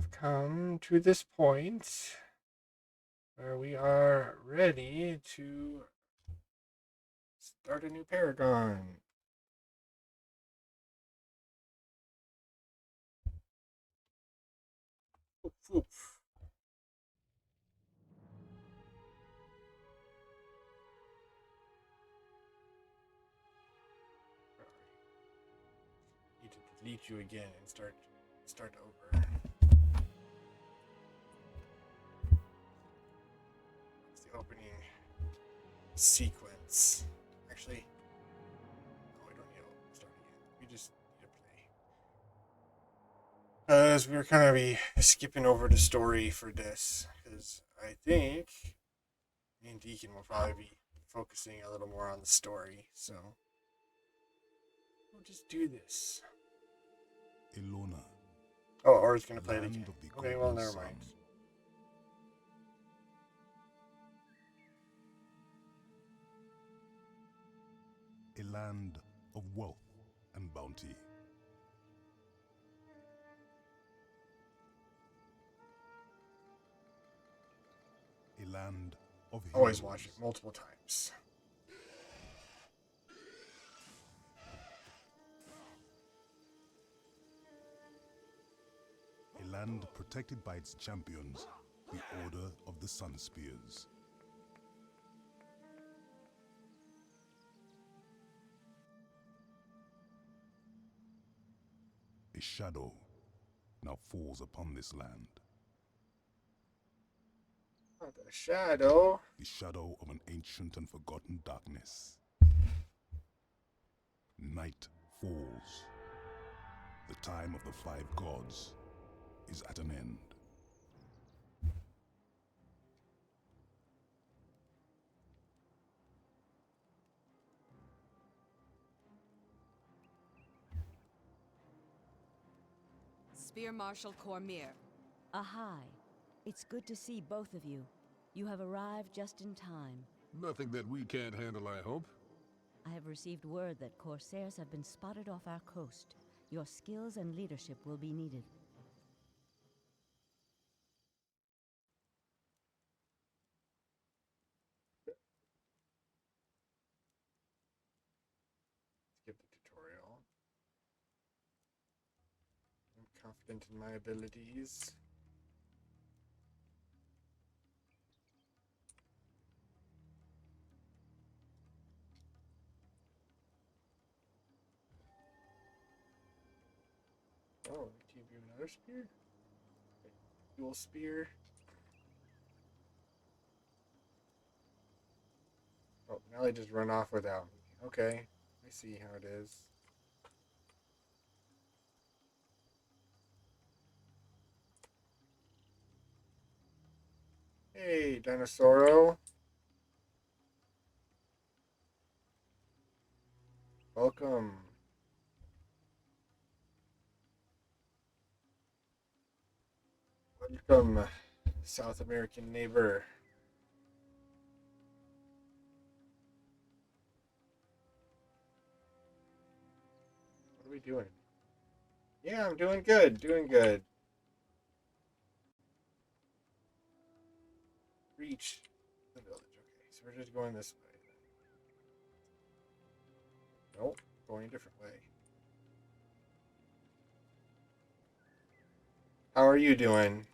have come to this point where we are ready to start a new paragon. Whoop, whoop. Need to delete you again and start over. It's the opening sequence. Actually, no, we don't need to start again. We just need to play. As we're kind of be skipping over the story for this, because I think me and Deacon will probably be focusing a little more on the story, so we'll just do this. Ilona, Oh, or it's gonna play it land again. of the Okay, golden well, never sun. mind. A land of wealth and bounty. A land of Always heroes. watch it multiple times. A land protected by its champions, the Order of the Sun Spears. A shadow now falls upon this land. Not the shadow. The shadow of an ancient and forgotten darkness. Night falls. The time of the five gods is at an end. Spear Marshal Cormier. Ahai. It's good to see both of you. You have arrived just in time. Nothing that we can't handle, I hope. I have received word that corsairs have been spotted off our coast. Your skills and leadership will be needed. Skip the tutorial. I'm confident in my abilities. Oh, do you do another spear? Okay. Dual spear. Oh, now they just run off without me. Okay, I see how it is. Hey, Dinosauro. Welcome. Welcome, South American neighbor. What are we doing? Yeah, I'm doing good. Doing good. Reach the village. Okay, so we're just going this way. Nope, going a different way. How are you doing?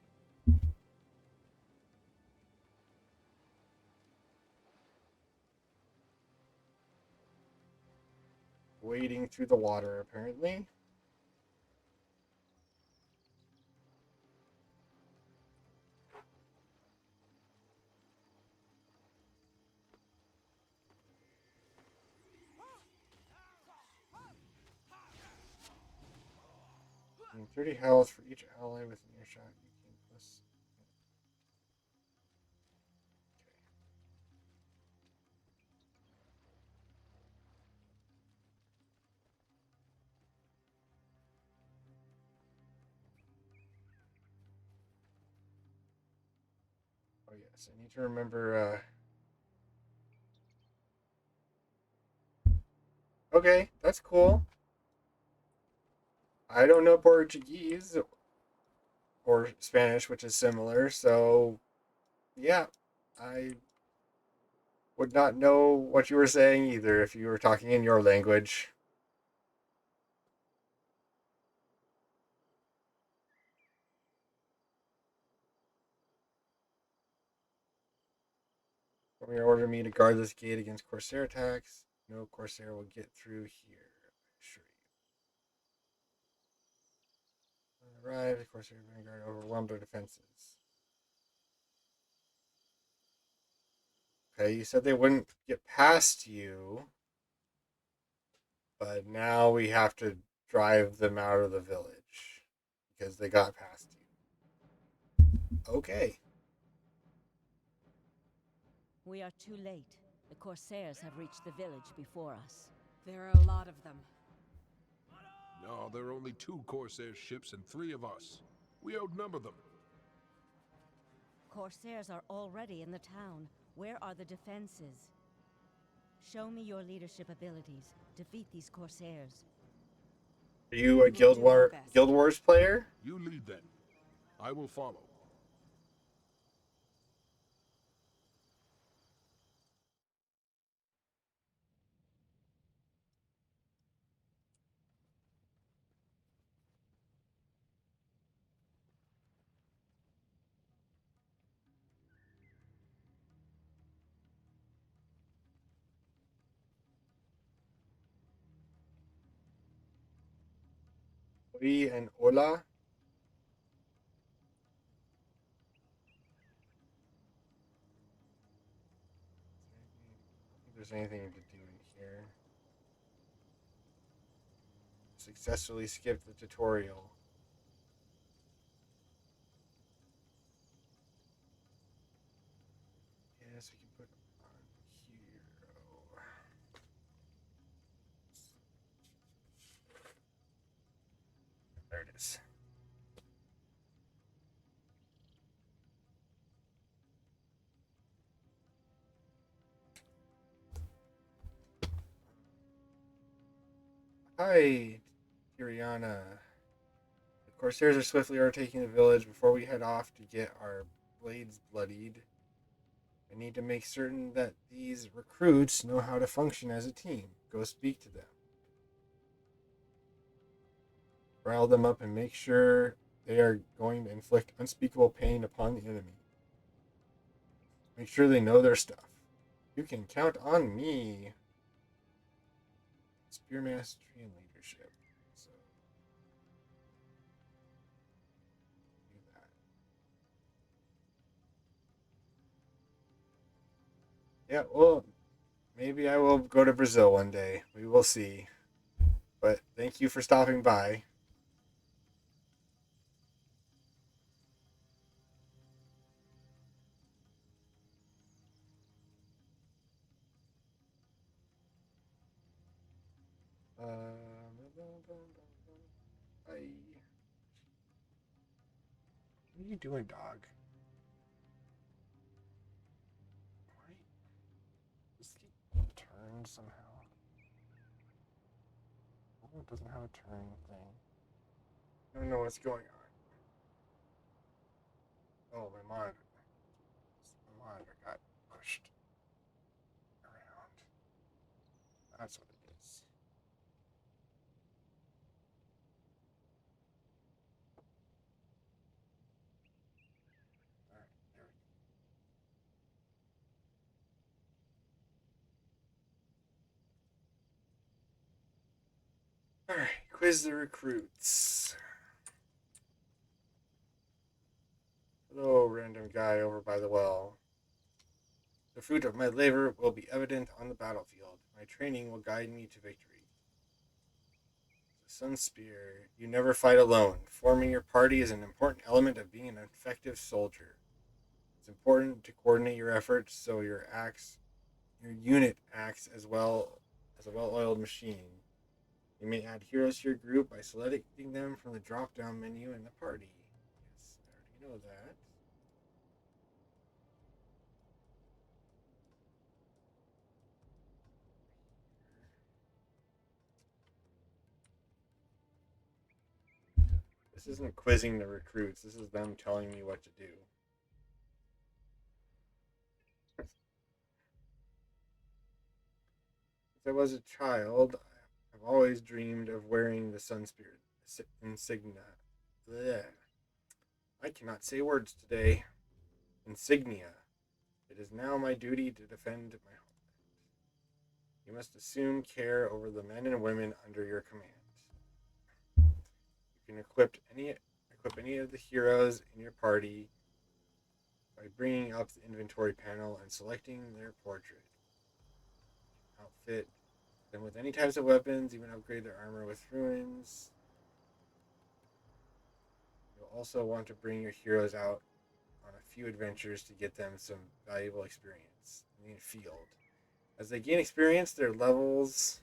Wading through the water, apparently. And 30 health for each ally within earshot. You can plus. Oh yes, I need to remember. Okay, that's cool. I don't know Portuguese or Spanish, which is similar. So, yeah, I would not know what you were saying either if you were talking in your language. When you order me to guard this gate against Corsair attacks, no Corsair will get through here. I assure you. When I arrive, the Corsair Vanguard overwhelmed our defenses. Okay, you said they wouldn't get past you, but now we have to drive them out of the village because they got past you. Okay. We are too late. The Corsairs have reached the village before us. There are a lot of them. No, there are only 2 Corsair ships and 3 of us. We outnumber them. Corsairs are already in the town. Where are the defenses? Show me your leadership abilities. Defeat these Corsairs. Are you a We'll do our best. Guild Wars player? You lead then. I will follow. We and Ola. I don't think there's anything to do in here. Successfully skipped the tutorial. Yes, we can put on hero. There it is. Hi, Tiriana. The Corsairs are swiftly overtaking the village. Before we head off to get our blades bloodied, I need to make certain that these recruits know how to function as a team. Go speak to them. Rile them up and make sure they are going to inflict unspeakable pain upon the enemy. Make sure they know their stuff. You can count on me. Spear mastery and leadership. So do that. Yeah, well, maybe I will go to Brazil one day. We will see. But thank you for stopping by. Bye. What are you doing, dog? Why? Does he turn somehow? Oh, it doesn't have a turn thing. I don't know what's going on. Oh, my monitor. My monitor got pushed around. That's what it is. Alright, there we go. Alright, quiz the recruits. Hello, random guy over by the well. The fruit of my labor will be evident on the battlefield. My training will guide me to victory. The Sun Spear. You never fight alone. Forming your party is an important element of being an effective soldier. It's important to coordinate your efforts so your unit acts as well as a well-oiled machine. You may add heroes to your group by selecting them from the drop-down menu in the party. Yes, I already know that. This isn't quizzing the recruits. This is them telling me what to do. Since I was a child, I've always dreamed of wearing the Sun Spirit insignia. Blech. I cannot say words today. Insignia. It is now my duty to defend my home. You must assume care over the men and women under your command. You can equip any of the heroes in your party by bringing up the inventory panel and selecting their portrait. Outfit them with any types of weapons, even upgrade their armor with ruins. You'll also want to bring your heroes out on a few adventures to get them some valuable experience in the field. As they gain experience, their levels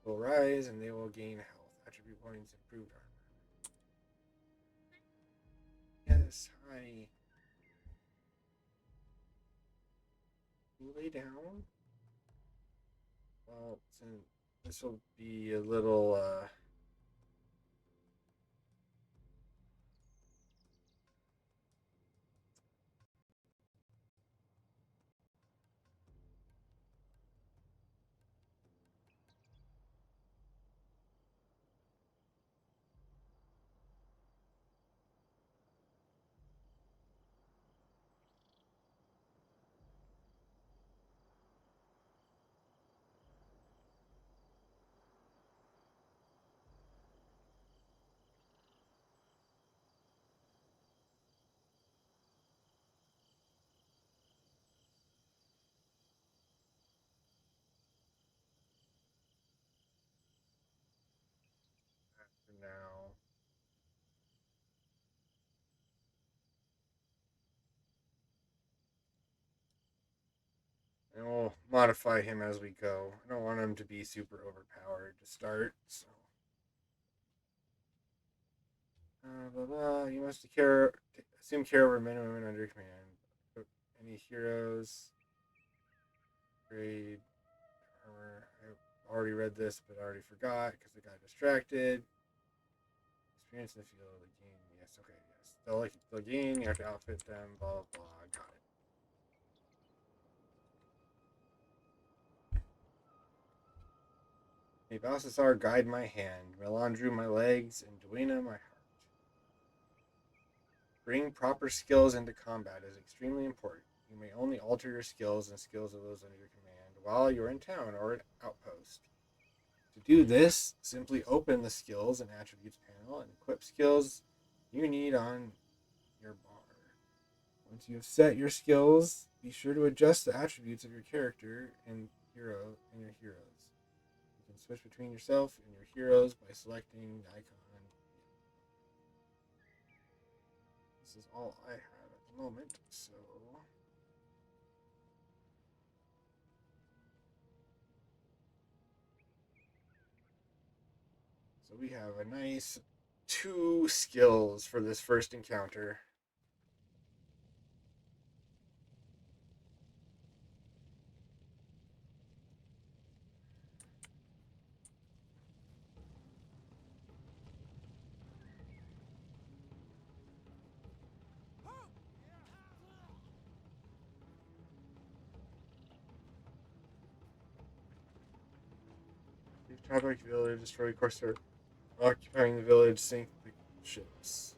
will rise and they will gain health, attribute points, improved armor. Yes, hi. Can you lay down? Well, since this will be a little for now. And we'll modify him as we go. I don't want him to be super overpowered to start, so. Blah blah. You must assume care over men and women under your command. Any heroes? Grade armor. I already read this, but I already forgot because I got distracted. Experience in the field. Gain. Yes. Okay. Yes. They'll gain. You have to outfit them. Blah blah blah. Got it. May Balthasar guide my hand, Melandru my legs, and Duena my heart. Bring proper skills into combat is extremely important. You may only alter your skills and skills of those under your command while you're in town or at outpost. To do this, simply open the skills and attributes panel and equip skills you need on your bar. Once you have set your skills, be sure to adjust the attributes of your character and your heroes. You can switch between yourself and your heroes by selecting the icon. This is all I have at the moment, so we have a nice 2 skills for this first encounter. Traffic village, destroy Corsair, occupying the village, sink the ships.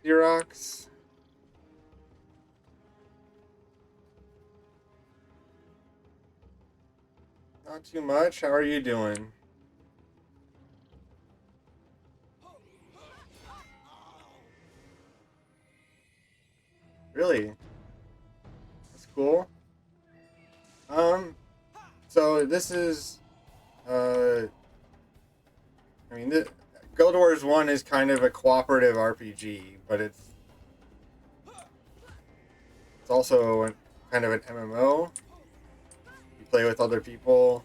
Xerox. Not too much. How are you doing? Really? That's cool. So this is, uh, I mean, Guild Wars 1 is kind of a cooperative RPG, but it's also kind of an MMO. You play with other people.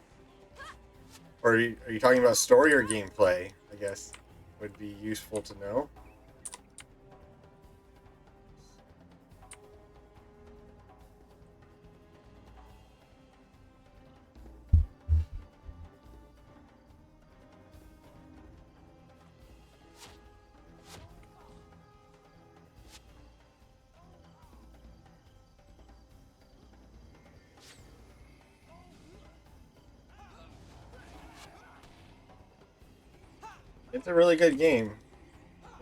Or are you talking about story or gameplay? I guess would be useful to know. It's a really good game.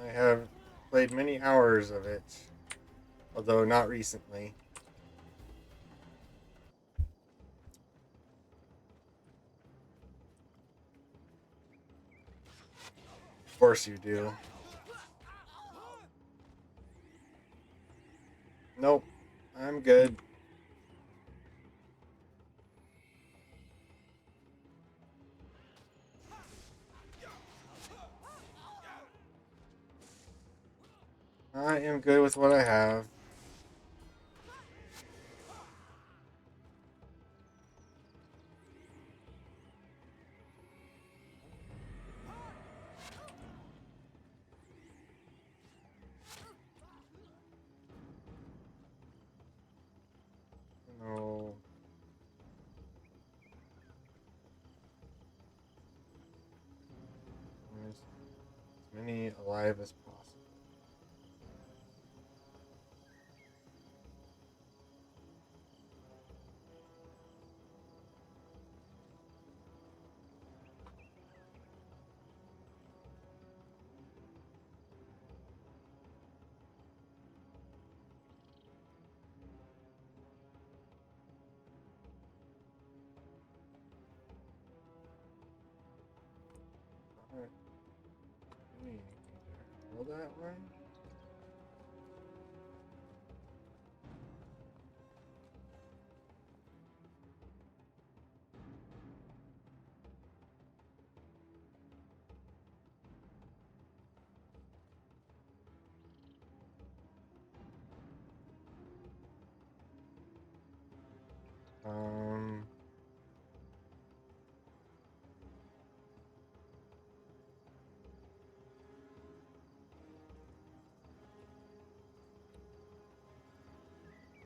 I have played many hours of it, although not recently. Of course you do. Nope, I'm good. I am good with what I have. No. There's as many alive as possible. Alright. Kill that one. Um.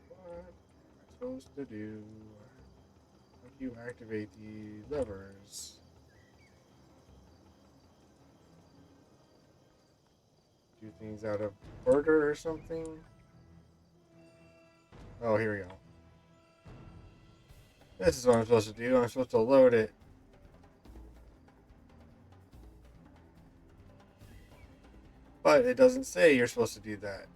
What am I supposed to do? How do you activate the levers? Do things out of order or something? Oh, here we go. This is what I'm supposed to do. I'm supposed to load it. But it doesn't say you're supposed to do that.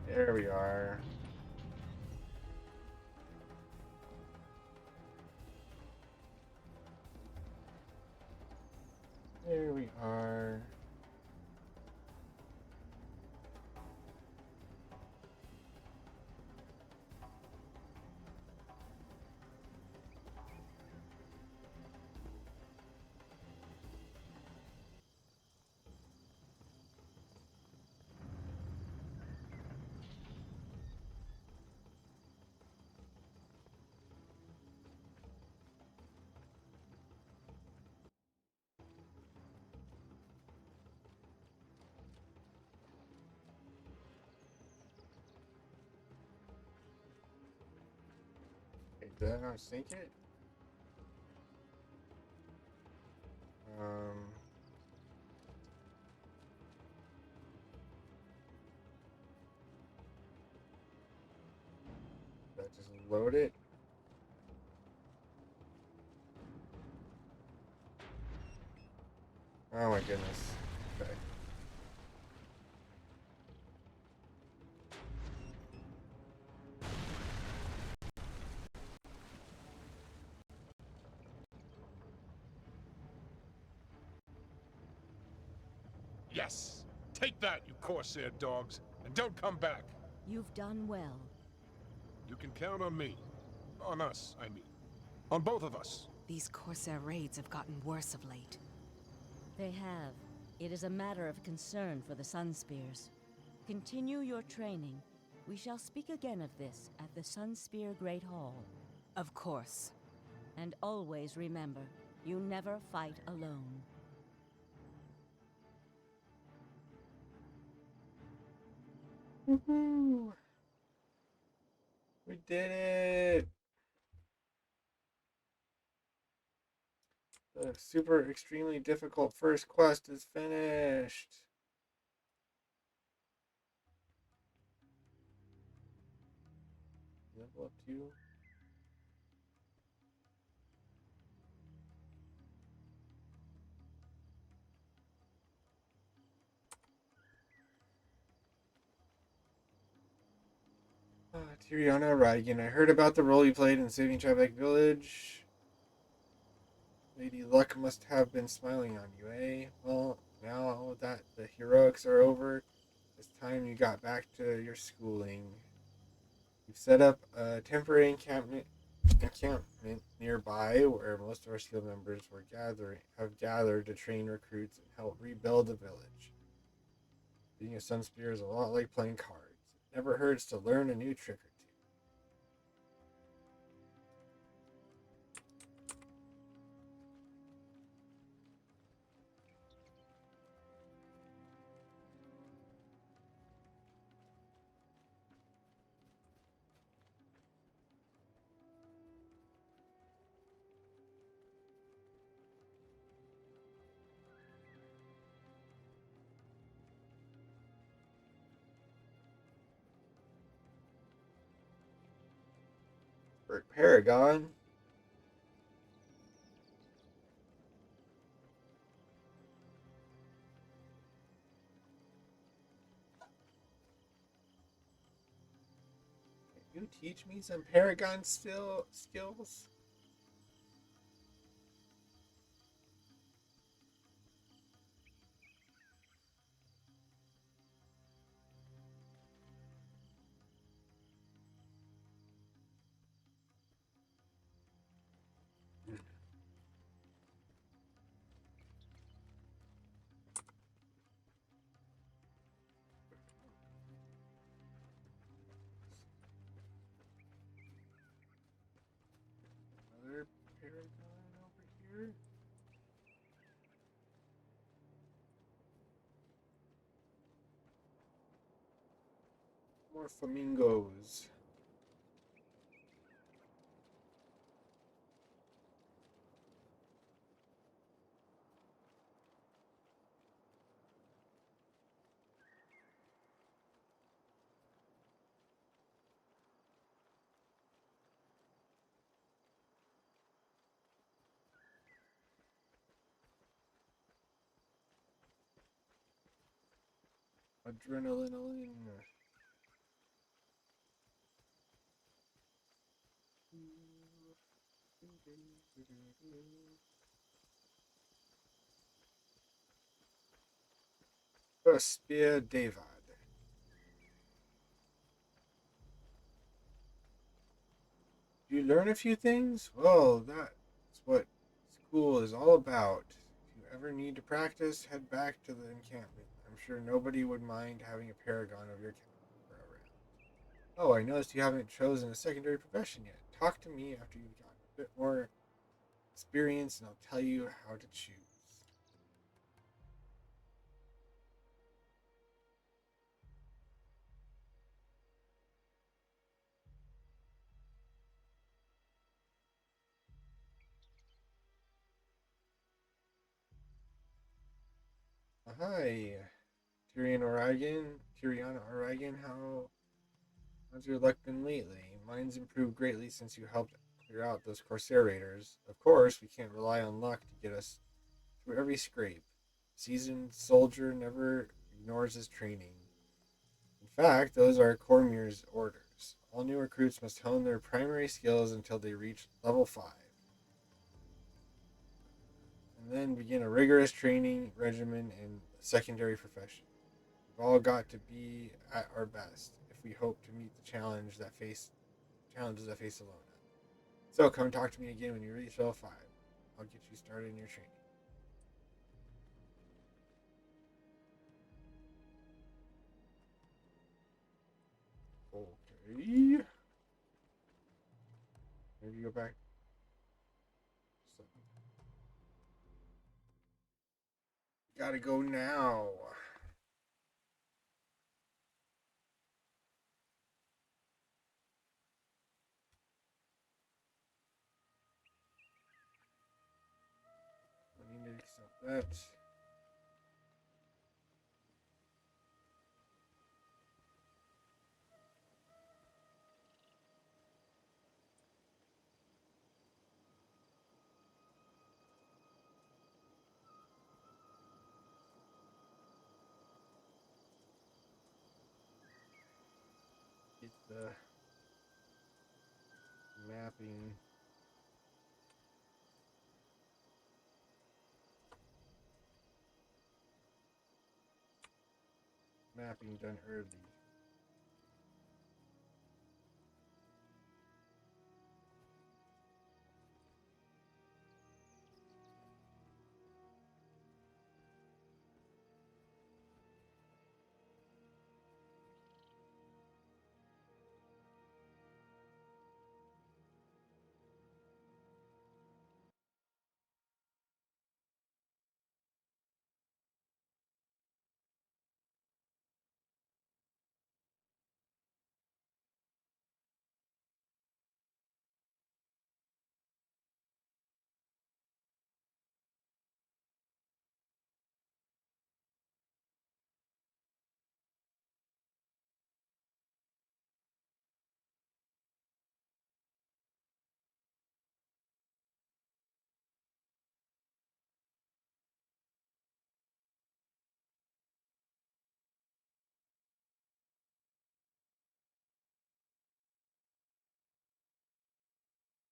There we are. There we are. Okay, did I not sync it? load it. Oh my goodness. Okay. Yes! Take that, you Corsair dogs, and don't come back! You've done well. You can count on me. On us, I mean. On both of us. These Corsair raids have gotten worse of late. They have. It is a matter of concern for the Sunspears. Continue your training. We shall speak again of this at the Sunspear Great Hall. Of course. And always remember, you never fight alone. Woohoo! We did it! The super extremely difficult first quest is finished. Level up to. Tiriana Raigan, I heard about the role you played in saving Tribeca Village. Lady Luck must have been smiling on you, eh? Well, now that the heroics are over, it's time you got back to your schooling. You've set up a temporary encampment nearby where most of our skill members have gathered to train recruits and help rebuild the village. Being a Sunspear is a lot like playing cards. It never hurts to learn a new trick or two. For Paragon, can you teach me some Paragon skills? Another Paragon over here. More flamingos. Adrenaline. Spear David. You learn a few things? Well, that's what school is all about. If you ever need to practice, head back to the encampment. I'm sure nobody would mind having a paragon of your caliber around. Oh, I noticed you haven't chosen a secondary profession yet. Talk to me after you've gotten a bit more experience, and I'll tell you how to choose. Hi, Tyrion O'Regan. Tyrion O'Regan, how How's your luck been lately? Mine's improved greatly since you helped clear out those Corsair raiders. Of course, we can't rely on luck to get us through every scrape. Seasoned soldier never ignores his training. In fact, those are Cormier's orders. All new recruits must hone their primary skills until they reach level 5, and then begin a rigorous training regimen in a secondary profession. We've all got to be at our best if we hope to meet the challenges that face Alona. So come talk to me again when you reach level 5. I'll get you started in your training. Okay. Maybe go back. So, gotta go now. I need to accept that. Get the mapping. Mapping done early.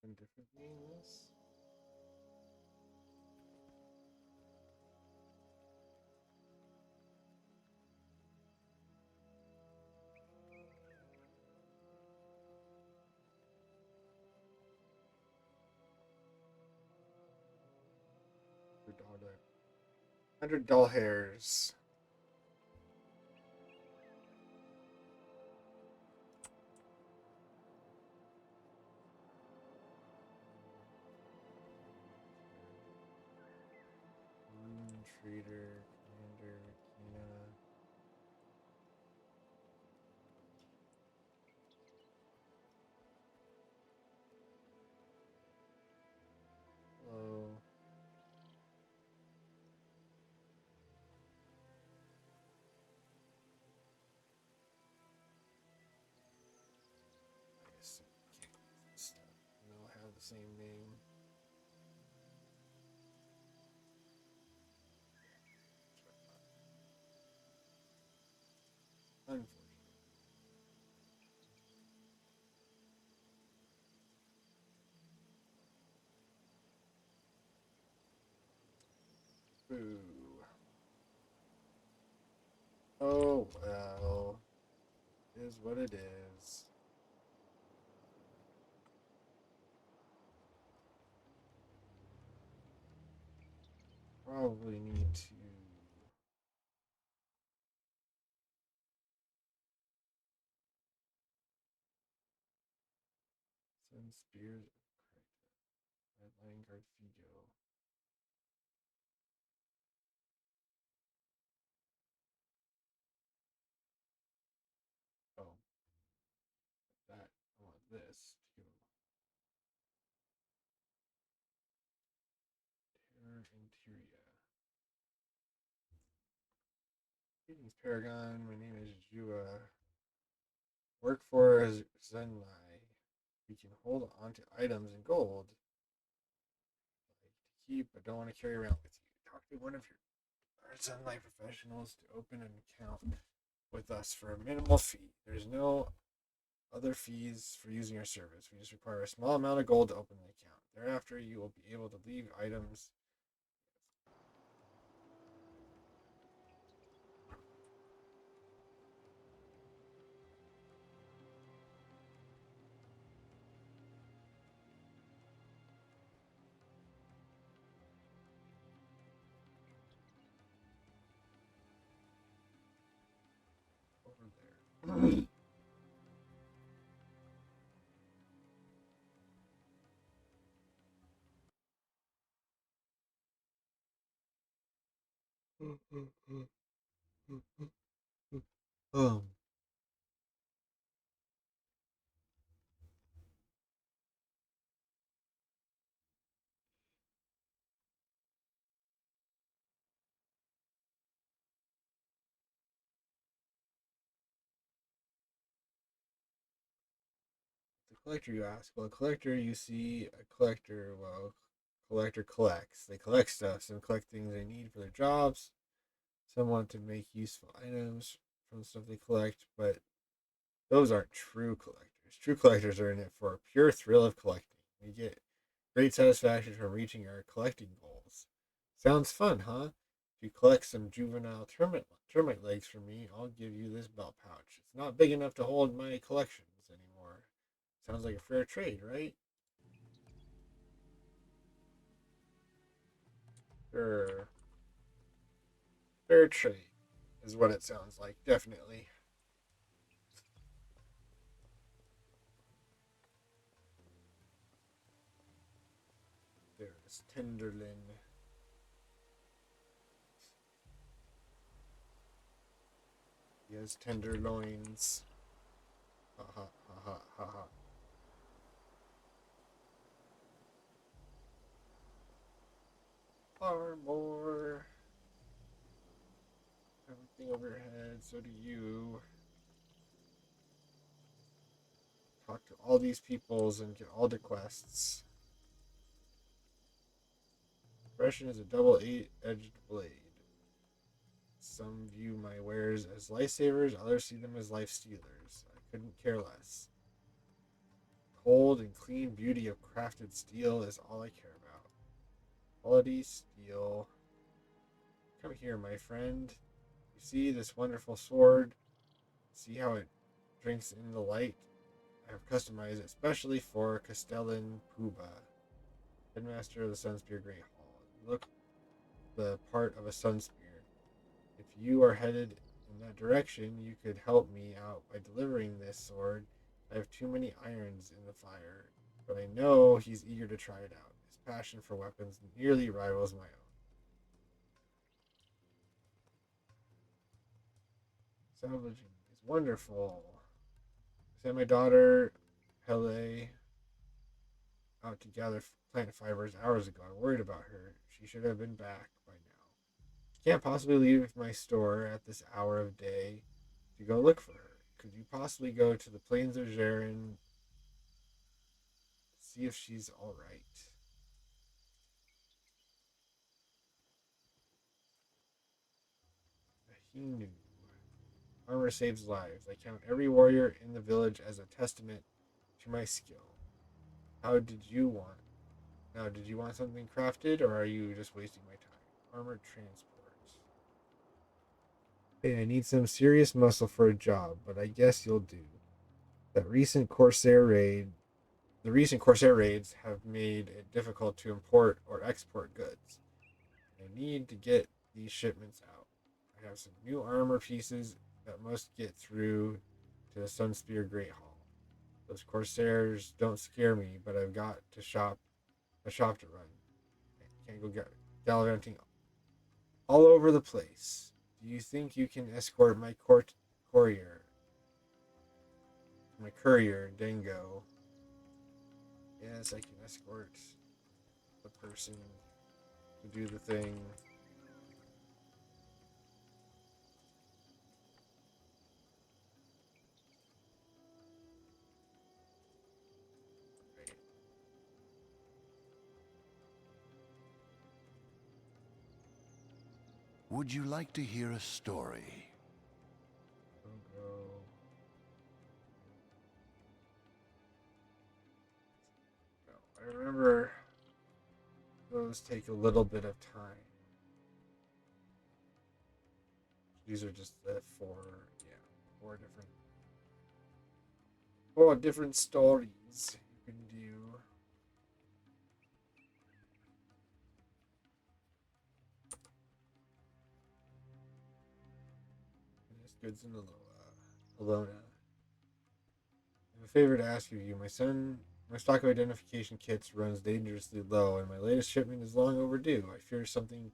And differently in this. $100. 100 dull hairs. Rune Trader, Commander, Kina. Hello. I guess I can't use this stuff. They all have the same name. Unfortunately. Boo. Oh well. It is what it is. Probably need to send spears. Correct. Red Lion Guard Figo. Oh, that. I want this to go. Terror Interior. Greetings, Paragon. My name is Jua. Work for Zenlai. We can hold on to items and gold like to keep, but don't want to carry around with you. Talk to one of your Zenlai professionals to open an account with us for a minimal fee. There's no other fees for using our service. We just require a small amount of gold to open the account. Thereafter, you will be able to leave items. Over there. um, the collector, you ask. Well, a collector, you see a collector. Well, collector collects. They collect stuff. Some collect things they need for their jobs. Some want to make useful items from the stuff they collect, but those aren't true collectors. True collectors are in it for a pure thrill of collecting. We get great satisfaction from reaching our collecting goals. Sounds fun, huh? If you collect some juvenile termite legs for me, I'll give you this belt pouch. It's not big enough to hold my collections anymore. Sounds like a fair trade, right? Sure. Fair trade is what it sounds like, definitely. There's Tenderlin. He has tenderloins. Ha ha ha ha ha ha. Armor. Everything over your head, so do you. Talk to all these peoples and get all the quests. Expression is a double-edged blade. Some view my wares as lifesavers, others see them as life stealers. I couldn't care less. Cold and clean beauty of crafted steel is all I care about. Quality steel. Come here, my friend. You see this wonderful sword? See how it drinks in the light? I have customized it especially for Castellan Puba, headmaster of the Sunspear Great Hall. Look the part of a Sunspear. If you are headed in that direction, you could help me out by delivering this sword. I have too many irons in the fire, but I know he's eager to try it out. His passion for weapons nearly rivals my own. Salvaging is wonderful. I sent my daughter, Hele, out to gather plant fibers hours ago. I worried about her. She should have been back by now. Can't possibly leave my store at this hour of day to go look for her. Could you possibly go to the plains of Jaren to see if she's all right? Hinu. Armor saves lives. I count every warrior in the village as a testament to my skill. How did you want? Now, did you want something crafted, or are you just wasting my time? Armored transport. Hey, I need some serious muscle for a job, but I guess you'll do. That recent Corsair raid The recent Corsair raids have made it difficult to import or export goods. I need to get these shipments out. I have some new armor pieces that must get through to the Sunspear Great Hall. Those Corsairs don't scare me, but I've got a shop to run. I can't go gallivanting all over the place. Do you think you can escort courier, Dango? Yes, I can escort the person to do the thing. Would you like to hear a story? Go. No, I remember those take a little bit of time. These are just the four different stories you can do. It's goods in Alona. I have a favor to ask of you. My stock of identification kits runs dangerously low, and my latest shipment is long overdue. I fear something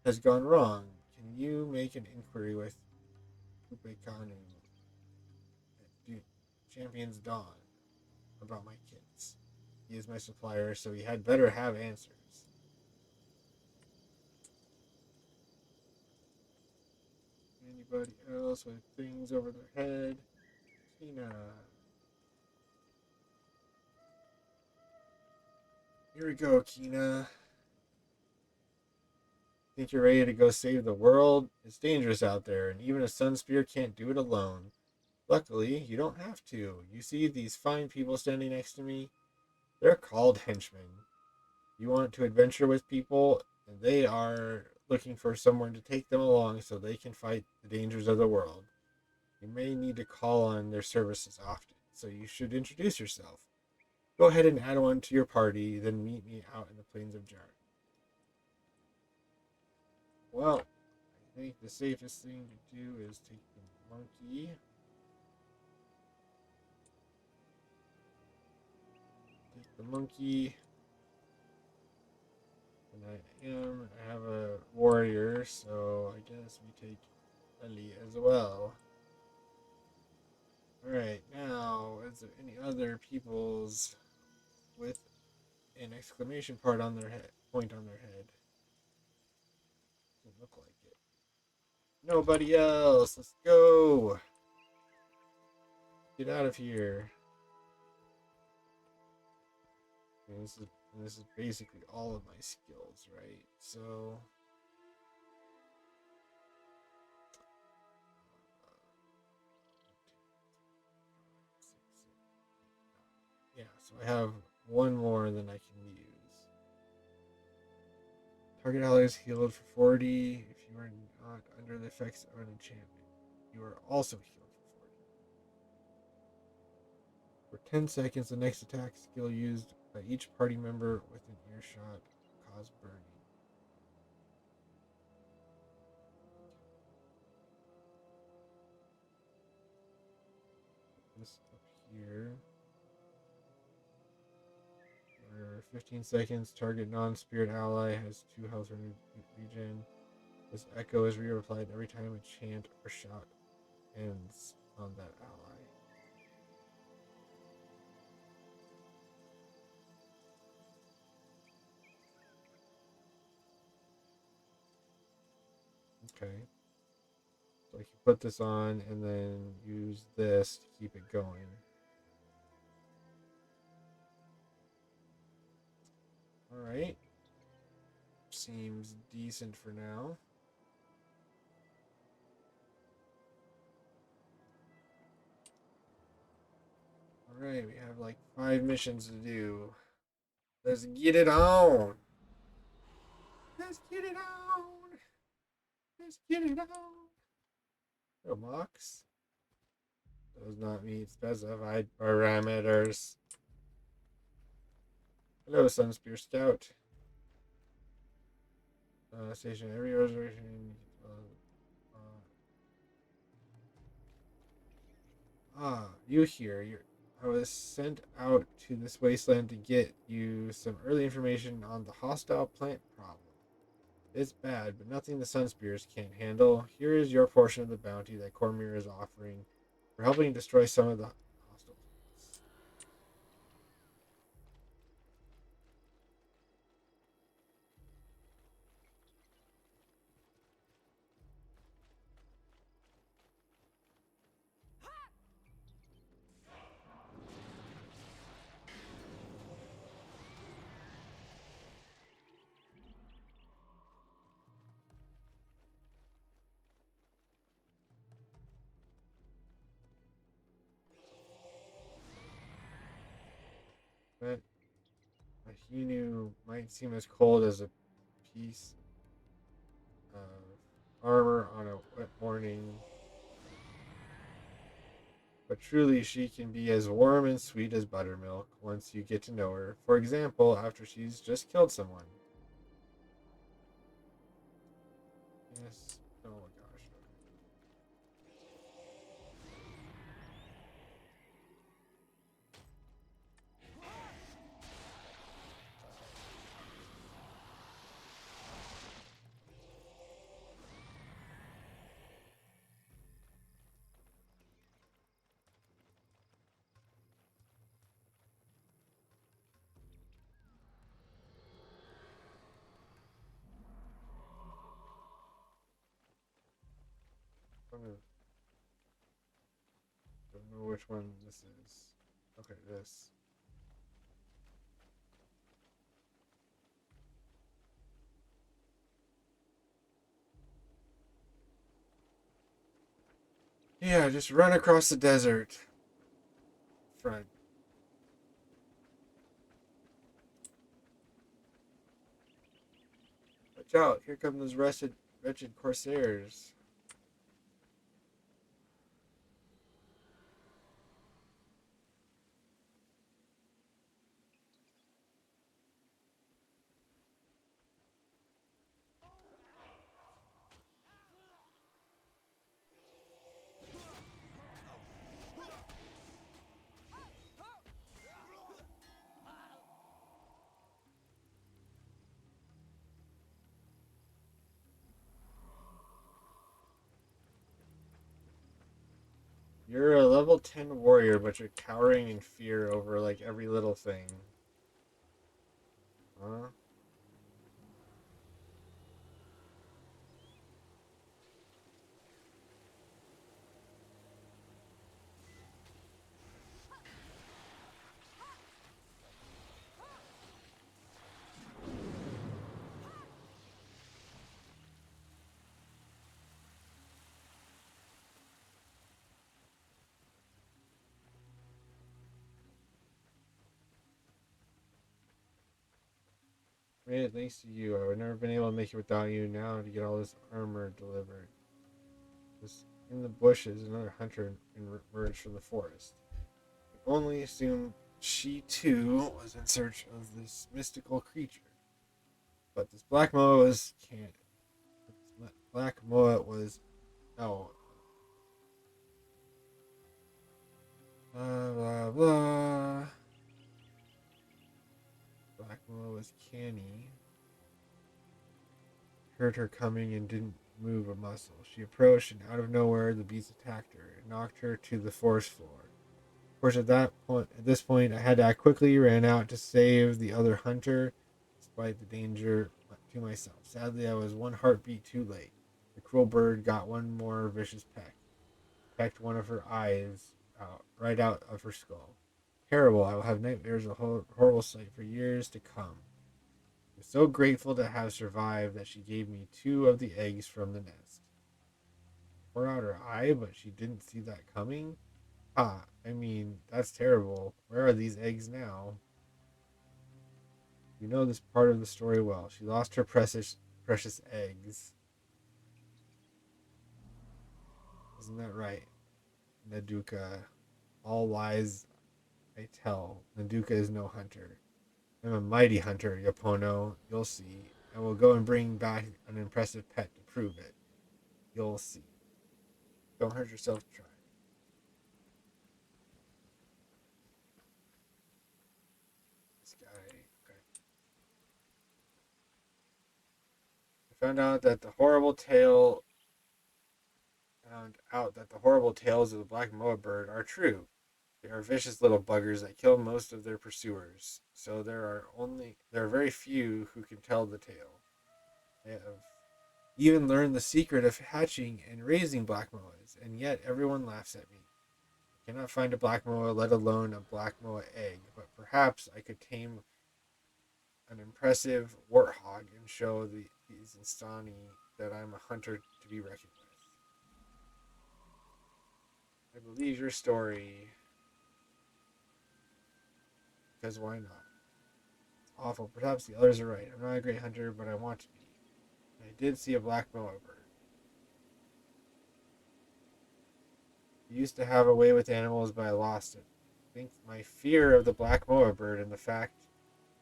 has gone wrong. Can you make an inquiry with Upekanu at Champion's Dawn about my kits? He is my supplier, so he had better have answers. Anybody else with things over their head? Tina. Here we go, Kina. Think you're ready to go save the world? It's dangerous out there, and even a sun spear can't do it alone. Luckily, you don't have to. You see these fine people standing next to me? They're called henchmen. You want to adventure with people, and they are looking for someone to take them along so they can fight the dangers of the world. You may need to call on their services often, so you should introduce yourself. Go ahead and add one to your party, then meet me out in the plains of Jar. Well, I think the safest thing to do is take the monkey. And I have a warrior, so I guess we take Ellie as well. Alright, now, is there any other peoples with an exclamation point on their head? Doesn't look like it. Nobody else. Let's go. Get out of here. And this is basically all of my skills, right? So yeah, so I have one more than I can use. Target ally is healed for 40 if you are not under the effects of an enchantment. You are also healed for 40. For 10 seconds, the next attack skill used by each party member within earshot cause burning. This up here. For 15 seconds, target non-spirit ally has 2 health regen. This echo is re-applied every time a chant or shot ends on that ally. Okay. So I can put this on and then use this to keep it going. Alright. Seems decent for now. Alright, we have like 5 missions to do. Let's get it on! Let's get it on! Let's get it on! Oh, Mox. Does not meet specified parameters. Hello, Sunspear Scout. Station every reservation. You here. I was sent out to this wasteland to get you some early information on the hostile plant problem. It's bad, but nothing the Sunspears can't handle. Here is your portion of the bounty that Cormier is offering for helping destroy some of the hostile plants. Hinu might seem as cold as a piece of armor on a wet morning, but truly she can be as warm and sweet as buttermilk once you get to know her. For example, after she's just killed someone. Yes. Oh my gosh. Don't know which one this is. Okay, this. Yeah, just run across the desert. Front. Watch out, here come those wretched corsairs. You're a level 10 warrior, but you're cowering in fear over like every little thing. Huh? Made it thanks to you. I would never been able to make it without you now to get all this armor delivered. Just in the bushes, another hunter emerged from the forest. I only assumed she too was in search of this mystical creature. But this Black Moa was canon. This Black Moa was no. Blah blah blah. Black Moa was canny. Heard her coming and didn't move a muscle. She approached, and out of nowhere, the beast attacked her and knocked her to the forest floor. Of course, at this point, I had to act quickly. Ran out to save the other hunter, despite the danger to myself. Sadly, I was one heartbeat too late. The cruel bird got one more vicious peck. Pecked one of her eyes out, right out of her skull. Terrible. I will have nightmares of a horrible sight for years to come. I'm so grateful to have survived that she gave me two of the eggs from the nest. Tore out her eye, but she didn't see that coming? Ah, I mean, that's terrible. Where are these eggs now? You know this part of the story well. She lost her precious eggs. Isn't that right, Naduka? All lies I tell. Naduka is no hunter. I'm a mighty hunter, Yapono. You'll see. I will go and bring back an impressive pet to prove it. You'll see. Don't hurt yourself trying. This guy. Okay. I found out that the horrible tales of the black moa bird are true. They are vicious little buggers that kill most of their pursuers. So there are very few who can tell the tale. I have even learned the secret of hatching and raising black moas, and yet everyone laughs at me. I cannot find a black moa, let alone a black moa egg, but perhaps I could tame an impressive warthog and show these Instani that I'm a hunter to be reckoned with. I believe your story, because why not? awful. Perhaps the others are right. I'm not a great hunter, but I want to be. I did see a black boa bird. I used to have a way with animals, but I lost it. I think my fear of the black boa bird and the fact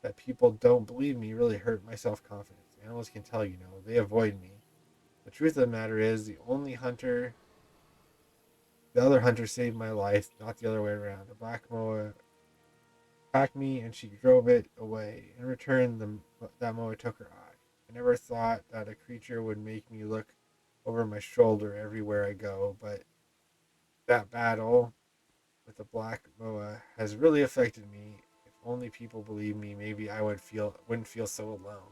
that people don't believe me really hurt my self confidence. Animals can tell, they avoid me. The truth of the matter is, the other hunter saved my life, not the other way around. The black moa attacked me and she drove it away. In return, that moa took her eye. I never thought that a creature would make me look over my shoulder everywhere I go, but that battle with the black moa has really affected me. If only people believed me, maybe I wouldn't feel so alone.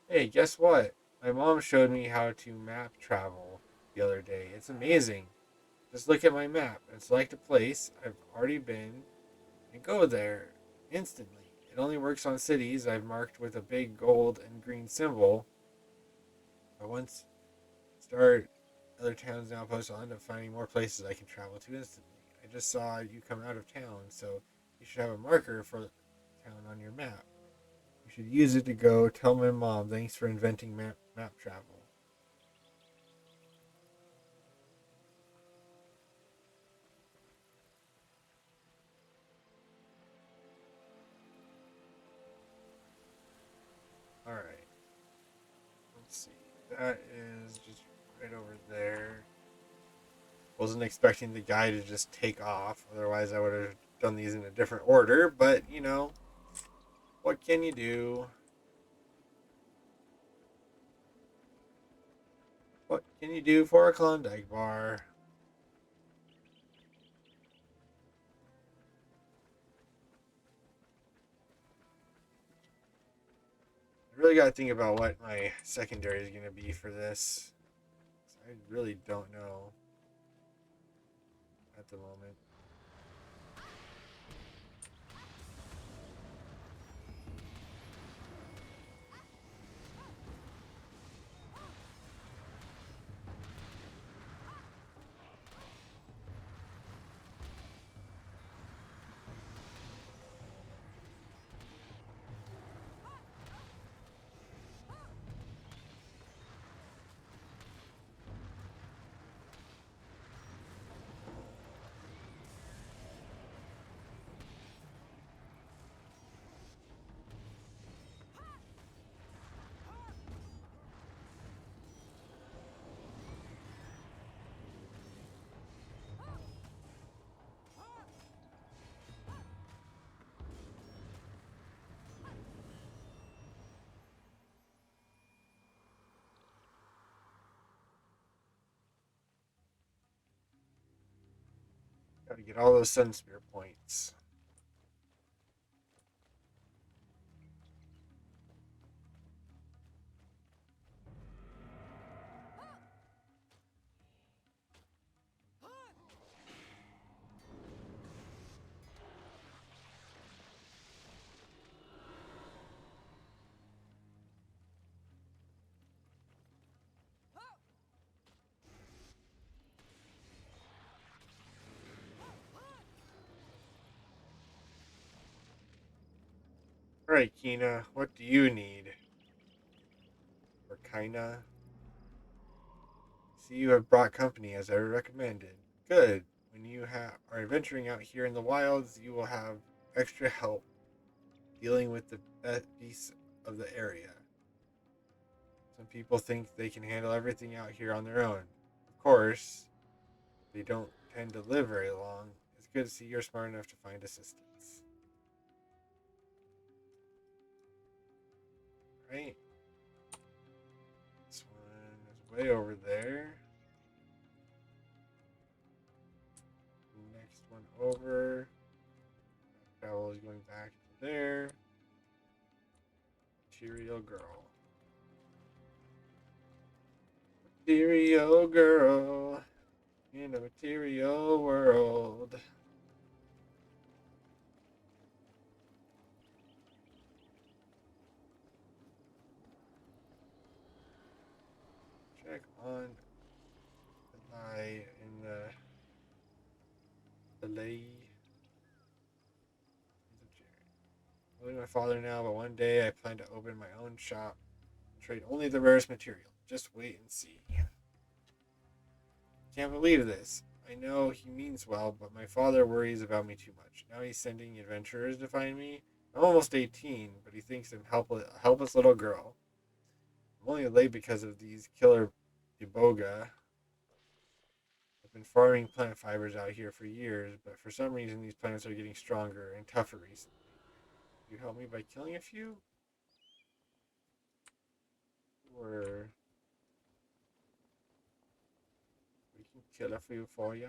Hey, guess what? My mom showed me how to map travel the other day. It's amazing. Just look at my map and select a place I've already been and go there instantly. It only works on cities I've marked with a big gold and green symbol. But once I start other towns and outposts, I'll end up finding more places I can travel to instantly. I just saw you come out of town, so you should have a marker for the town on your map. You should use it to go tell my mom thanks for inventing map travel. Alright, let's see. That is just right over there. Wasn't expecting the guy to just take off. Otherwise, I would have done these in a different order. But, what can you do? What can you do for a Klondike bar? I really got to think about what my secondary is going to be for this. I really don't know at the moment. Got to get all those Sun Spear points. Alright, Kina, what do you need? Or Kina? See, you have brought company as I recommended. Good. When you are adventuring out here in the wilds, you will have extra help dealing with the beasts of the area. Some people think they can handle everything out here on their own. Of course, they don't tend to live very long. It's good to see you're smart enough to find assistance. Right? This one is way over there. Next one over. Travel is going back to there. Material girl. Material girl in a material world. Belay. I'm living with my father now, but one day I plan to open my own shop and trade only the rarest material. Just wait and see. Can't believe this. I know he means well, but my father worries about me too much. Now he's sending adventurers to find me. I'm almost 18, but he thinks I'm a helpless little girl. I'm only late because of these killer iboga. I've been farming plant fibers out here for years, but for some reason these plants are getting stronger and tougher recently. You help me by killing a few? Or we can kill a few for ya?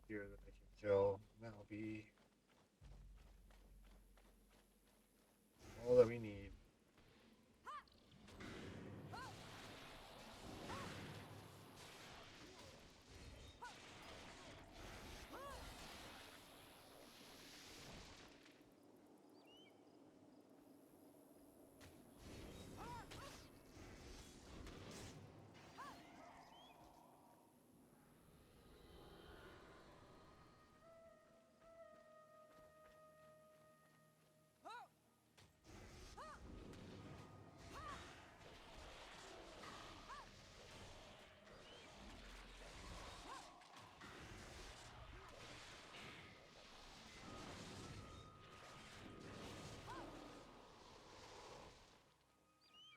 Here that I can kill. That'll be all that we need.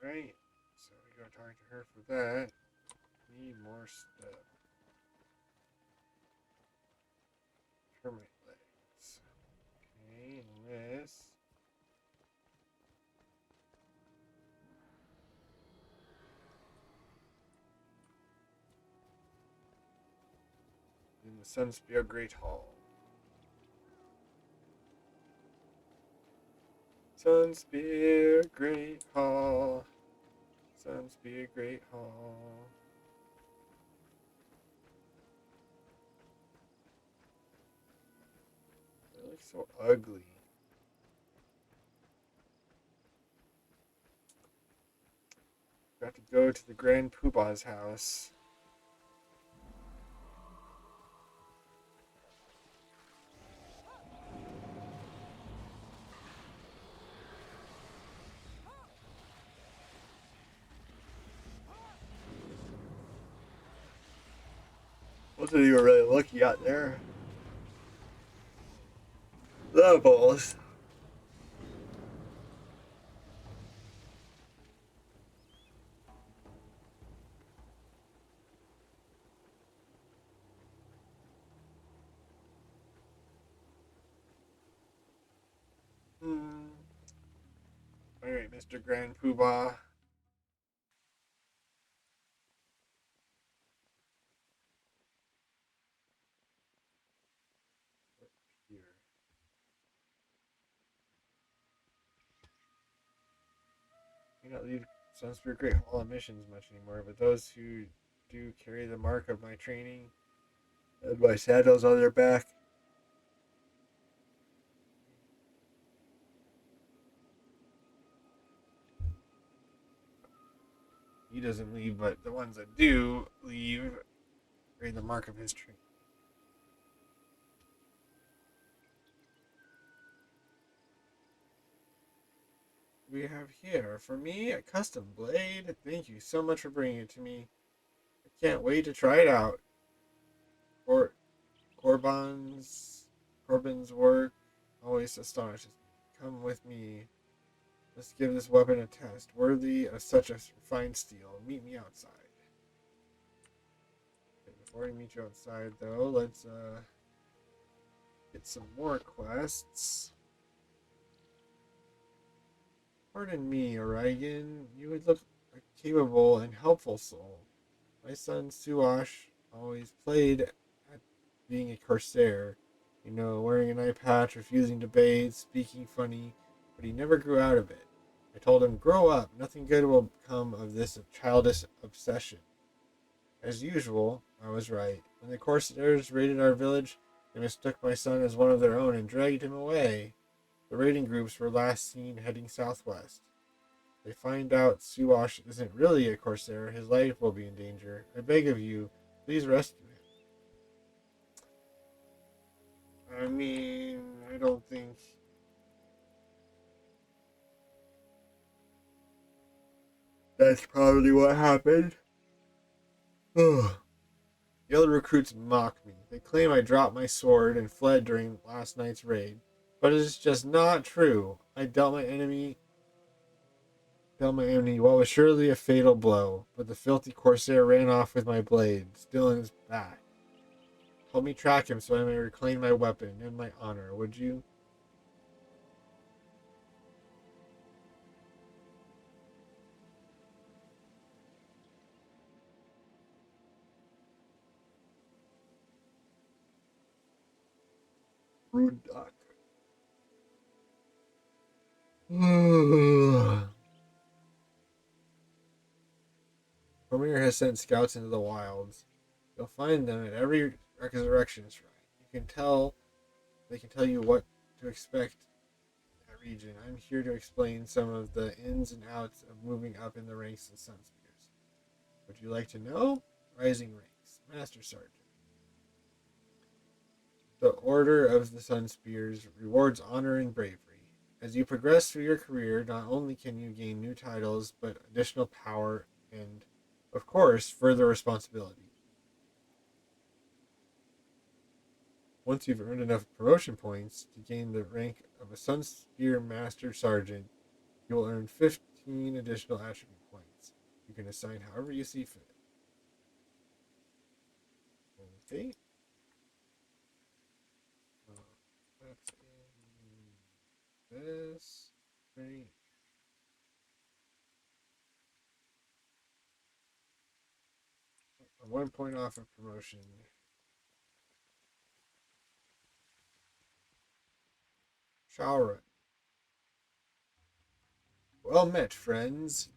Right. So we go talk to her for that. Need more stuff. Termite legs. Okay, and this. In the Sunspear Great Hall. Sunspear Great Hall. Sunspear Great Hall. It looks so ugly. Got to go to the Grand Poobah's house. Wasn't even really looking out there. Levels. Hmm. Alright, Mr. Grand Poobah. Here. You don't leave Sunspear Great Hall of missions much anymore, but those who do carry the mark of my training and my sandals on their back. He doesn't leave, but the ones that do leave carry the mark of his training. We have here for me a custom blade. Thank you so much for bringing it to me. I can't wait to try it out. Or Corbin's work always astonishes me. Come with me. Let's give this weapon a test. Worthy of such a fine steel. Meet me outside. Okay, before we meet you outside, though, let's get some more quests. Pardon me, Origen. You would look a capable and helpful soul. My son Suash always played at being a corsair. You know, wearing an eye patch, refusing to bathe, speaking funny, but he never grew out of it. I told him, grow up. Nothing good will come of this childish obsession. As usual, I was right. When the corsairs raided our village, they mistook my son as one of their own and dragged him away. The raiding groups were last seen heading southwest. They find out Suash isn't really a corsair, his life will be in danger. I beg of you, please rescue him. I mean, I don't think that's probably what happened. The other recruits mock me. They claim I dropped my sword and fled during last night's raid. But it is just not true. I dealt my enemy what was surely a fatal blow, but the filthy corsair ran off with my blade, still in his back. Help me track him so I may reclaim my weapon and my honor, would you? Rude duck. Cormier has sent scouts into the wilds. You'll find them at every resurrection shrine. They can tell you what to expect in that region. I'm here to explain some of the ins and outs of moving up in the ranks of Sunspears. Would you like to know? Rising ranks. Master Sergeant. The Order of the Sunspears rewards honor and bravery. As you progress through your career, not only can you gain new titles, but additional power and, of course, further responsibility. Once you've earned enough promotion points to gain the rank of a Sunspear Master Sergeant, you will earn 15 additional attribute points. You can assign however you see fit. Okay. That's in this. Right. I'm 1 point off of promotion. Shara. Well met, friends.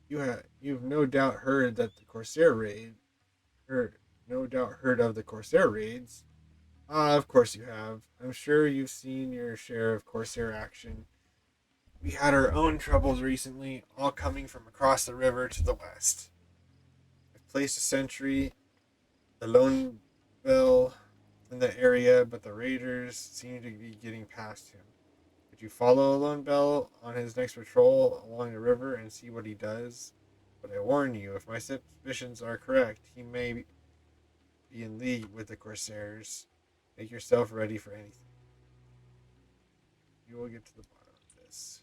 You've no doubt heard that the Corsair raid. Heard no doubt heard of the Corsair raids. Ah, of course you have. I'm sure you've seen your share of Corsair action. We had our own troubles recently, all coming from across the river to the west. I've placed a sentry, the lone bell in the area, but the raiders seem to be getting past him. Could you follow Lone Bell on his next patrol along the river and see what he does? But I warn you, if my suspicions are correct, he may be in league with the Corsairs. Make yourself ready for anything. You will get to the bottom of this.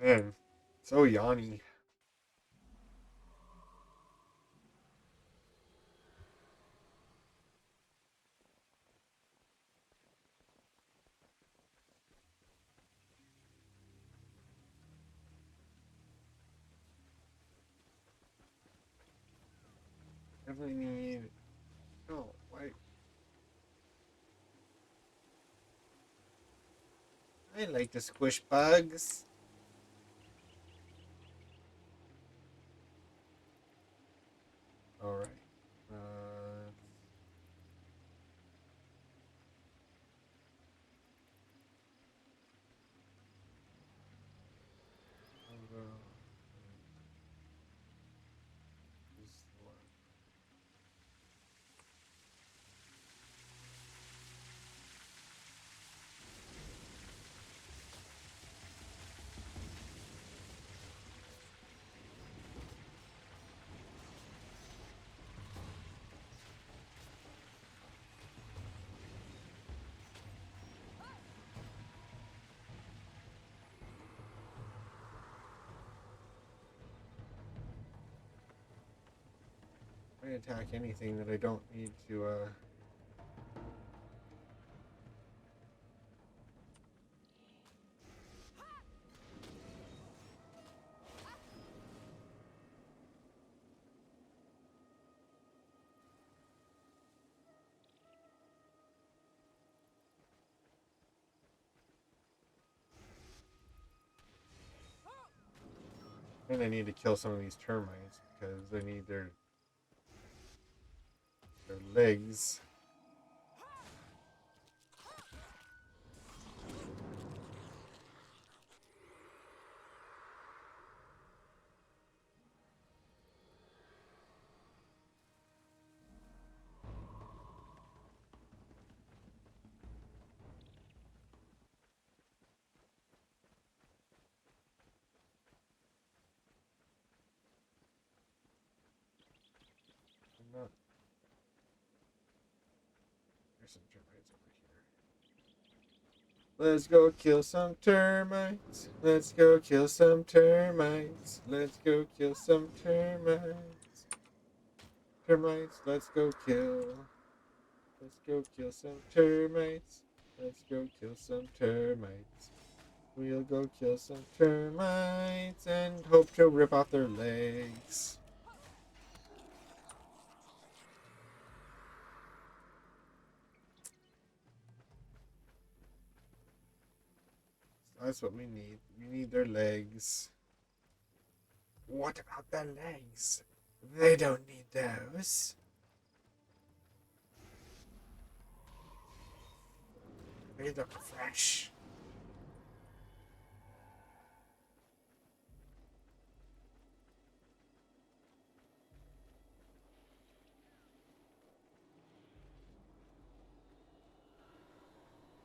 Man, so yawny. Definitely need. No, why? I like to squish bugs. Alright. Uh, I'll go. This one. I attack anything that I don't need to, and I need to kill some of these termites because I need their legs. I'm not. There's some termites over here. Let's go kill some termites. Let's go kill some termites. Let's go kill some termites. Termites, let's go kill. Let's go kill some termites. Let's go kill some termites. We'll go kill some termites and hope to rip off their legs. That's what we need. We need their legs. What about the legs? They don't need those. They look fresh.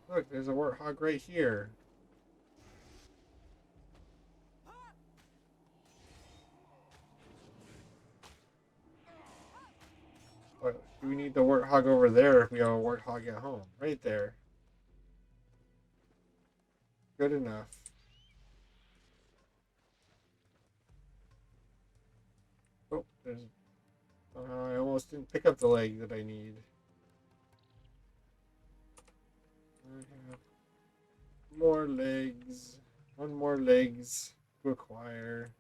Look, there's a warthog right here. But do we need the warthog over there if we have a warthog at home? Right there. Good enough. Oh, there's. I almost didn't pick up the leg that I need. I have more legs. One more legs to acquire.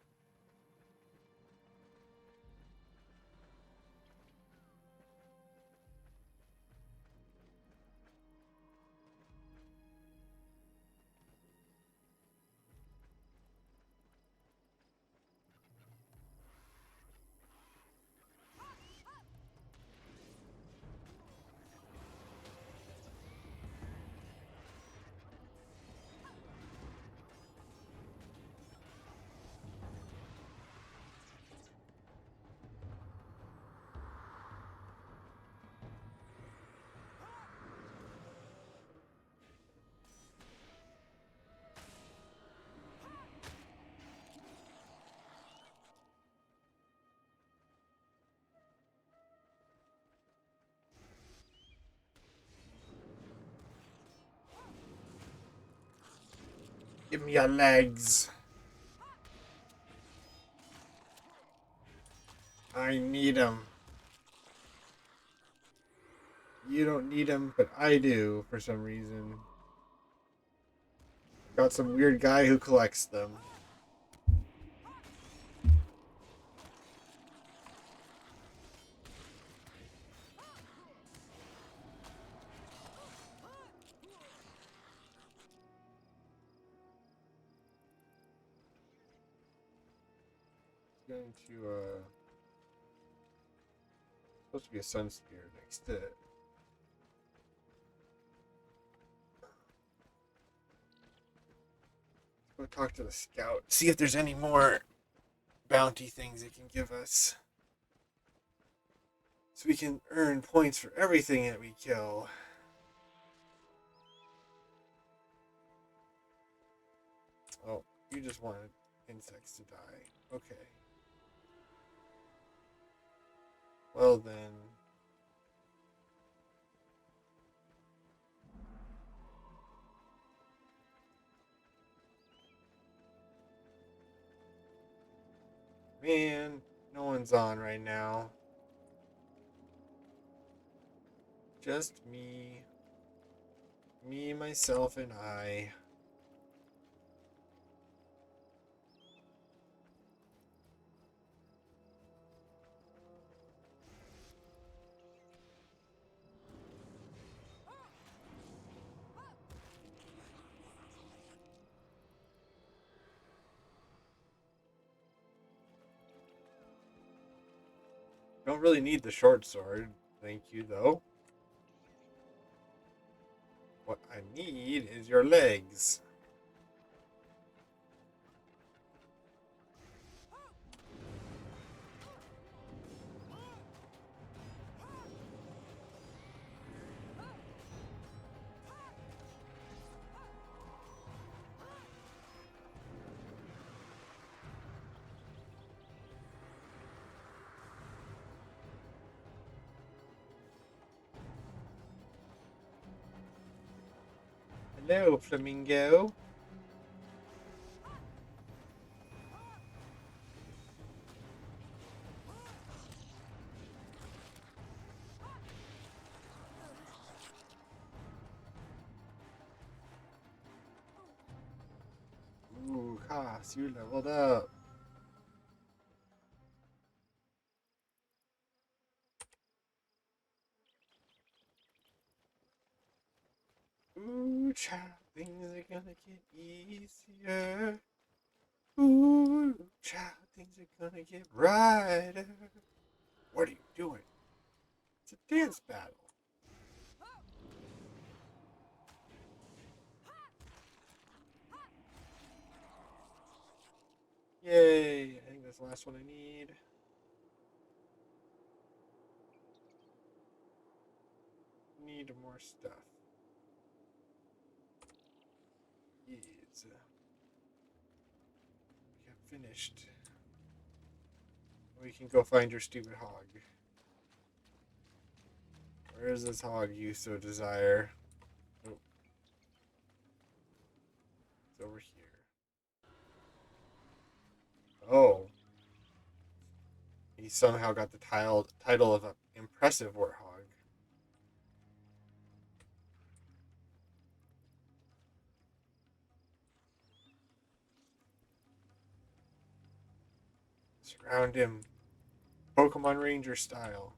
Give me your legs. I need them. You don't need them, but I do for some reason. Got some weird guy who collects them. Going to supposed to be a sun spear next to it. Let's go talk to the scout. See if there's any more bounty things it can give us. So we can earn points for everything that we kill. Oh, you just wanted insects to die. Okay. Well then. Man, no one's on right now. Just me. Me, myself, and I. Don't really need the short sword. Thank you, though. What I need is your legs. Hello, flamingo. Ooh, Haas, you leveled up. Ooh, child, things are gonna get easier. Ooh, child, things are gonna get brighter. What are you doing? It's a dance battle. Yay, I think that's the last one I need. Need more stuff. Yes. We have finished. We can go find your stupid hog. Where is this hog you so desire? Oh. It's over here. Oh. He somehow got the title of an impressive warthog. Surround him. Pokemon Ranger style.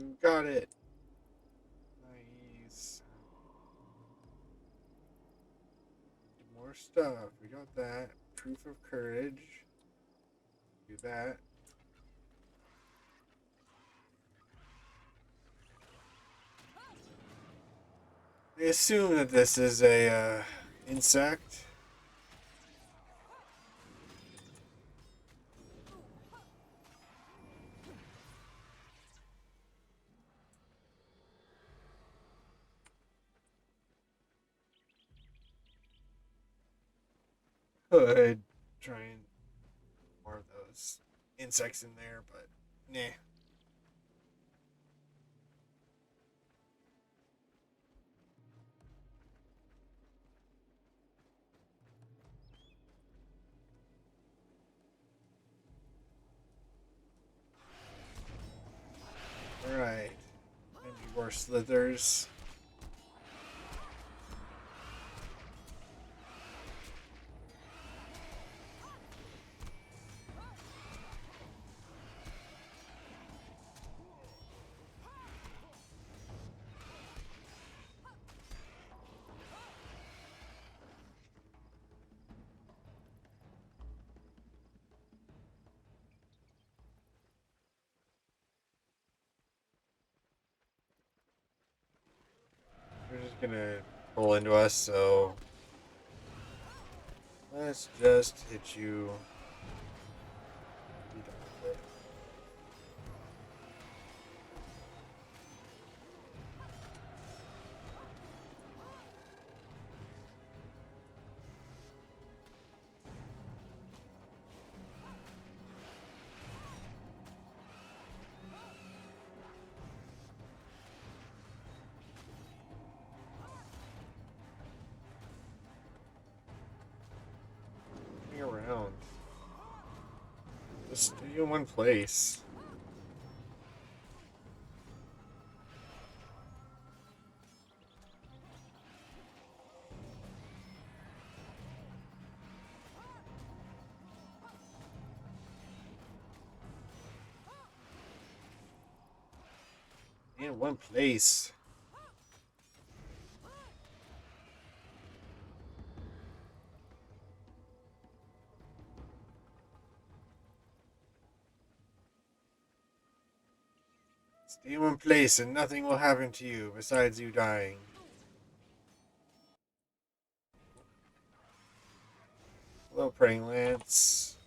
You got it. Nice. More stuff. We got that. Proof of courage. Do that. I assume that this is a insect. Could try and more of those insects in there, but nah. Alright. Maybe more slithers. They're just gonna pull into us, so let's just hit you. Be done with it. Moving around. Just stay in one place. In one place. Stay in one place and nothing will happen to you besides you dying. Hello, Praying Lance.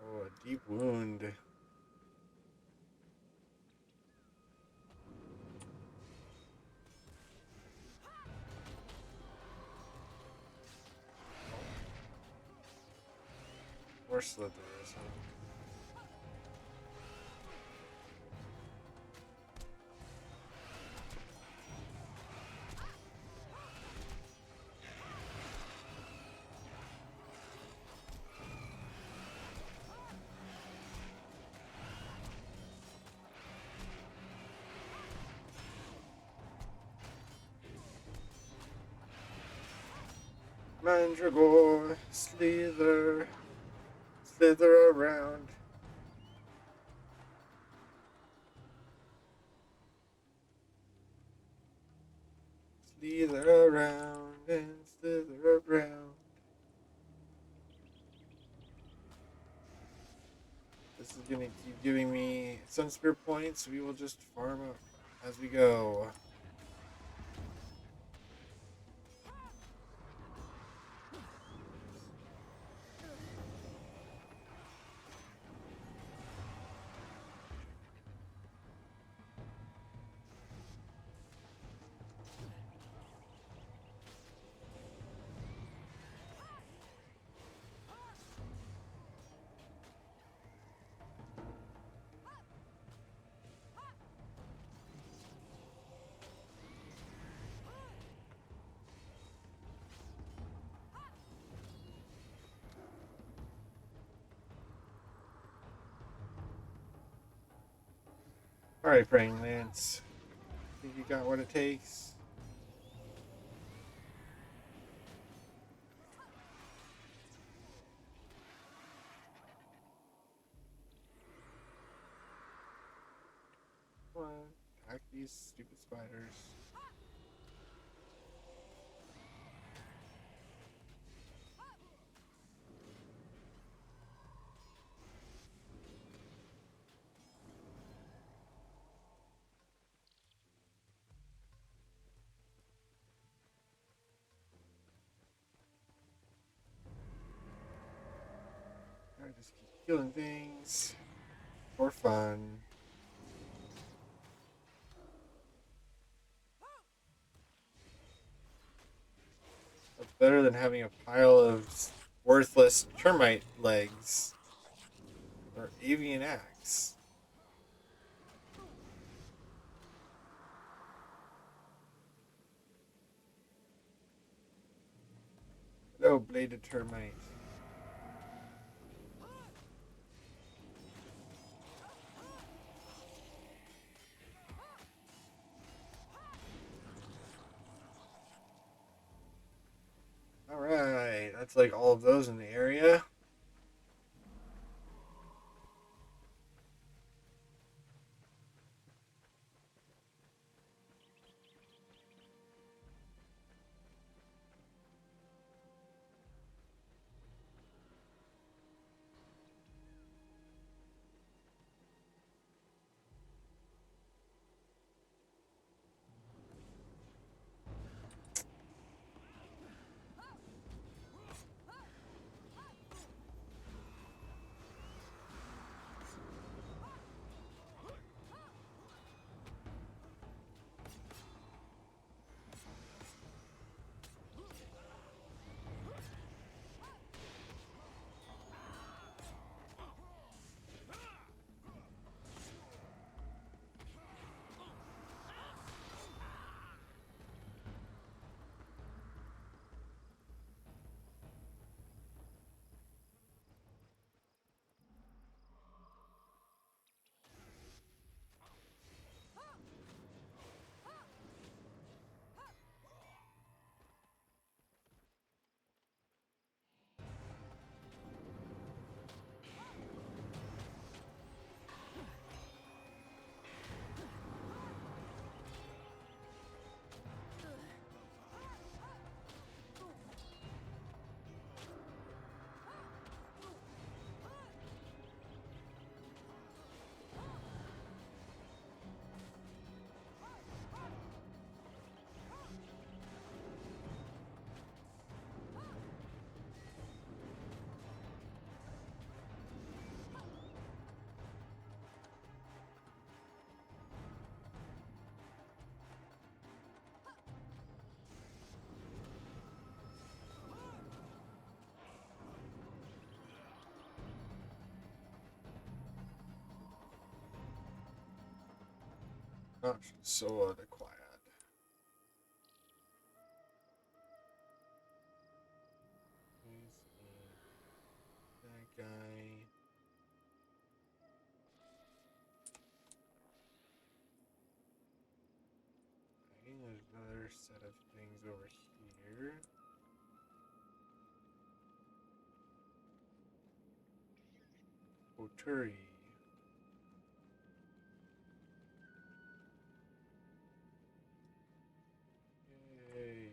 Oh, a deep wound. More slithers. Mandragore, slither, slither around. Slither around and slither around. This is gonna keep giving me sun spear points. We will just farm up as we go. Alright, Praying Lance. Think you got what it takes? Attack these stupid spiders. I just keep killing things for fun. That's better than having a pile of worthless termite legs or avian axe. No bladed termite. Alright, that's like all of those in the area. Not so quiet. That guy. Okay, there's another set of things over here. Oturi. Yay.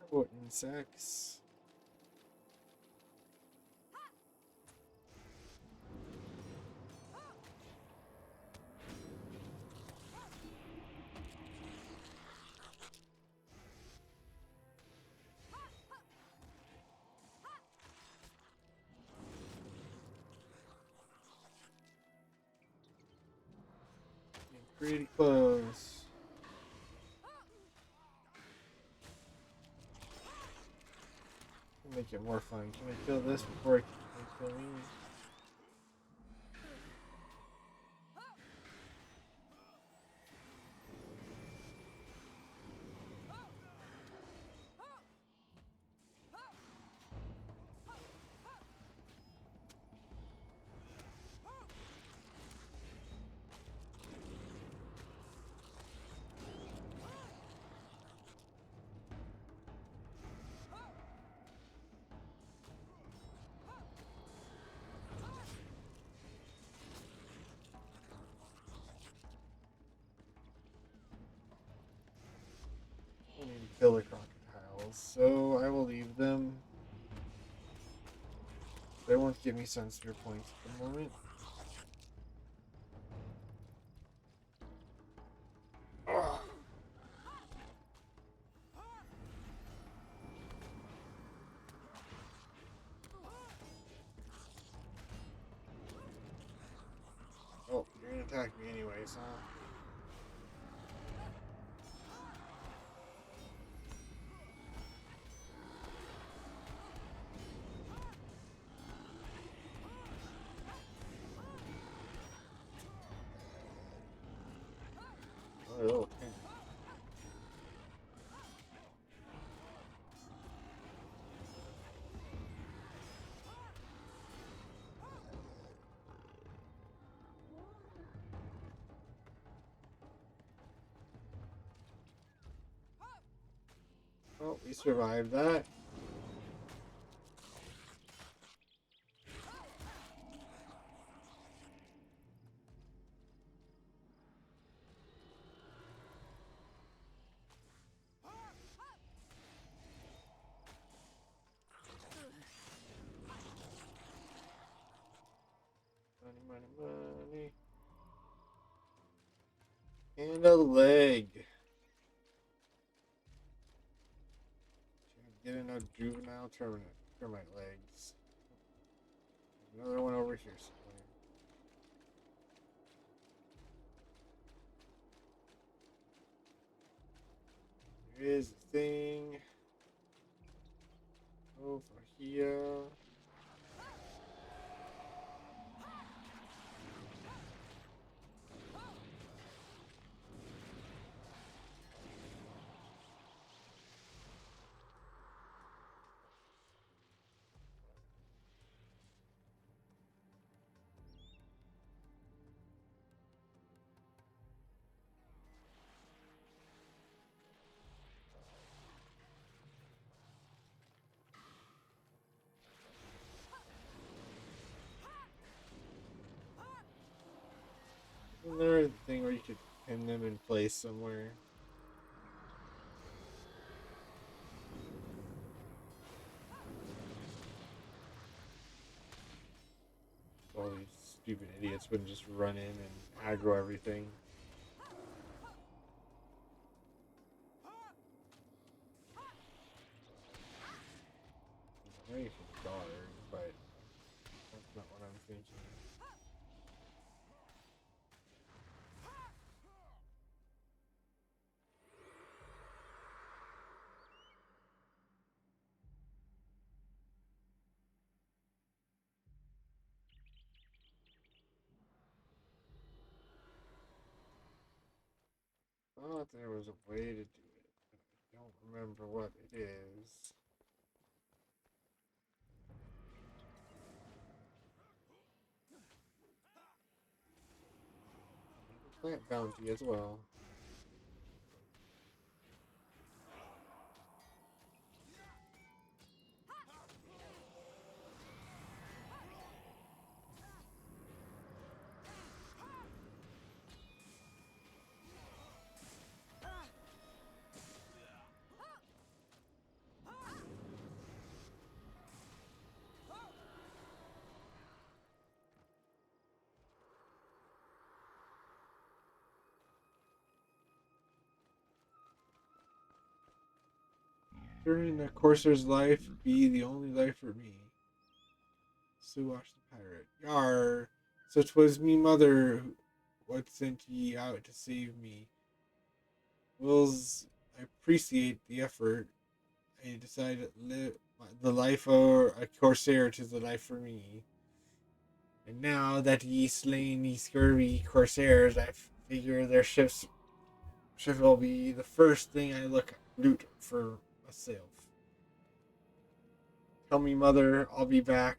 Or insects. Getting pretty close. Make it more fun. Can I kill this before it can kill me? I need to kill the crocodiles, so I will leave them. They won't give me sun spear points at the moment. Ugh. Oh, you're gonna attack me anyways, huh? Oh, okay. Oh, we survived that. Money, money, money. And a leg. Get enough juvenile termite legs. Another one over here somewhere. There is a thing over here. Isn't there a thing where you could pin them in place somewhere? All these stupid idiots wouldn't just run in and aggro everything. Maybe for guard, but that's not what I'm thinking. I thought there was a way to do it, but I don't remember what it is. Plant bounty as well. During the Corsair's life be the only life for me. Suwash the pirate. Yar! So 'twas me mother what sent ye out to save me. Wills, I appreciate the effort. I decided to live the life of a Corsair, 'tis the life for me. And now that ye slain ye scurvy Corsairs, I figure their ship will be the first thing I loot for myself. Tell me, mother, I'll be back.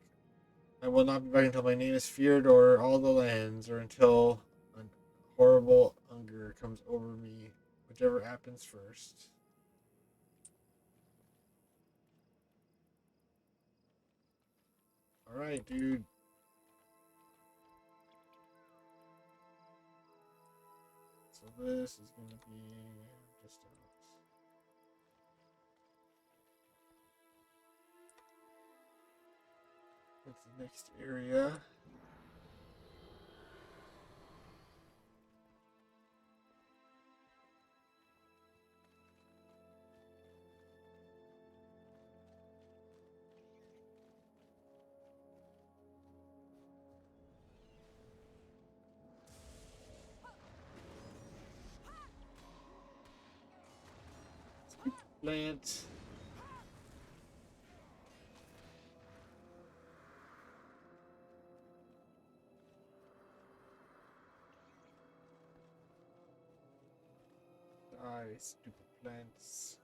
I will not be back until my name is feared or all the lands, or until a horrible hunger comes over me, whichever happens first. Alright, dude. So this is gonna be just what's the next area? Plant. Die, stupid plants.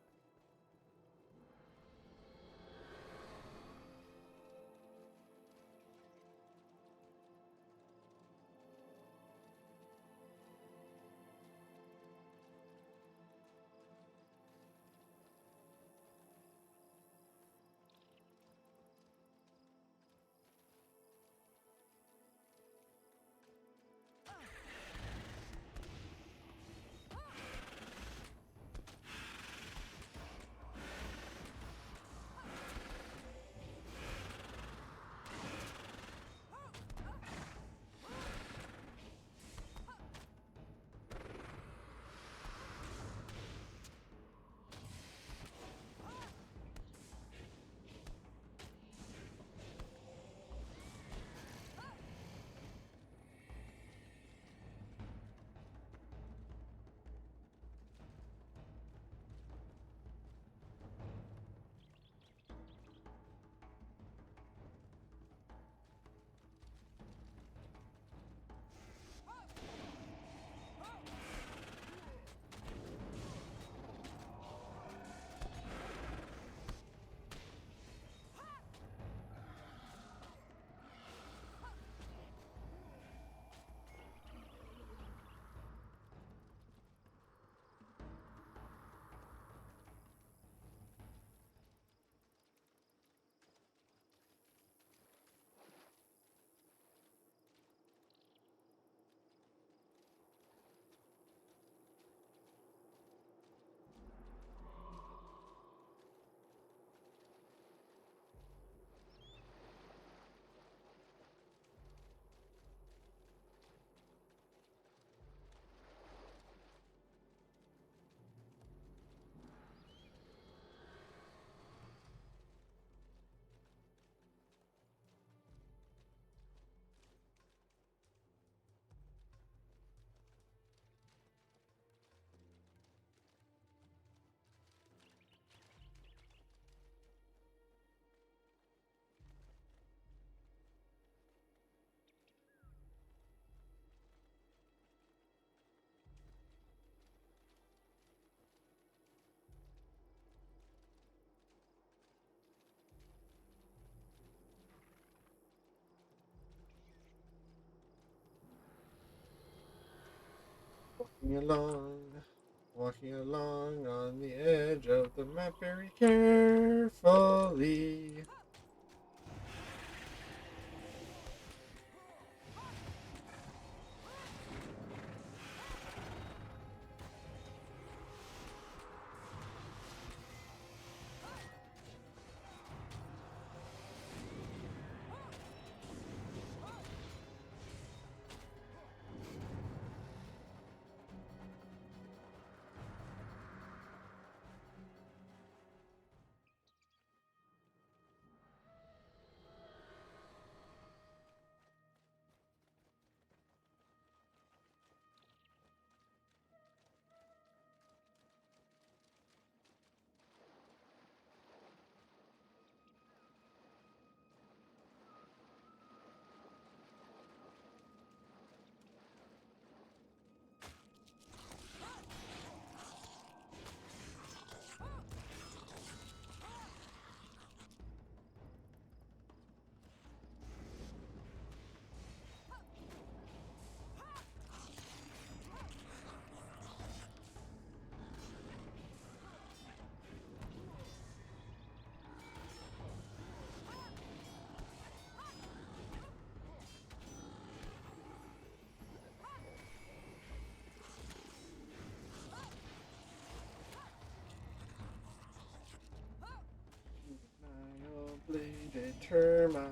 Walking along, walking along on the edge of the map very carefully. termite.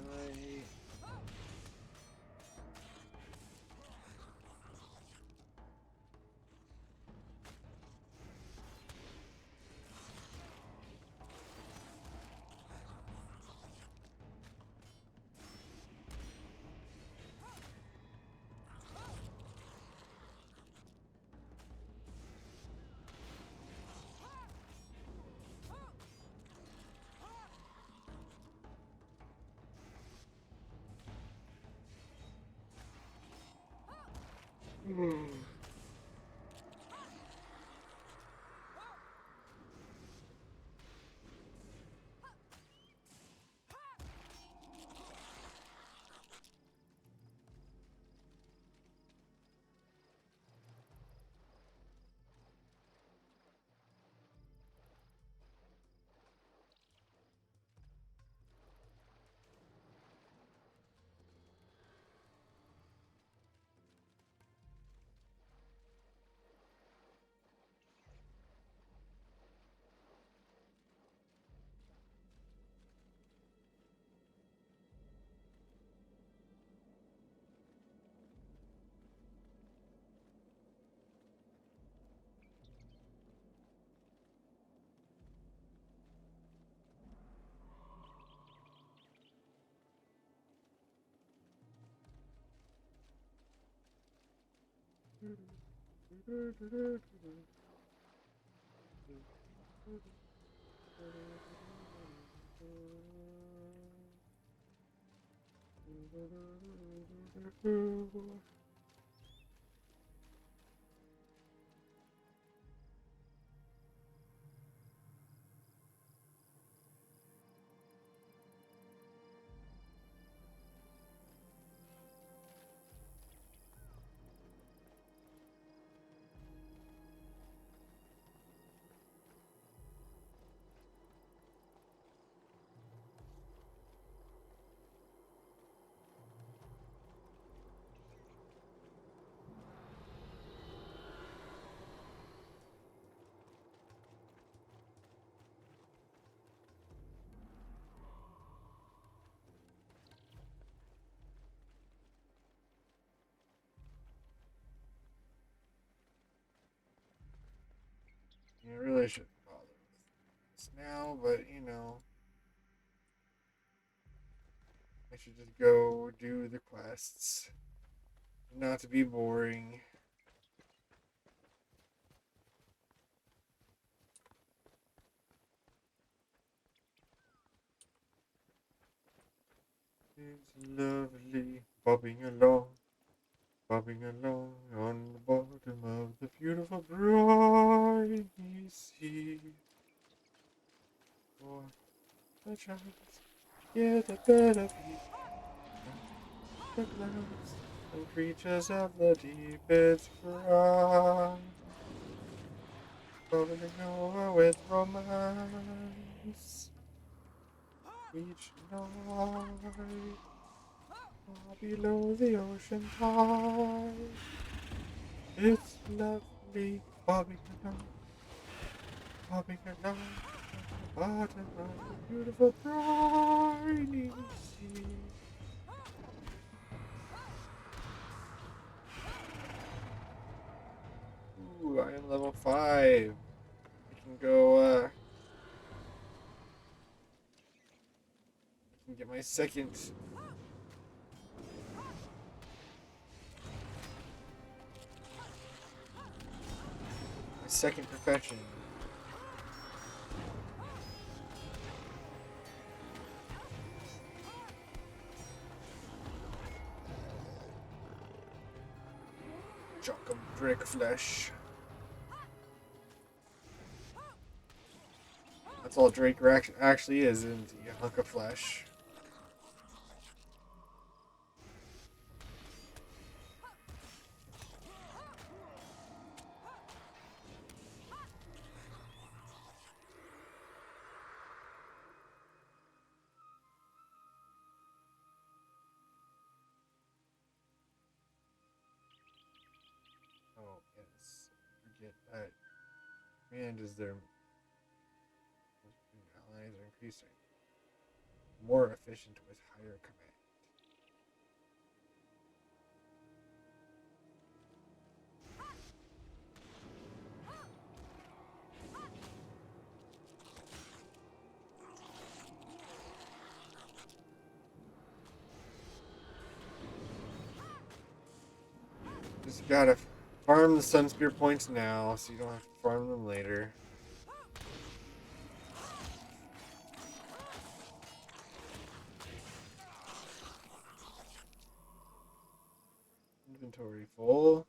I really shouldn't bother with this now, but you know, I should just go do the quests. Not to be boring. It's lovely bobbing along on the bottom of the beautiful briny sea. For the chance, yeah, the better be. The clouds and creatures of the deepest cry, bubbling over with romance. Each night, far below the ocean tide, it's lovely bobbing along on the bottom of the beautiful briny sea. Ooh, I am level 5. I can go, I can get my second profession. Chunk of Drake flesh. That's all Drake actually is a hunk of flesh. Oh, yes. Forget that. Man, does their allies are increasing. more efficient with higher command. Just gotta farm the Sun Spear points now so you don't have to farm them later. Inventory full.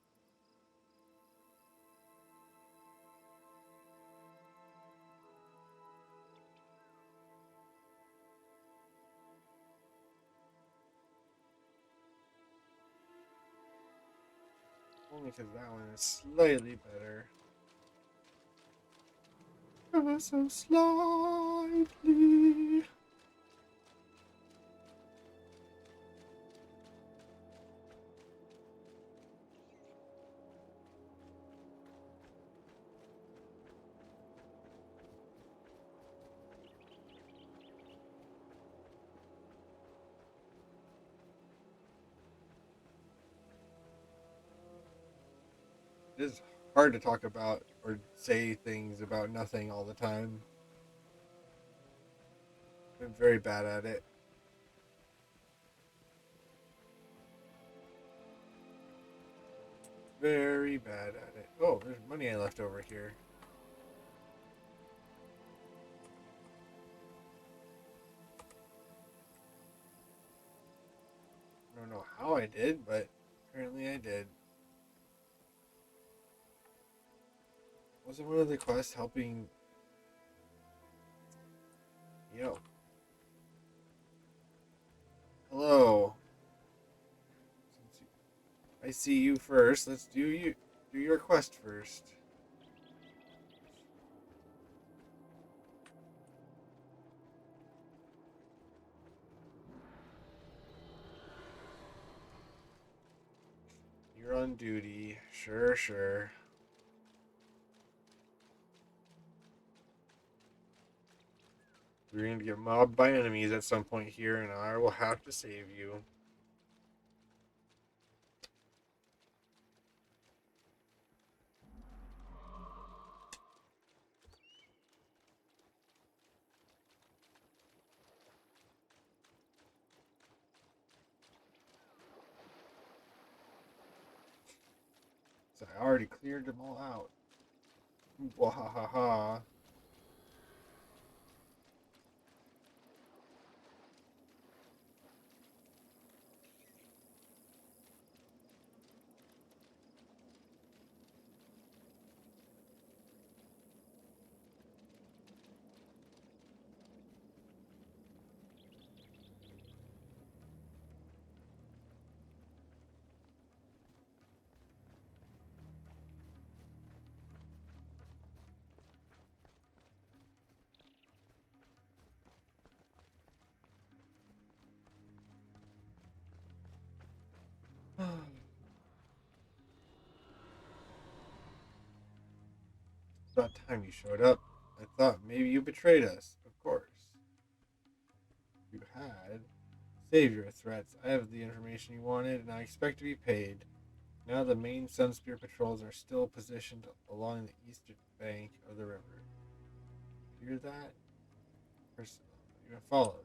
Only because that one is slightly better. Ever so slightly. It is hard to talk about or say things about nothing all the time. I'm very bad at it. Very bad at it. Oh, there's money I left over here. I don't know how I did, but apparently I did. Wasn't one of the quests helping? Yo. Hello. I see you first. Let's do your quest first. You're on duty. Sure, sure. We're going to get mobbed by enemies at some point here, and I will have to save you. So I already cleared them all out. Wahahaha. About time you showed up. I thought maybe you betrayed us. Of course. You had. Save your threats. I have the information you wanted, and I expect to be paid. Now the main Sunspear patrols are still positioned along the eastern bank of the river. Hear that? You're gonna follow.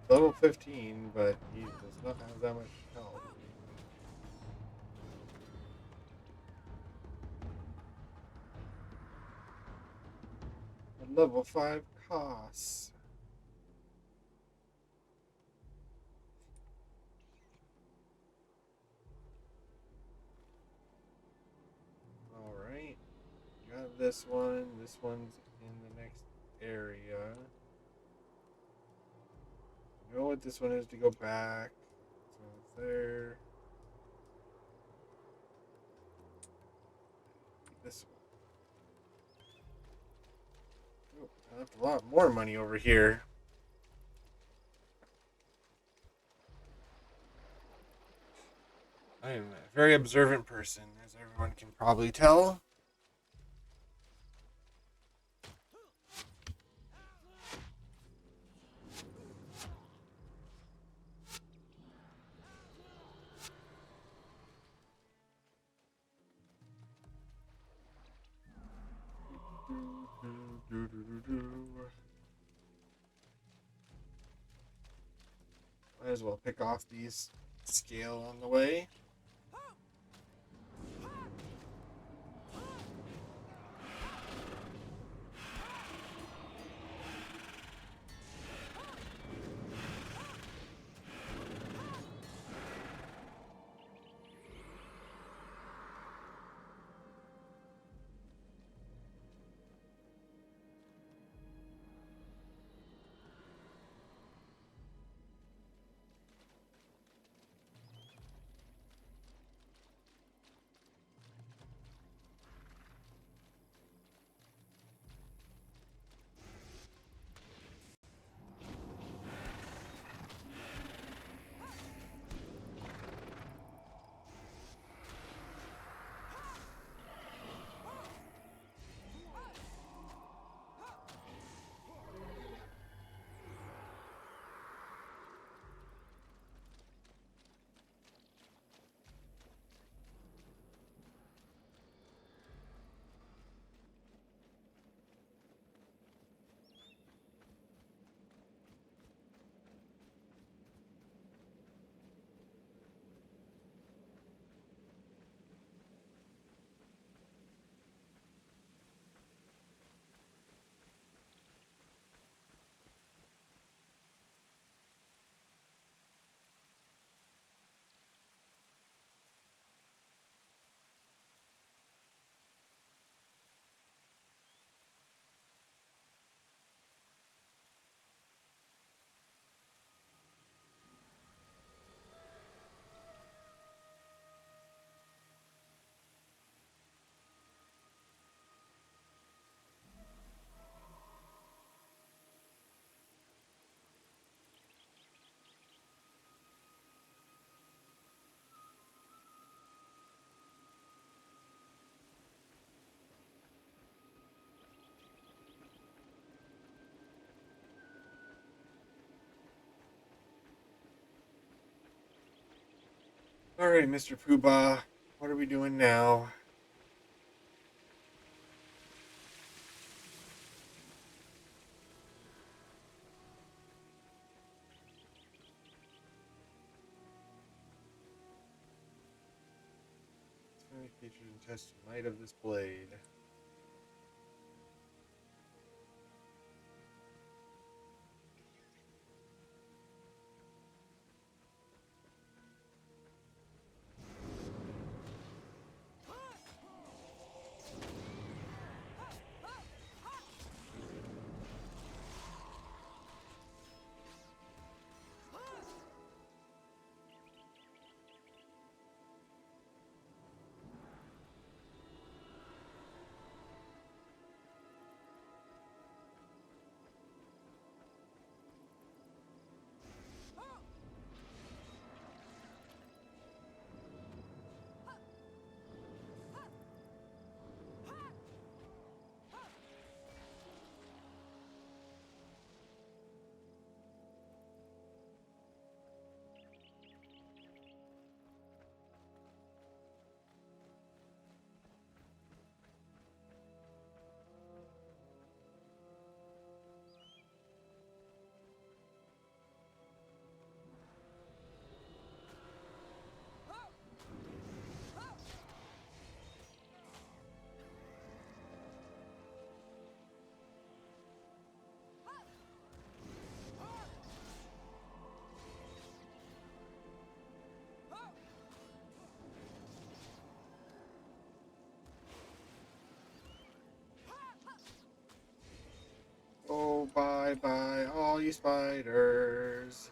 Level 15, but he does not have that much health. A level 5 costs. Alright. Got this one. This one's in the next area. I know what this one is to go back. So it's there. This one. Oh, I left a lot more money over here. I am a very observant person, as everyone can probably tell. Might as well pick off these scale on the way. Alright, Mr. Poobah, what are we doing now? Features and test the might of this blade. Oh, bye bye, all you spiders.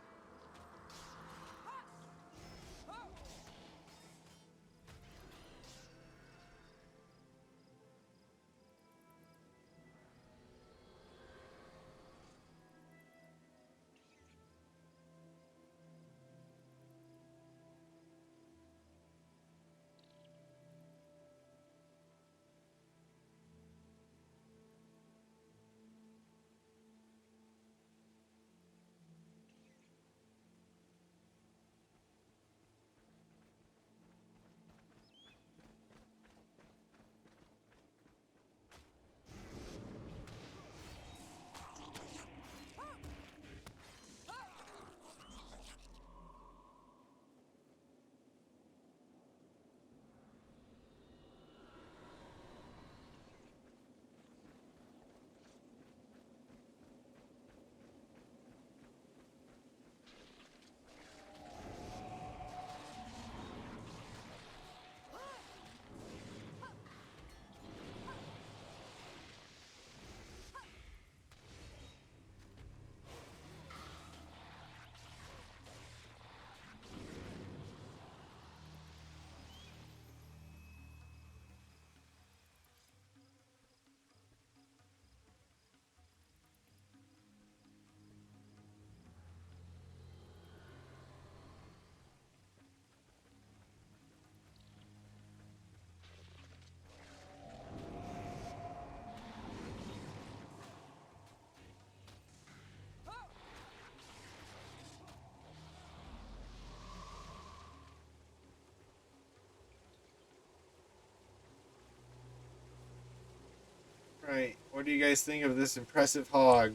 Alright, what do you guys think of this impressive hog?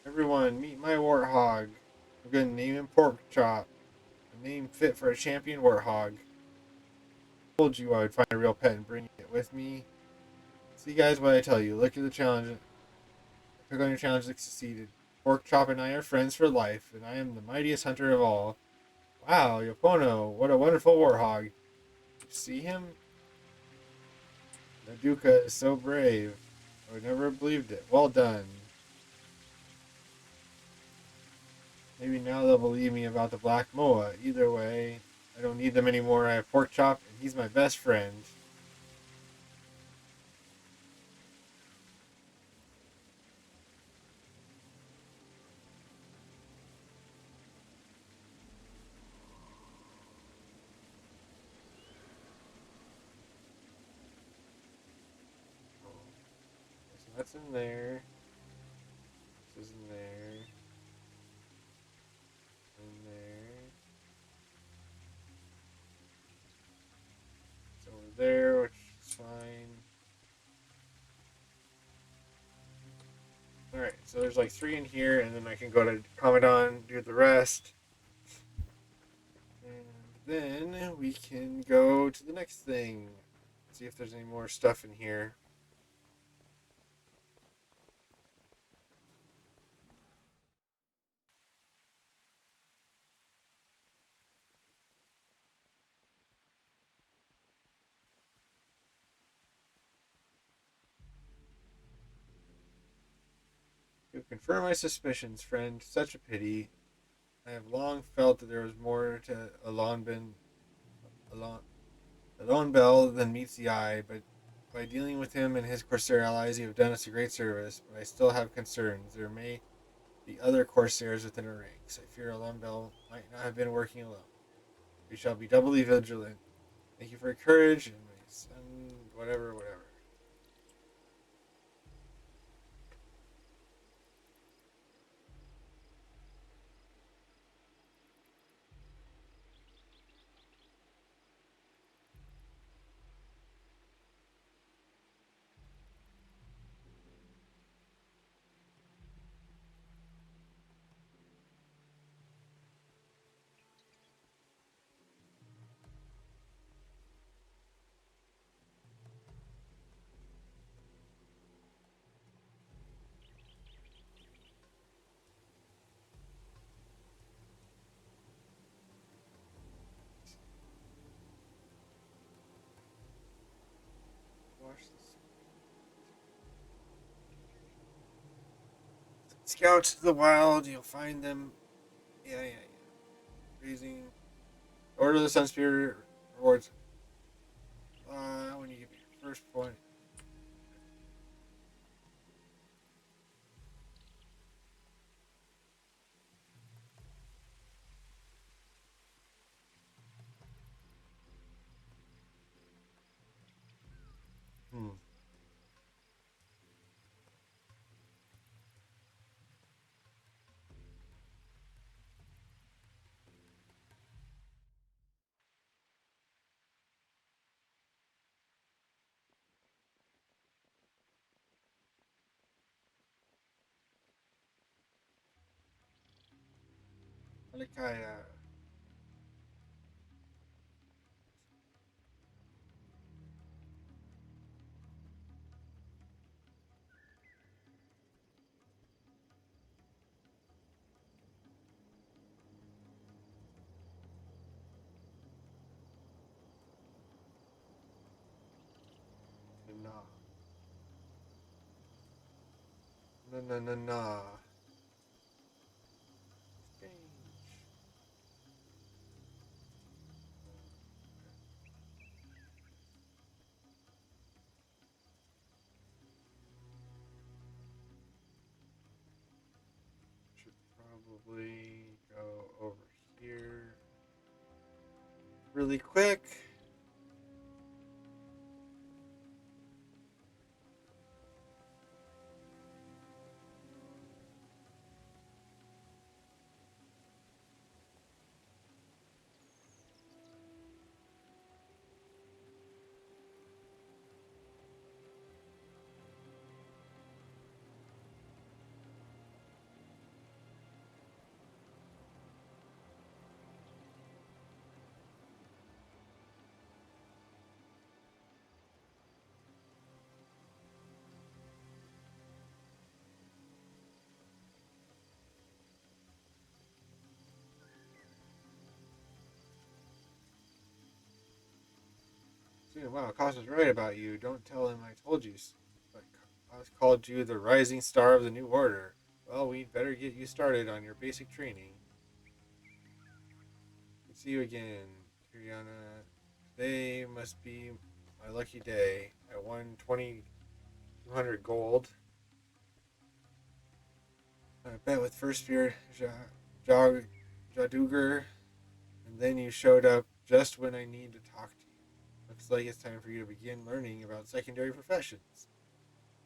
Everyone, meet my warthog. I'm gonna name him Pork Chop. A name fit for a champion warthog. Told you I would find a real pet and bring it with me. See guys, what I tell you. Look at the challenge. Click on your challenge that succeeded. Pork Chop and I are friends for life, and I am the mightiest hunter of all. Wow, Yopono, what a wonderful warthog. You see him? Naduka is so brave. I would never have believed it. Well done. Maybe now they'll believe me about the Black Moa. Either way, I don't need them anymore. I have Pork Chop, and he's my best friend. So that's in there. This is in there. In there. It's over there, which is fine. Alright, so there's like 3 in here, and then I can go to Commandant, do the rest. And then we can go to the next thing. See if there's any more stuff in here. You confirm my suspicions, friend. Such a pity. I have long felt that there was more to Alon Bell than meets the eye, but by dealing with him and his Corsair allies, you have done us a great service. But I still have concerns. There may be other Corsairs within our ranks. I fear Alon Bell might not have been working alone. We shall be doubly vigilant. Thank you for your courage and my son, whatever. Watch this. Scout to the wild, you'll find them. Yeah. Raising. Order of the Sun Spirit rewards. When you give me your first point. Hmm. Malakaya. Nah. Nah. Strange. Should probably go over here really quick. Wow, Cos was right about you. Don't tell him I told you. But Cos called you the rising star of the New Order. Well, we'd better get you started on your basic training. Good to see you again, Kiriana. Today must be my lucky day. I won 2,200 gold. I bet with first spear Jaduger, and then you showed up just when I need to talk to you. Looks like it's time for you to begin learning about secondary professions.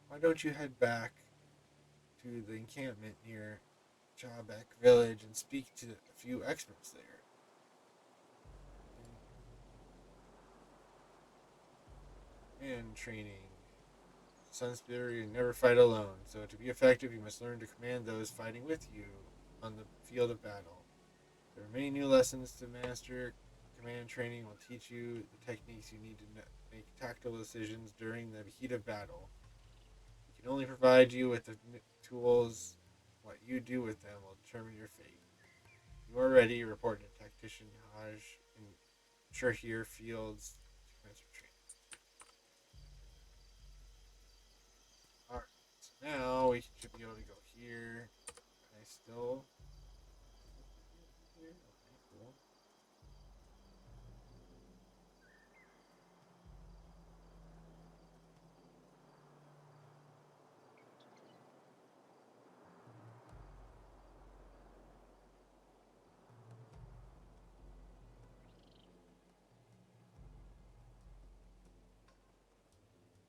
Why don't you head back to the encampment near Jabek village and speak to a few experts there? And training. Sunspear, you never fight alone, so to be effective, you must learn to command those fighting with you on the field of battle. There are many new lessons to master. Command training will teach you the techniques you need to make tactical decisions during the heat of battle. We can only provide you with the tools. What you do with them will determine your fate. You are ready, report to Tactician Haj in Shurhir Fields to commence your training. Alright, so now we should be able to go here. Can I still? Okay, cool.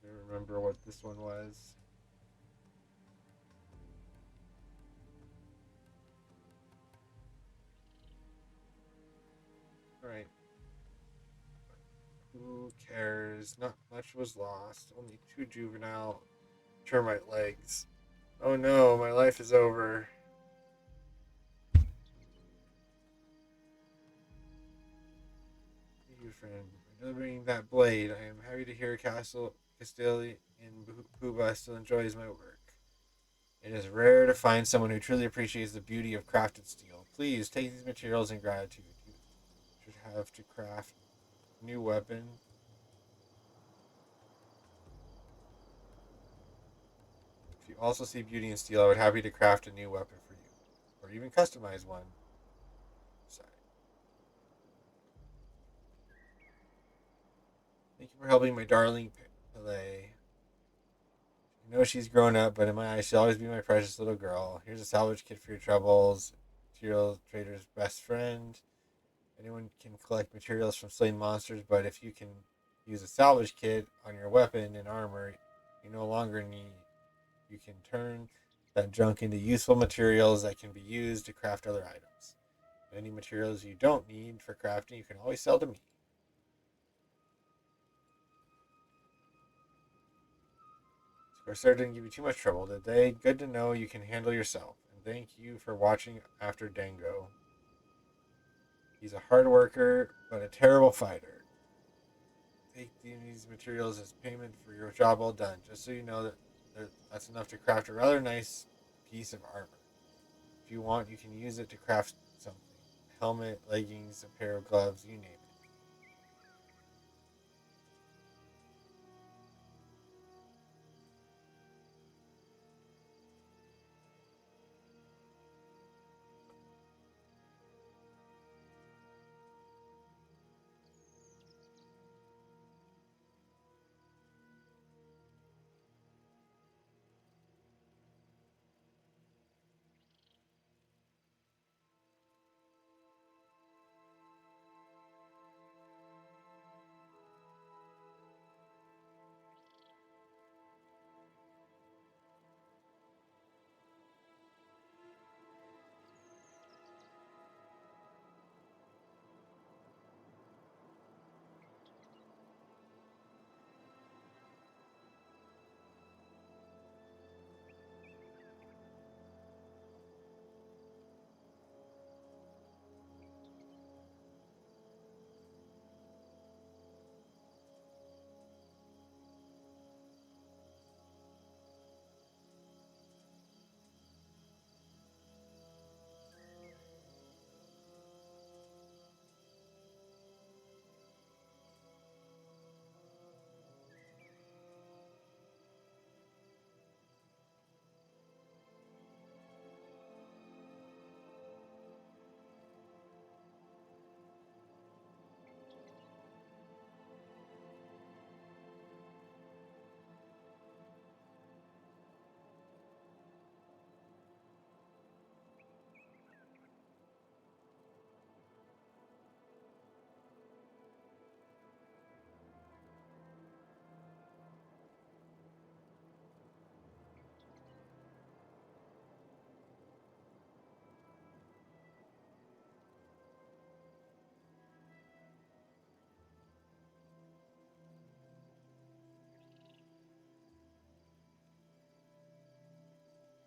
I don't remember what this one was. Alright. Who cares? Not much was lost. Only two juvenile termite legs. Oh no, my life is over. Thank you, friend. For delivering that blade. I am happy to hear Castle Castelli in Puba still enjoys my work. It is rare to find someone who truly appreciates the beauty of crafted steel. Please take these materials in gratitude. You should have to craft a new weapon. If you also see beauty in steel, I would happy to craft a new weapon for you, or even customize one. Sorry. Thank you for helping my darling Pele. I know she's grown up, but in my eyes, she'll always be my precious little girl. Here's a salvage kit for your troubles. Material trader's best friend. Anyone can collect materials from slain monsters, but if you can use a salvage kit on your weapon and armor, you no longer need. You can turn that junk into useful materials that can be used to craft other items. Any materials you don't need for crafting, you can always sell to me. Corsair didn't give you too much trouble, did they? Good to know you can handle yourself. And thank you for watching after Dango. He's a hard worker, but a terrible fighter. Take these materials as payment for your job well done, just so you know that's enough to craft a rather nice piece of armor. If you want, you can use it to craft something. A helmet, leggings, a pair of gloves, you name it.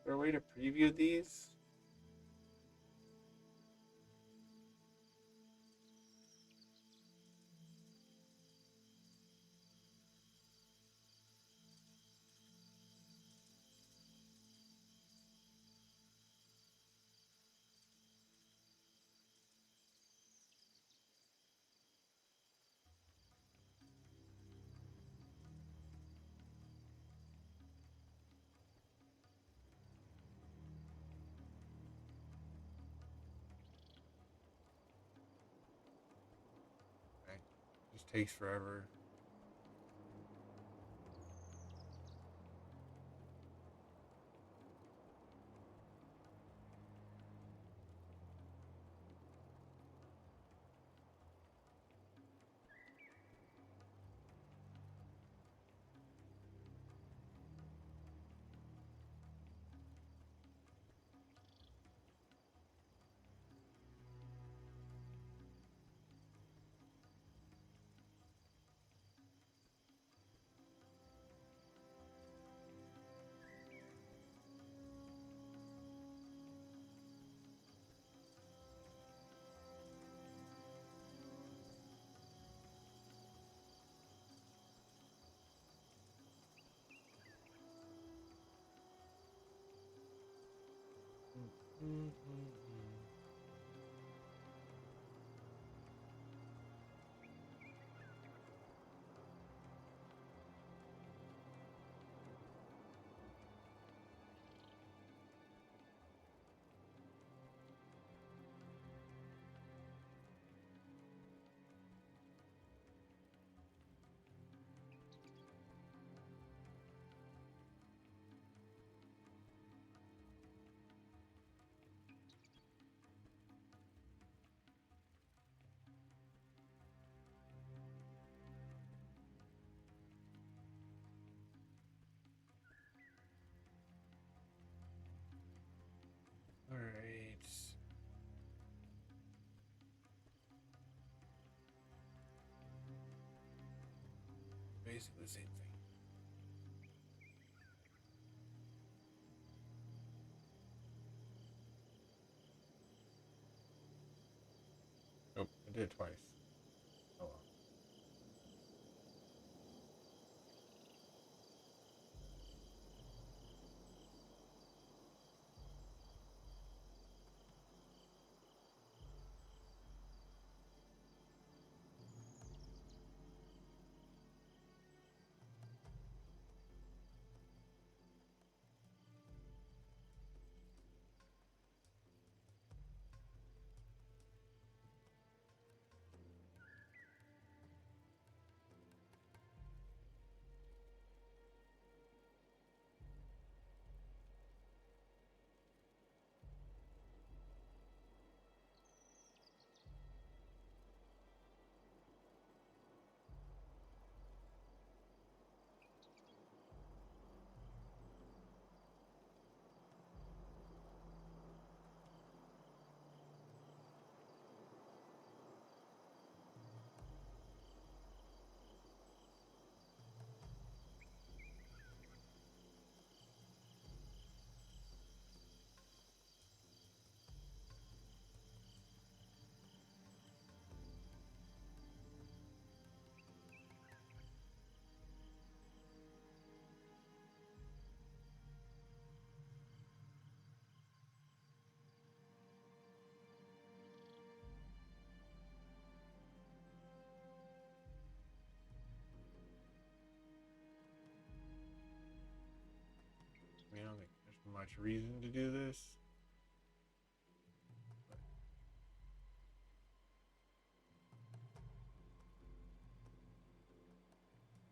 there a way to preview these? Right. Just takes forever. All right. Basically the same thing. Nope, I did it twice. Oh well. I mean, I don't think there's much reason to do this.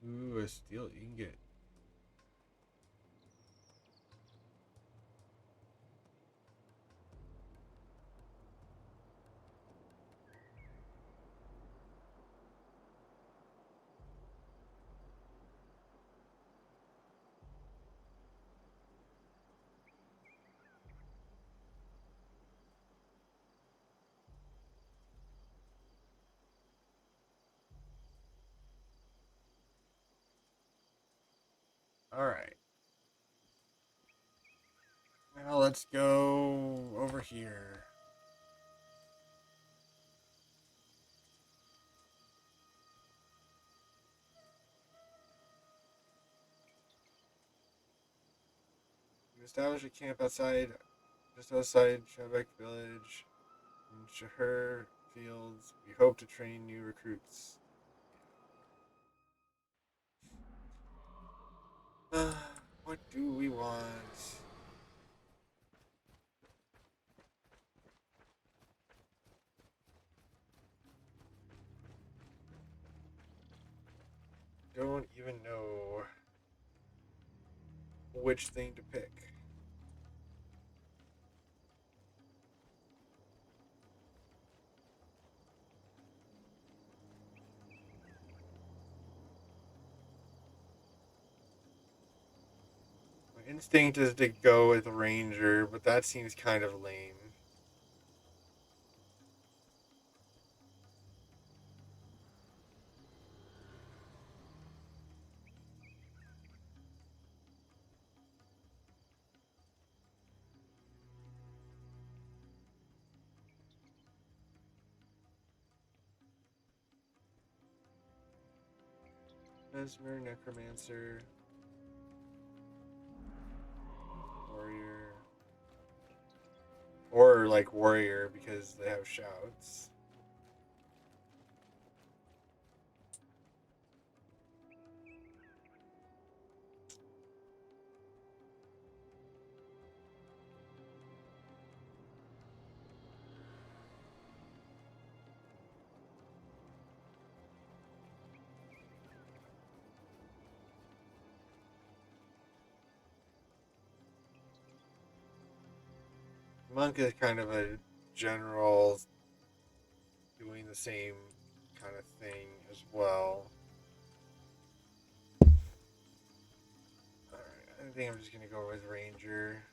Ooh, a steel ingot. All right. Now let's go over here. We establish a camp just outside Shabek village in Shahar fields. We hope to train new recruits. What do we want? Don't even know which thing to pick. My instinct is to go with Ranger, but that seems kind of lame. Mesmer, Necromancer, Warrior. Or like Warrior because they have shouts. Monk is kind of a general doing the same kind of thing as well. Alright, I think I'm just gonna go with Ranger.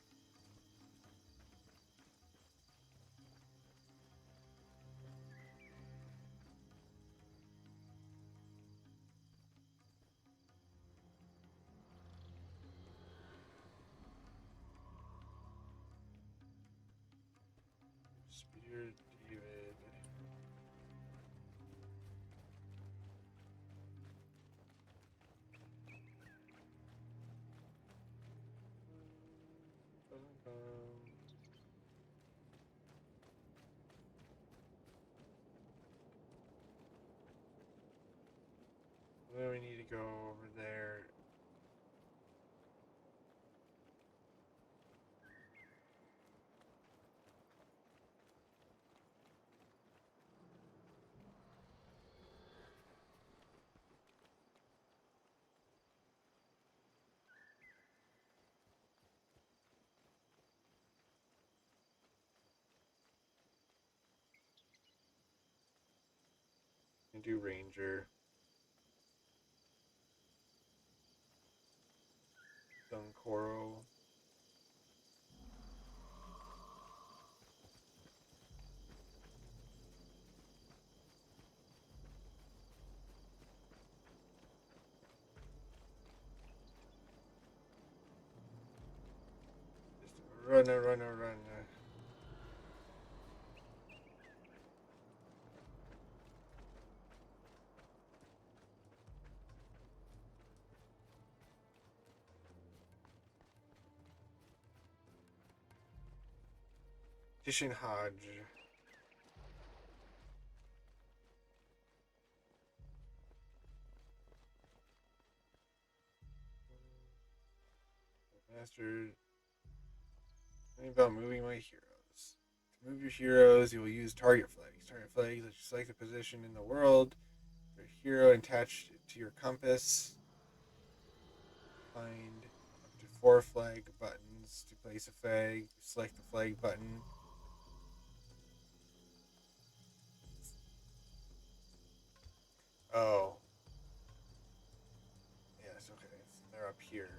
Spear David. Then we need to go over there. And do Ranger. Dunkoro. Just run. Tishin Hodge. Master. Think about moving my heroes. To move your heroes, you will use target flags. Target flags let you select a position in the world. Your hero attached to your compass. Find up to 4 flag buttons to place a flag. Select the flag button. Oh. Yes, okay. So they're up here.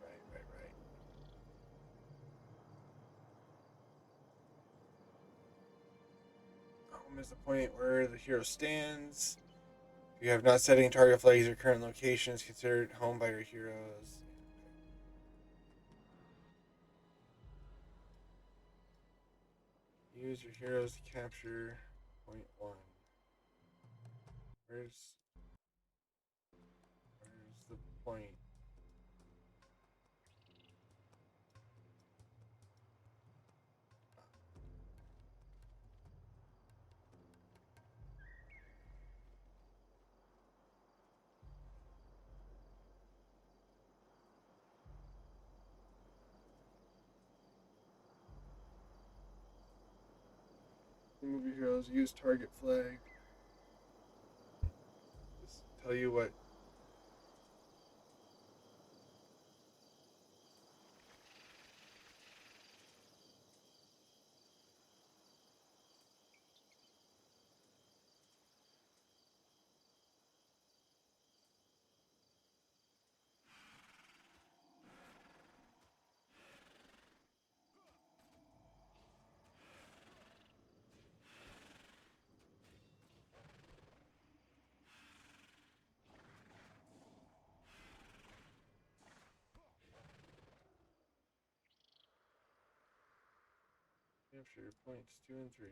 Right. Home is the point where the hero stands. You have not set any target flags. Your current location is considered home by your heroes. Use your heroes to capture point one. Where's the point? Remove your heroes. Use target flag. Just tell you what. Capture points 2 and 3.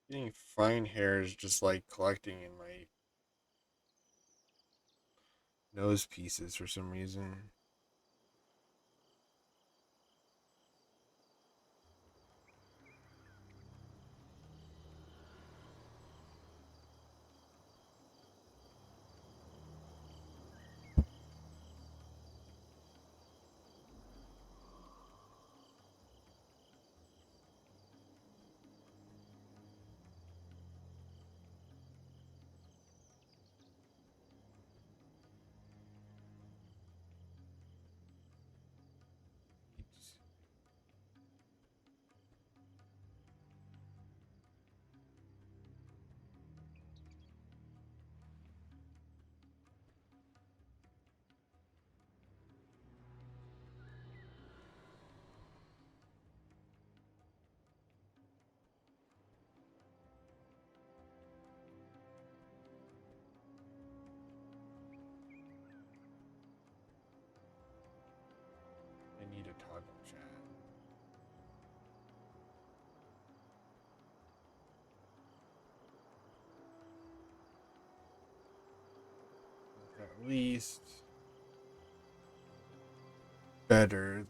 Getting fine hair is just like collecting in my nose pieces for some reason. I need a toggle chat. At least better.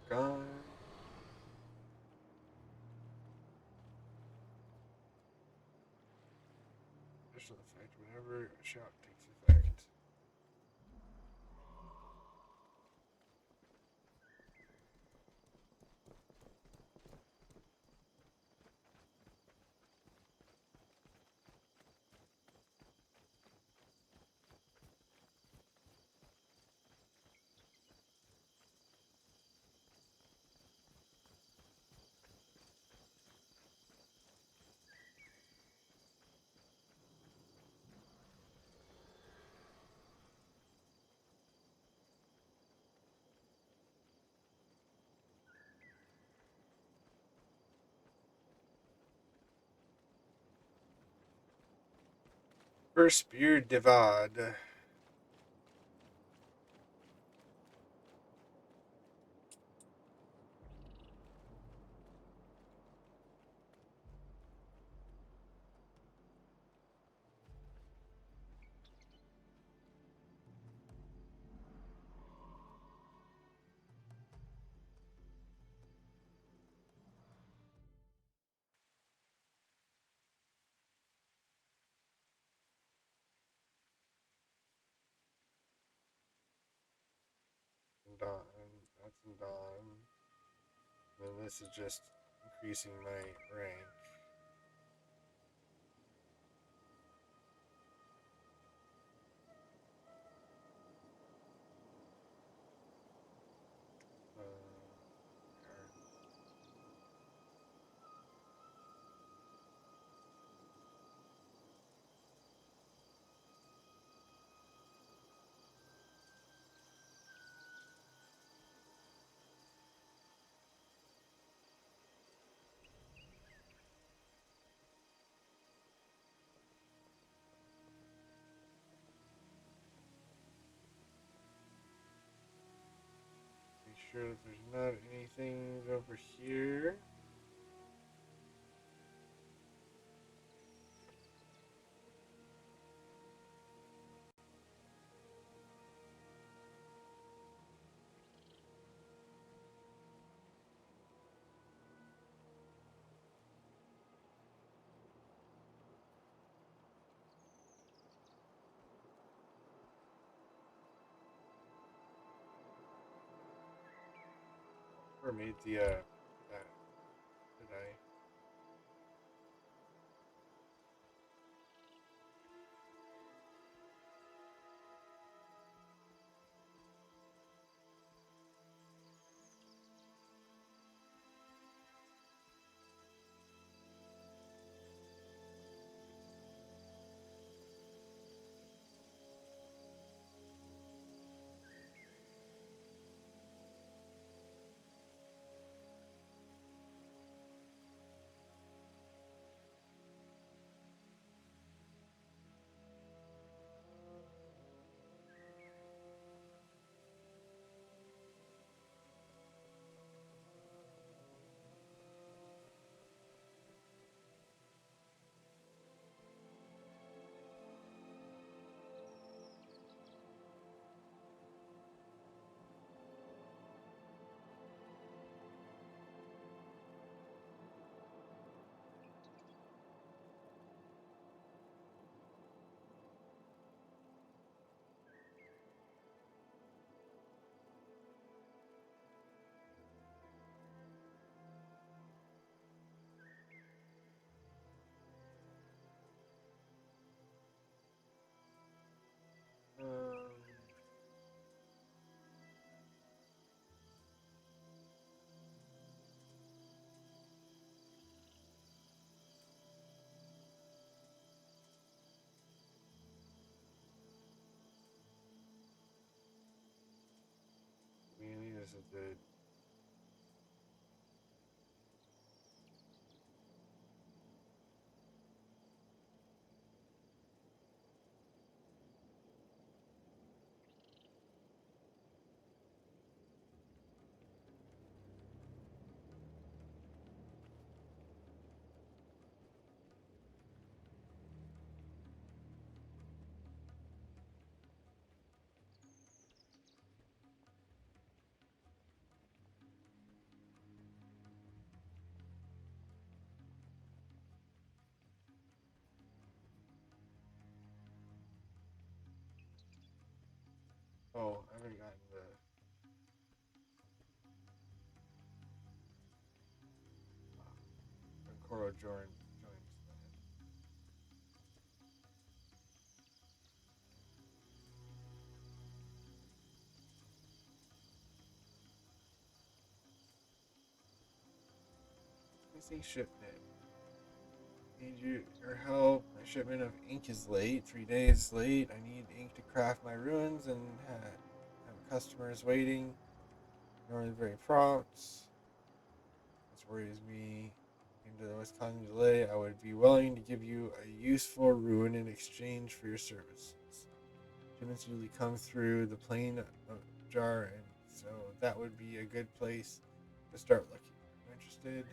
Paragon. Special effect whenever a shot takes effect. First spear divad. Dawn. That's in Dawn. And this is just increasing my rank. Uh, Make sure that there's not anything over here. never made the that, did I? Um, Mainly this is the oh, I haven't gotten the Coro joins that. Missing shipment. Need your help. My shipment of ink is late. 3 days late. I need ink to craft my ruins and have customers waiting. Normally very prompt. This worries me. Into what's causing delay. I would be willing to give you a useful ruin in exchange for your services. Shipments usually come through the plane jar, and so that would be a good place to start looking. I'm interested.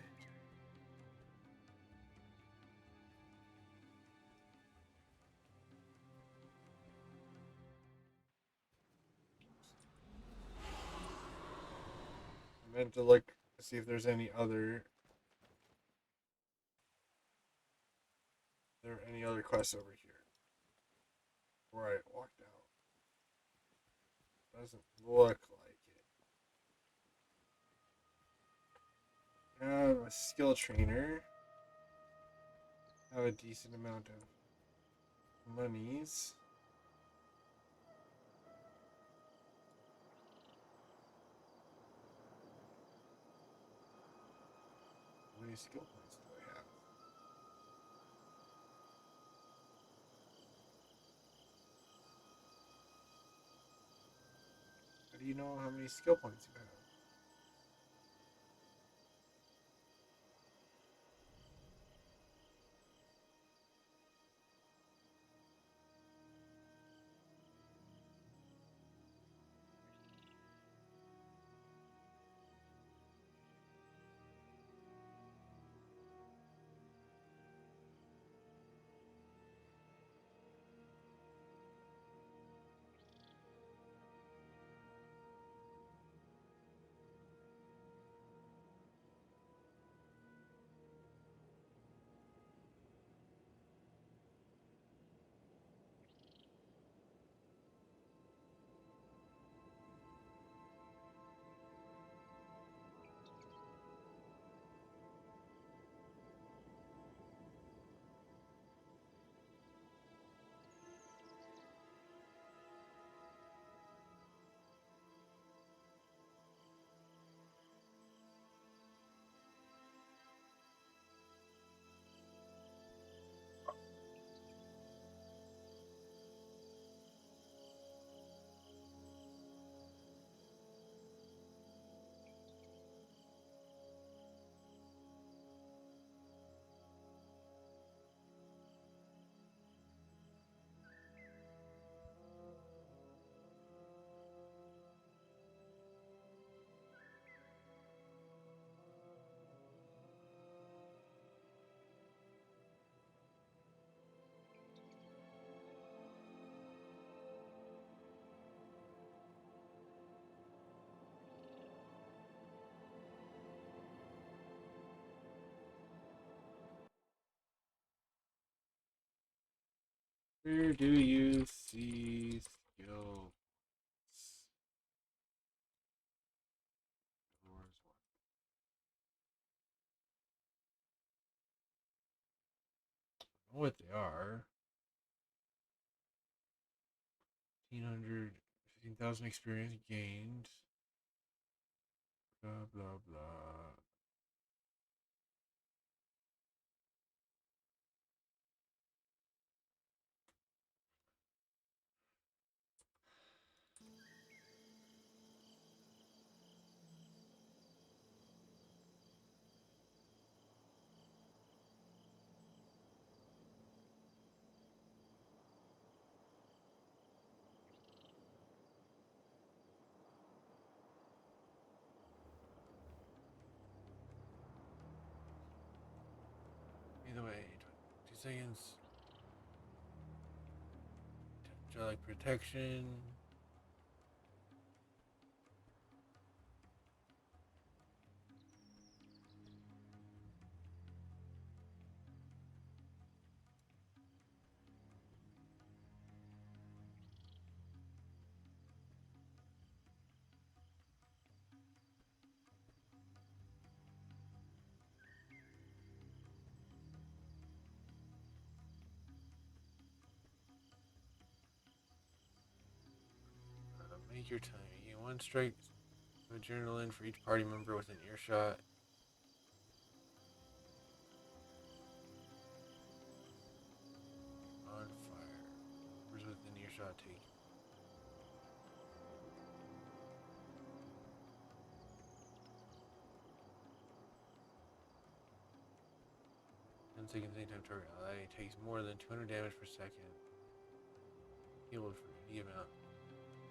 I meant to look to see if there's any other quests over here where I walked out. Doesn't look like it. I have a skill trainer. I have a decent amount of monies. How many skill points do I have? How do you know how many skill points you have? Where do you see skills? Where's one? I don't know what they are. 1500, 15,000 experience gained. Blah, blah, blah. Either way, 2 seconds. Angelic protection. Make your time. You get 1 strike of adrenaline for each party member within earshot. On fire. Members within earshot take 10 seconds anytime target ally takes more than 200 damage per second. Healed for any amount.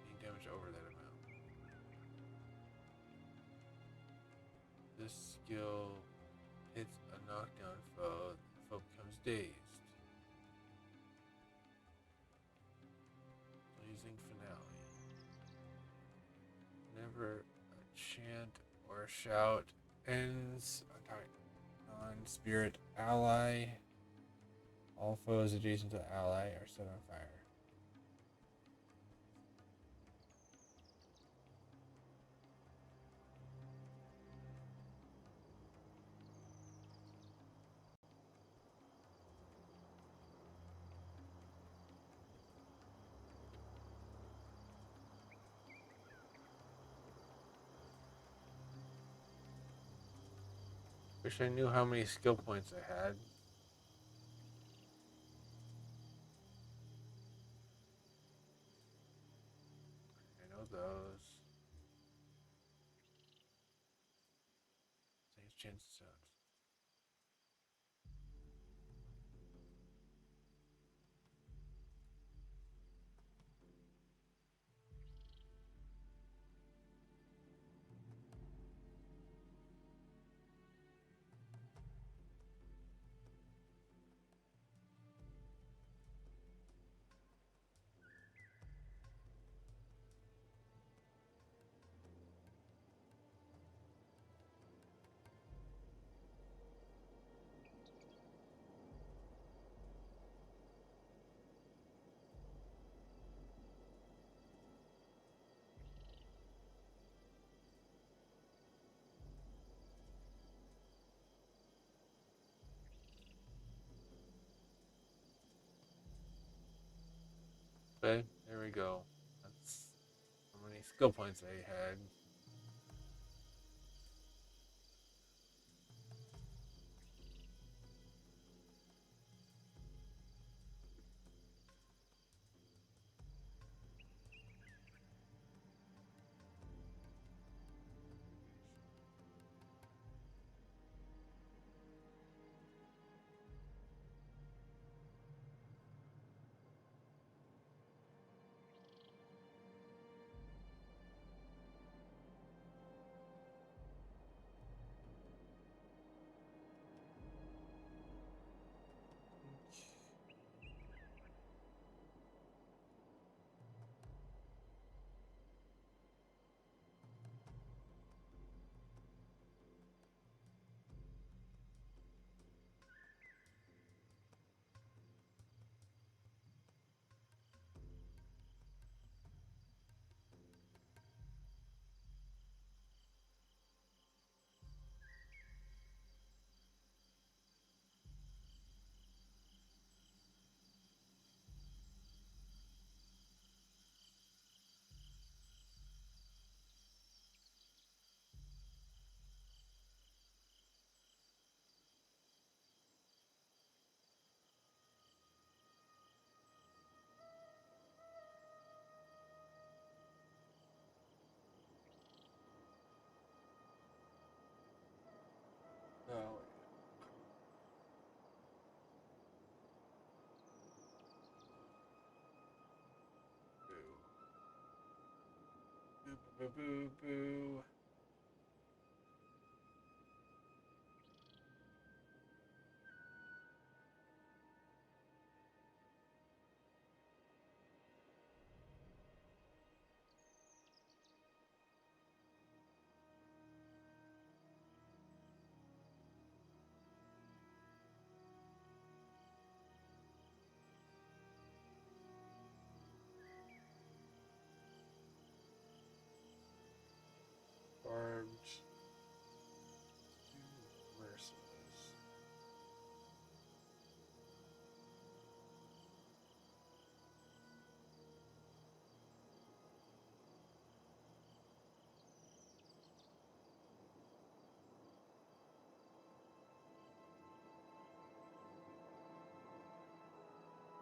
Any damage over that amount. This skill hits a knockdown foe. The foe becomes dazed. Blazing finale. Whenever a chant or shout ends non-spirit ally, all foes adjacent to the ally are set on fire. Wish I knew how many skill points I had. I know those. Saves chance sounds. Okay, there we go. That's how many skill points I had. Boo boo boo. Barbed. Merciless.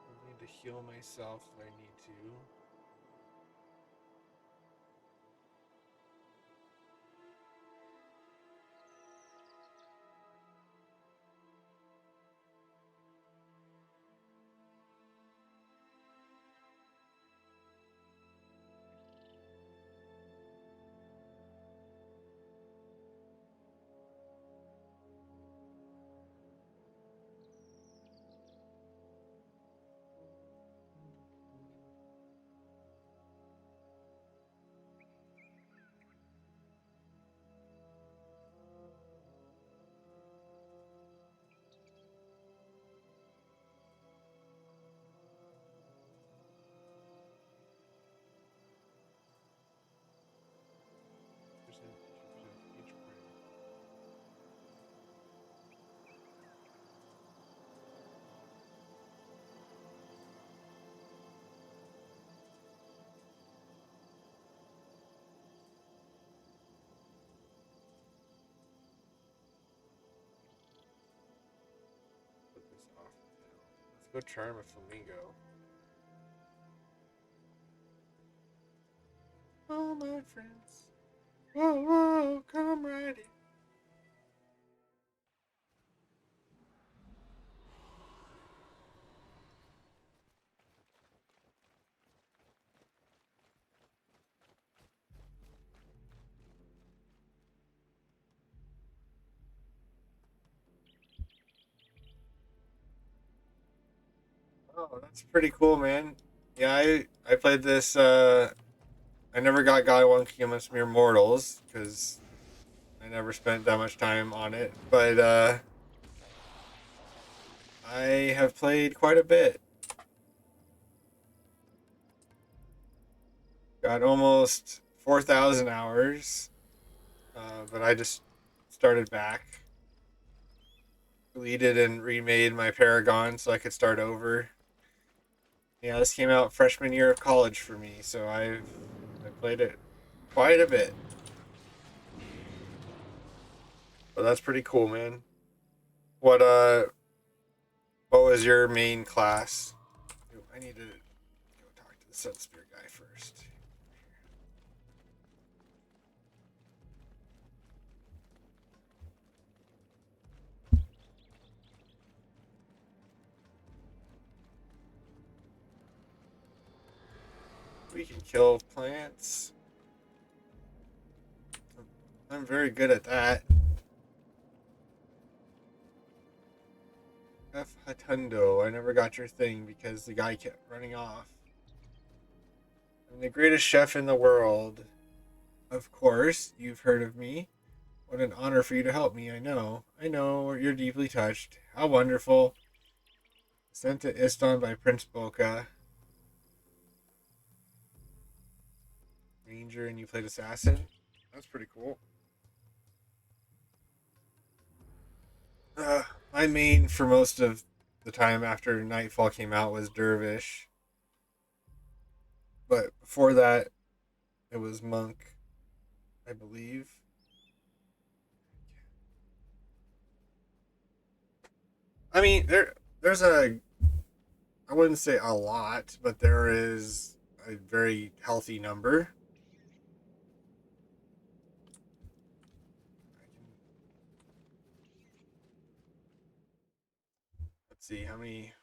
I need to heal myself if I need to. Each brain. Put this off now. Let's go charm a flamingo. Oh, my friends. Whoa, whoa, come right in. Oh, that's pretty cool, man. Yeah, I played this. I never got God One King Amongst Mere Mortals because I never spent that much time on it. But I have played quite a bit. Got almost 4,000 hours, but I just started back, deleted and remade my paragon so I could start over. Yeah, this came out freshman year of college for me, so I played it quite a bit. But that's pretty cool, man. What uh what was your main class? Ooh, I need to go talk to the Sun Spear guy first. We can kill plants. I'm very good at that. F Hatundo, I never got your thing because the guy kept running off. I'm the greatest chef in the world. Of course, you've heard of me. What an honor for you to help me, I know. I know, you're deeply touched. How wonderful. Sent to Iston by Prince Boca. Ranger and you played Assassin? That's pretty cool. Uh, my main for most of the time after Nightfall came out was Dervish. But before that, it was Monk, I believe. I mean, there's a I wouldn't say a lot, but there is a very healthy number. Let's see how many.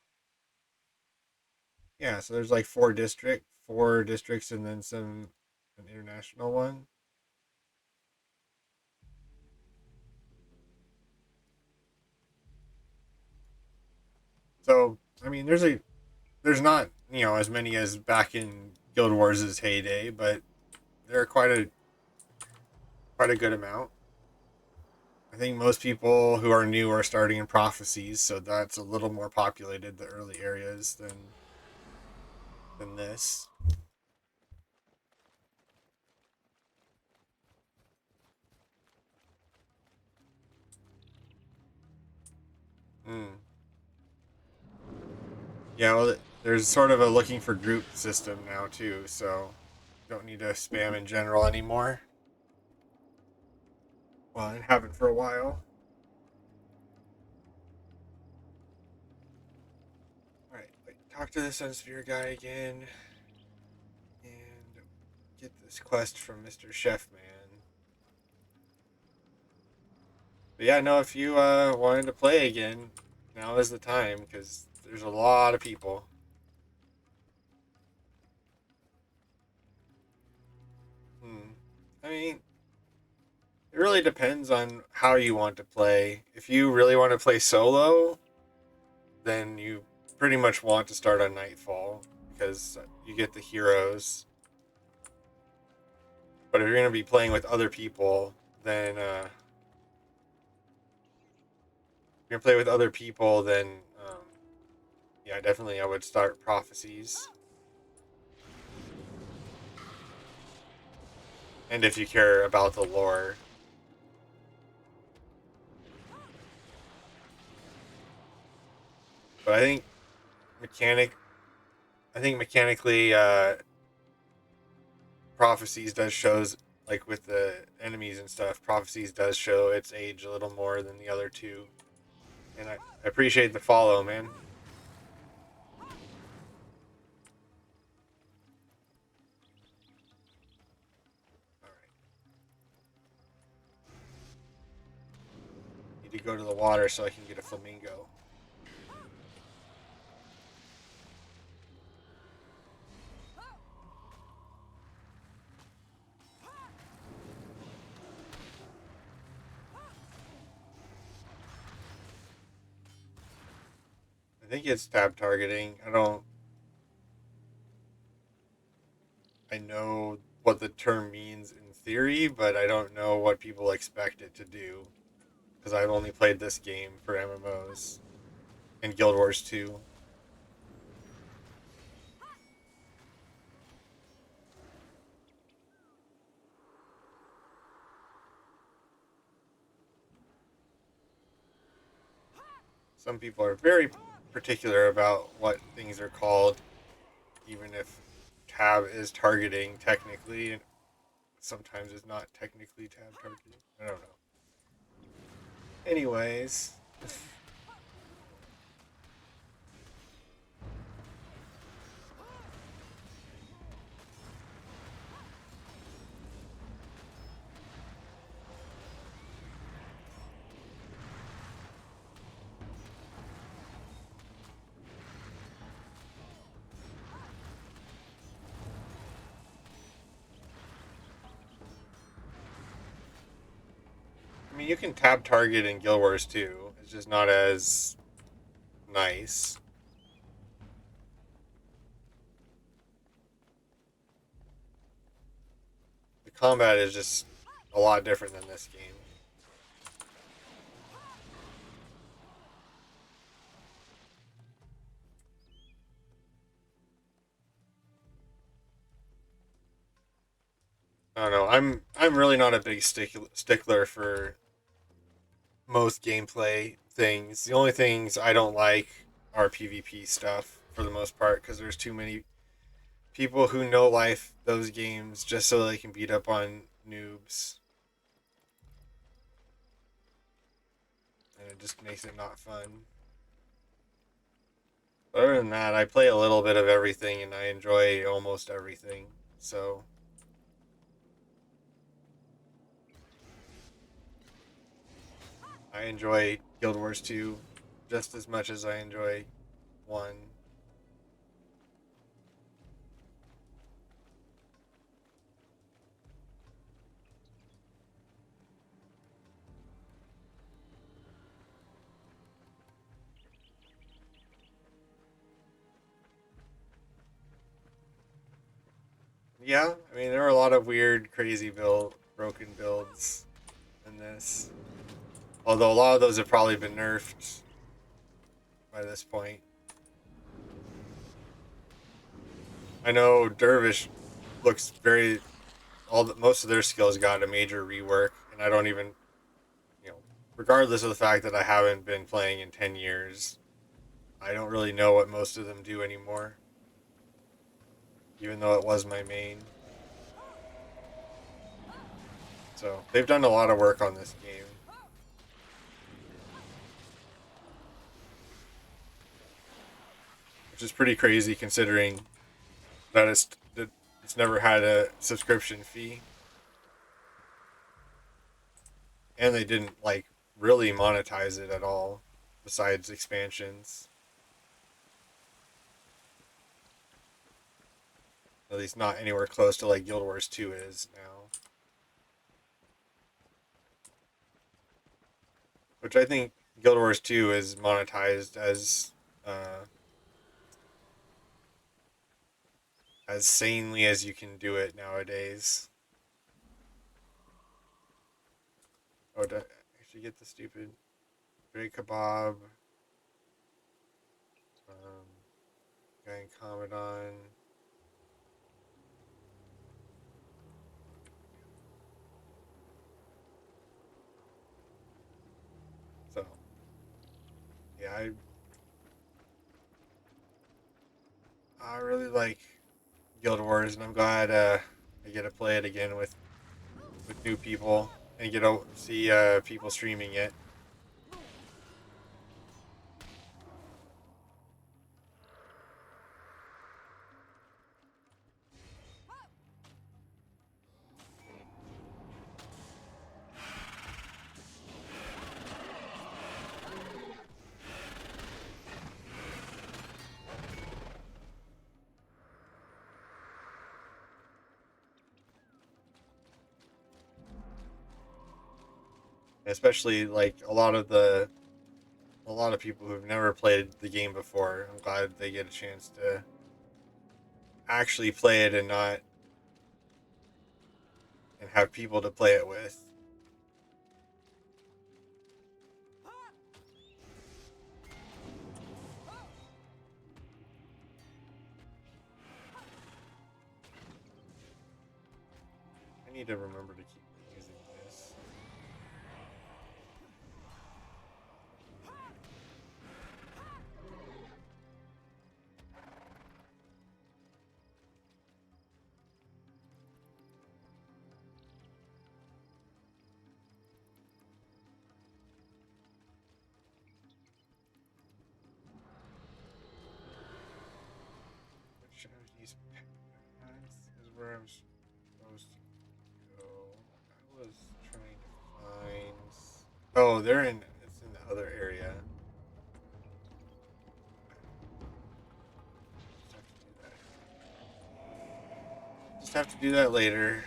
Yeah, so there's like four districts, and then some an international one. So I mean, there's not as many as back in Guild Wars' heyday, but there are quite a good amount. I think most people who are new are starting in prophecies, so that's a little more populated, the early areas, than this. Mm. Yeah, well, there's sort of a looking for group system now too, so you don't need to spam in general anymore. Well, I haven't for a while. All right, talk to the Sunsphere guy again, and get this quest from Mr. Chef Man. But yeah, no, if you wanted to play again, now is the time because there's a lot of people. Hmm. I mean, it really depends on how you want to play. If you really want to play solo, then you pretty much want to start on Nightfall because you get the heroes. But if you're going to be playing with other people, then if you're going to play with other people, then yeah, definitely I would start Prophecies. And if you care about the lore, but mechanic, I think mechanically, Prophecies does shows like with the enemies and stuff. Prophecies does show its age a little more than the other two, and I appreciate the follow, man. All right, need to go to the water so I can get a flamingo. I think it's tab targeting. I know what the term means in theory, but I don't know what people expect it to do because I've only played this game for MMOs and Guild Wars 2. Some people are very particular about what things are called, even if tab is targeting technically, and sometimes it's not technically tab targeting. I don't know. Anyways, I mean, you can tab target in Guild Wars 2. It's just not as nice. The combat is just a lot different than this game. I don't know. I'm really not a big stickler for most gameplay things. The only things I don't like are PvP stuff for the most part because there's too many people who know life those games just so they can beat up on noobs, and it just makes it not fun. But other than that, I play a little bit of everything and I enjoy almost everything. So I enjoy Guild Wars 2 just as much as I enjoy 1. Yeah, I mean there were a lot of weird, crazy broken builds in this. Although a lot of those have probably been nerfed by this point. I know Dervish looks very most of their skills got a major rework, and I don't even regardless of the fact that I haven't been playing in 10 years, I don't really know what most of them do anymore. Even though it was my main. So they've done a lot of work on this game. Which is pretty crazy considering that it's never had a subscription fee. And they didn't really monetize it at all, besides expansions. At least not anywhere close to like Guild Wars 2 is now. Which I think Guild Wars 2 is monetized as sanely as you can do it nowadays. Oh, did I actually get the stupid Big Kebab? Guy in Commandant. So, yeah, I really like Guild Wars, and I'm glad I get to play it again with new people and get to see people streaming it. Especially like a lot of people who've never played the game before. I'm glad they get a chance to actually play it and not and have people to play it with. I need to remember to keep using this. Which of these paths is where I'm supposed to go? I was trying to find. Oh, it's in the other area. Just have to do that. Just have to do that later.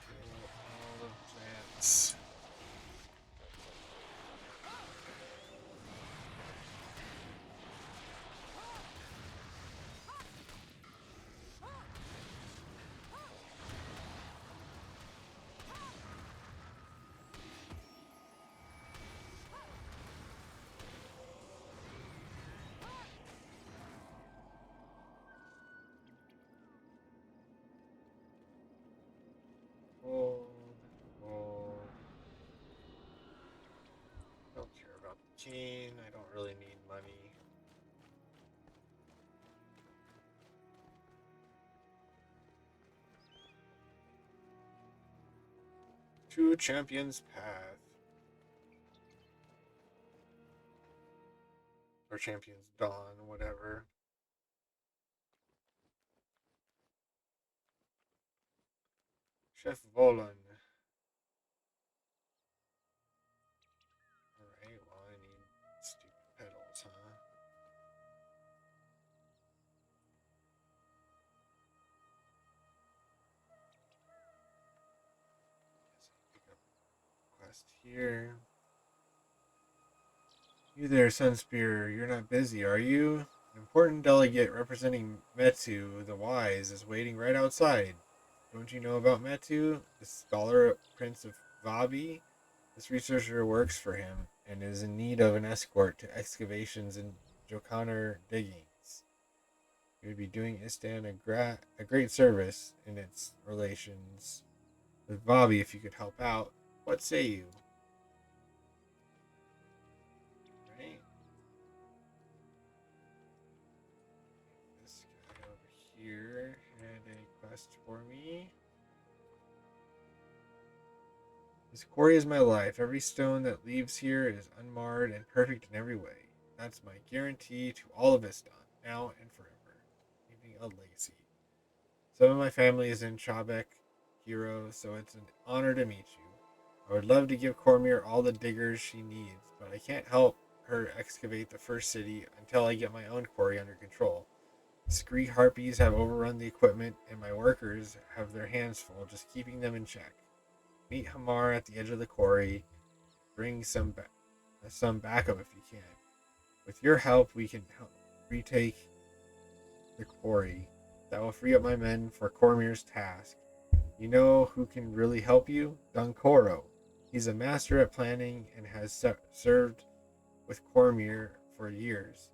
Kill all the plants. Gold, gold. Don't care about the chain. I don't really need money. To Champion's Path. Or Champion's Dawn, whatever. Chef Volan. quest here. You there, Sunspear. You're not busy, are you? An important delegate representing Metu the Wise is waiting right outside. Don't you know about Metu, the scholar prince of Vabi? This researcher works for him and is in need of an escort to excavations in Jokaner diggings. He would be doing Istan a great service in its relations with Vabi if you could help out. What say you? Right? This guy over here had a quest for me. This quarry is my life. Every stone that leaves here is unmarred and perfect in every way. That's my guarantee to all of Istan, now and forever, leaving a legacy. Some of my family is in Chabek, Hero, so it's an honor to meet you. I would love to give Cormier all the diggers she needs, but I can't help her excavate the first city until I get my own quarry under control. Scree harpies have overrun the equipment, and my workers have their hands full just keeping them in check. Meet Hamar at the edge of the quarry. Bring some backup if you can. With your help, we can help retake the quarry. That will free up my men for Cormier's task. You know who can really help you? Dunkoro. He's a master at planning and has served with Cormier for years.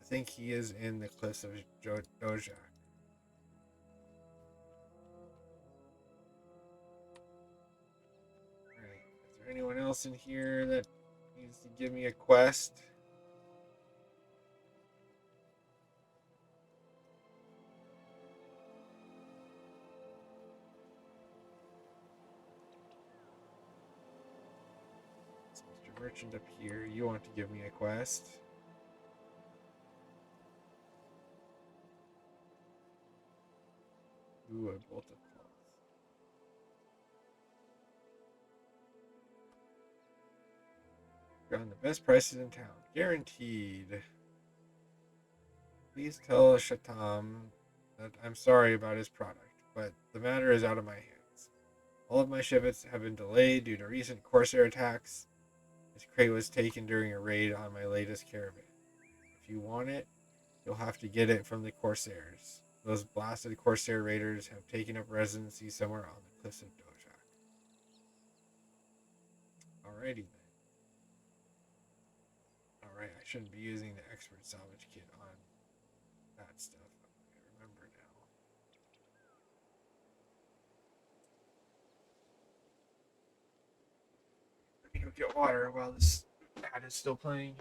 I think he is in the cliffs of Dojak. Alright, is there anyone else in here that needs to give me a quest? It's Mr. Merchant up here. You want to give me a quest? Ooh, a bolt of cloth. Gotten the best prices in town. Guaranteed. Please tell Shatam that I'm sorry about his product, but the matter is out of my hands. All of my shipments have been delayed due to recent Corsair attacks. His crate was taken during a raid on my latest caravan. If you want it, you'll have to get it from the Corsairs. Those blasted Corsair raiders have taken up residency somewhere on the cliffs of Dojak. Alrighty then. Alright, I shouldn't be using the expert salvage kit on that stuff. I remember now. Let me go get water while this ad is still playing.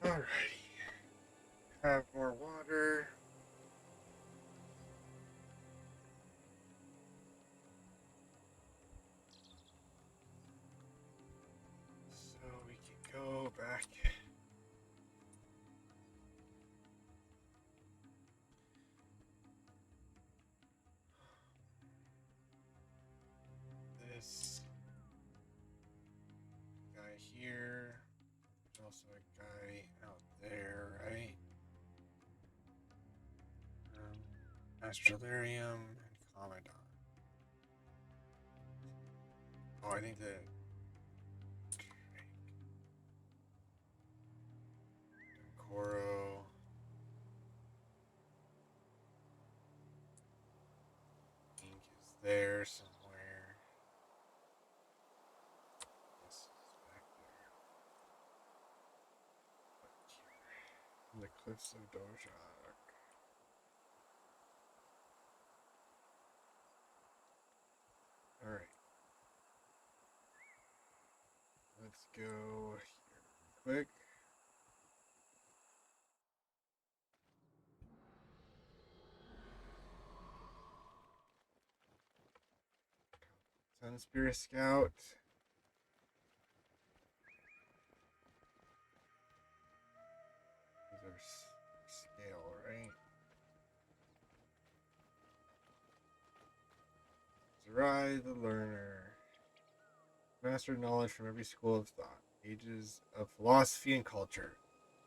Alrighty. Have more water. also a guy out there, right? Astrolarium and Commandant. Oh, I think the Coro. Ink is there somewhere. This is back there. In the cliffs of Dojak. Alright. Let's go here quick. Sun Spirit Scout. These are scale, right? Zerai the Learner. Master knowledge from every school of thought, ages of philosophy and culture.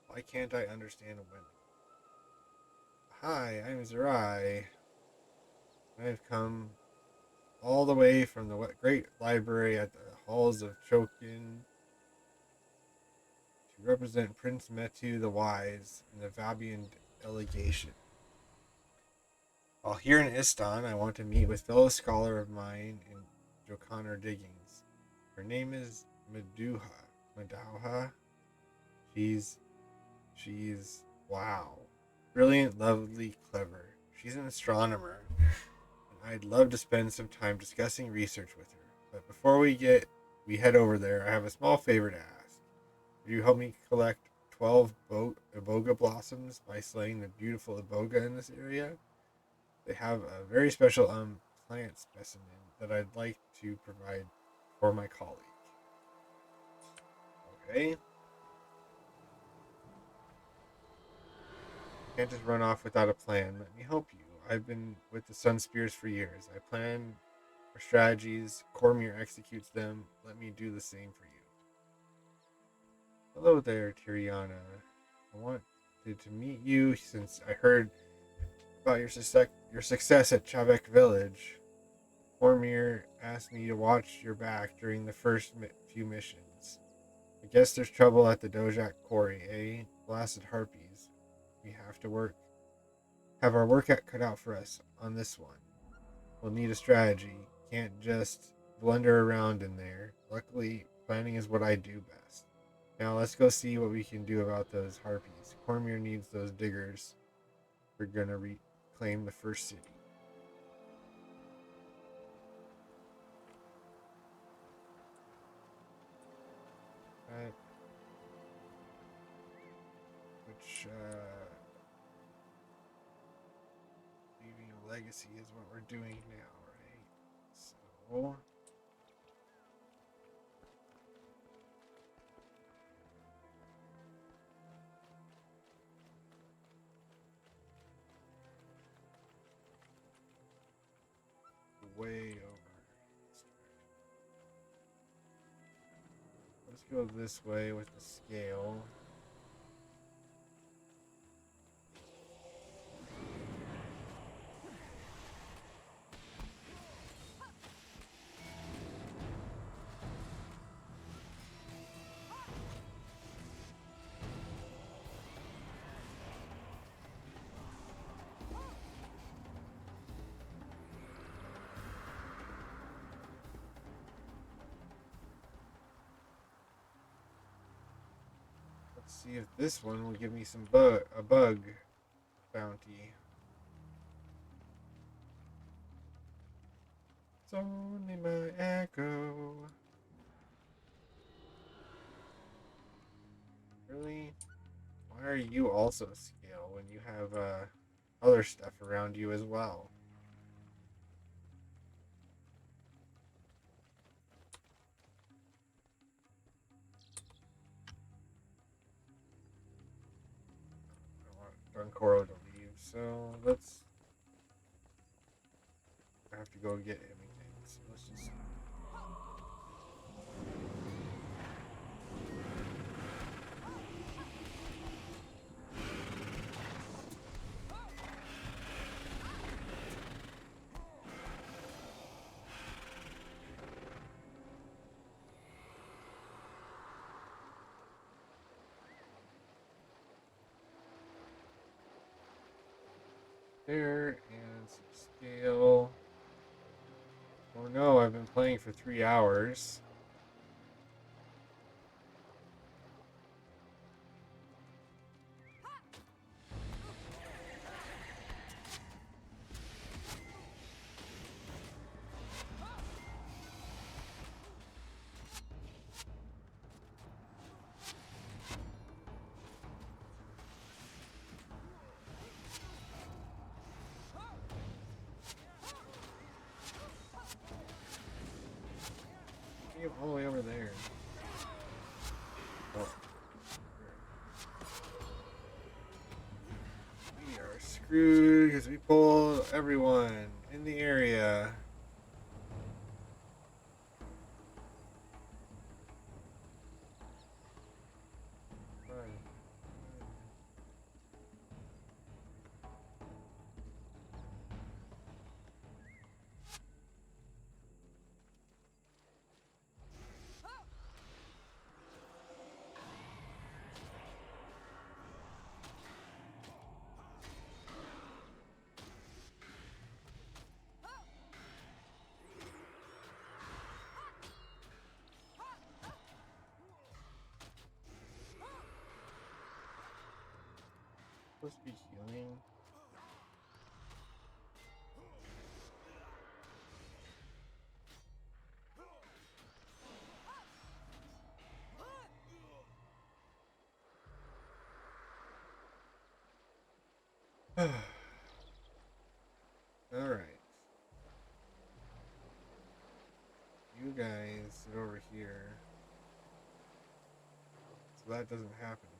Why can't I understand women? Hi, I'm Zerai. I've come all the way from the great library at the halls of Chokin to represent Prince Metu the Wise in the Vabian delegation. While here in Istan, I want to meet with fellow scholar of mine in Jokanar Diggings. Her name is Madauha. She's wow. Brilliant, lovely, clever. She's an astronomer, and I'd love to spend some time discussing research with her. But before we head over there, I have a small favor to ask. Would you help me collect 12 iboga blossoms by slaying the beautiful iboga in this area? They have a very special plant specimen that I'd like to provide for my colleague. Okay. Can't just run off without a plan. Let me help you. I've been with the Sun Spears for years. I plan our strategies. Cormier executes them. Let me do the same for you. Hello there, Tiriana. I wanted to meet you since I heard about your success at Chavek Village. Cormier asked me to watch your back during the first few missions. I guess there's trouble at the Dojak Quarry, eh? Blasted harpies. We have our work cut out for us on this one. We'll need a strategy. Can't just blunder around in there. Luckily, planning is what I do best. Now let's go see what we can do about those harpies. Cormier needs those diggers. We're gonna reclaim the first city. Right. Which, leaving a legacy is what we're doing now, right? So, way over. Let's go this way with the scale. Let's see if this one will give me some a bug bounty. It's only my echo. Really? Why are you also scale when you have other stuff around you as well? I want Dunkoro to leave, so let's. I have to go get him again. So let's just. there and some scale. Oh no, I've been playing for 3 hours. All the way over there. Oh. We are screwed because we pulled everyone in the area. Supposed to be healing. All right. You guys sit over here. So that doesn't happen again.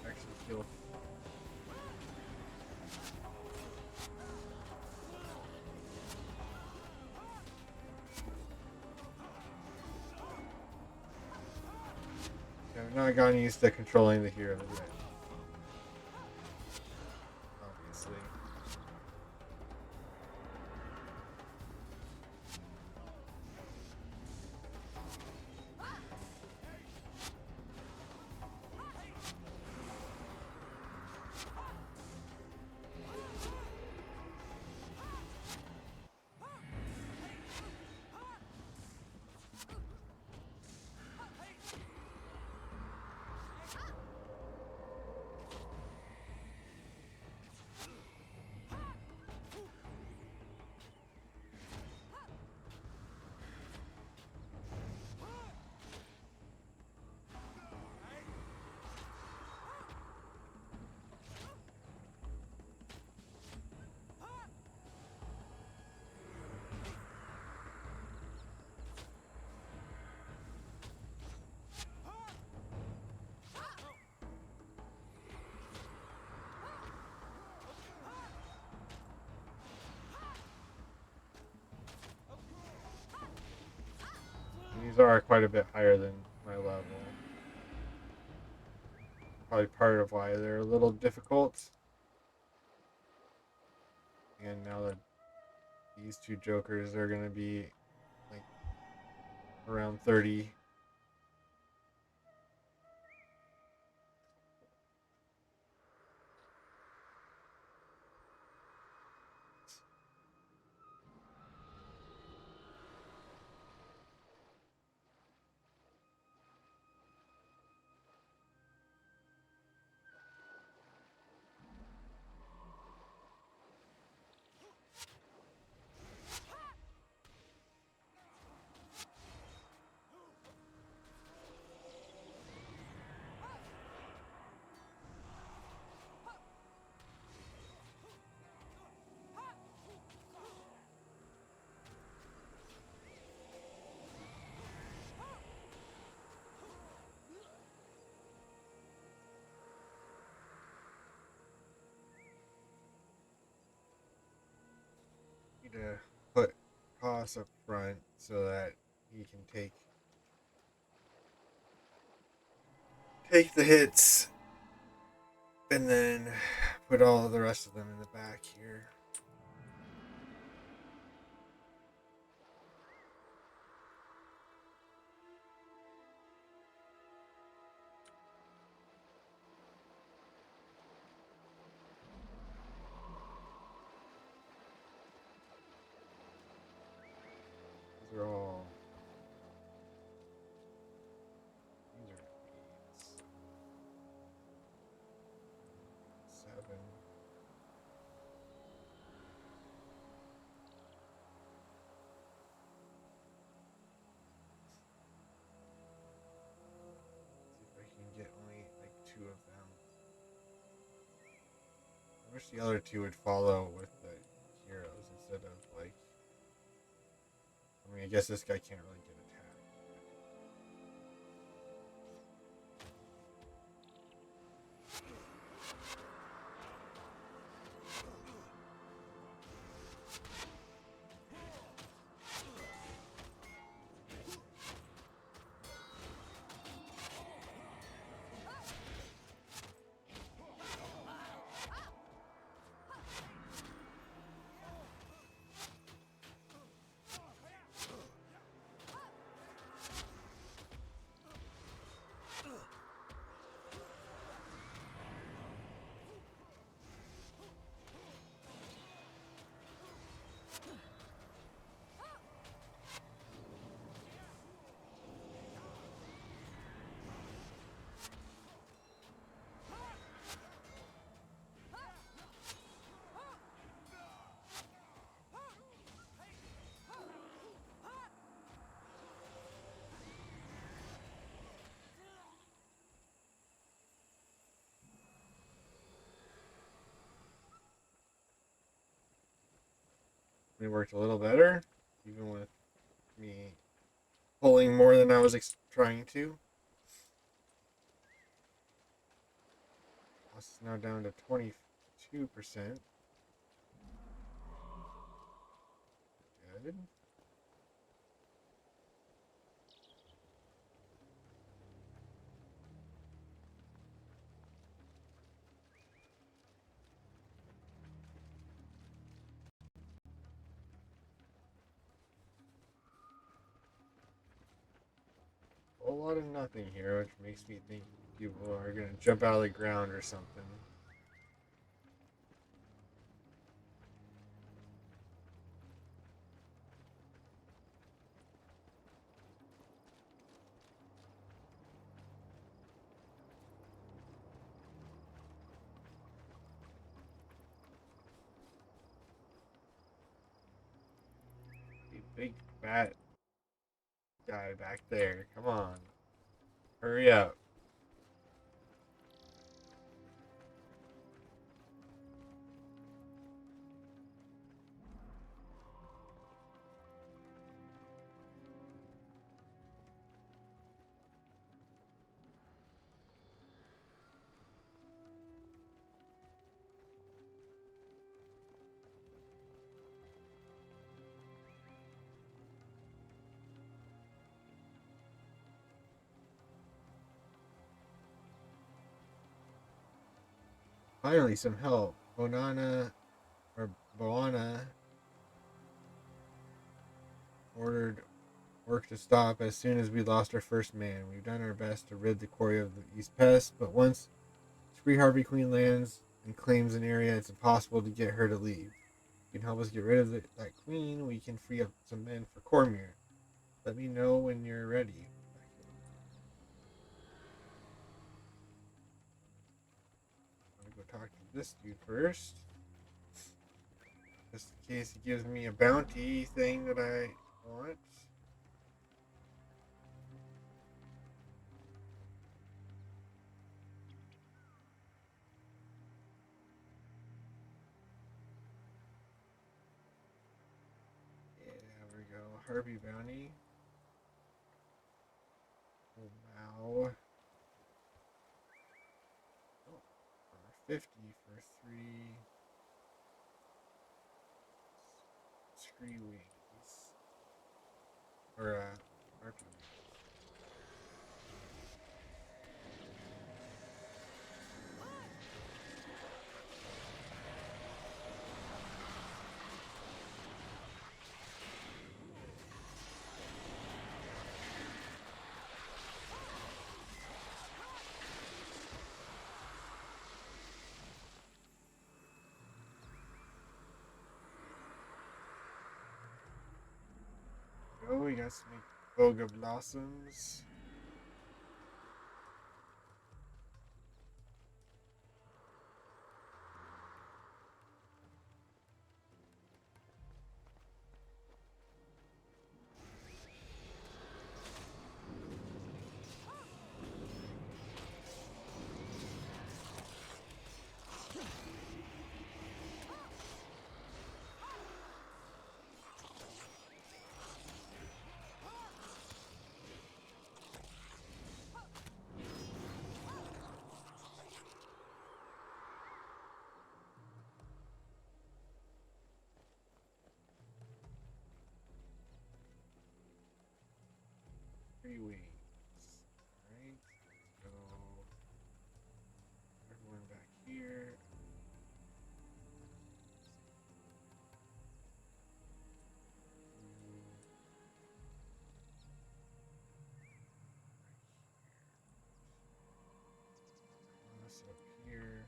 Actually heal. Yeah, I've not gotten used to controlling the hero yet. Obviously. These are quite a bit higher than my level. Probably part of why they're a little difficult. And now that these two jokers are going to be like around 30. boss up front so that he can take the hits and then put all the rest of them in the back here. These are all. These are 8s. 7. See if I can get only like 2 of them. I wish the other 2 would follow with the heroes instead of like. I mean, I guess this guy can't really get attacked. It worked a little better, even with me pulling more than I was trying to. Loss is now down to 22%. Good. A whole lot of nothing here, which makes me think people are going to jump out of the ground or something. A big fat guy back there. Come on. Hurry up. Finally, some help. Boana ordered work to stop as soon as we lost our first man. We've done our best to rid the quarry of these pests, but once Scree Harvey Queen lands and claims an area, it's impossible to get her to leave. If you can help us get rid of that queen, we can free up some men for Cormyr. Let me know when you're ready. I'm gonna go talk to this dude first. Just in case he gives me a bounty thing that I want. Yeah, there we go. Harvey bounty. Wow. Oh, 50 for 3 scree wings. or RP. Oh, we got some Boga Blossoms. Three wings. Alright, go. Everyone back here. This up here.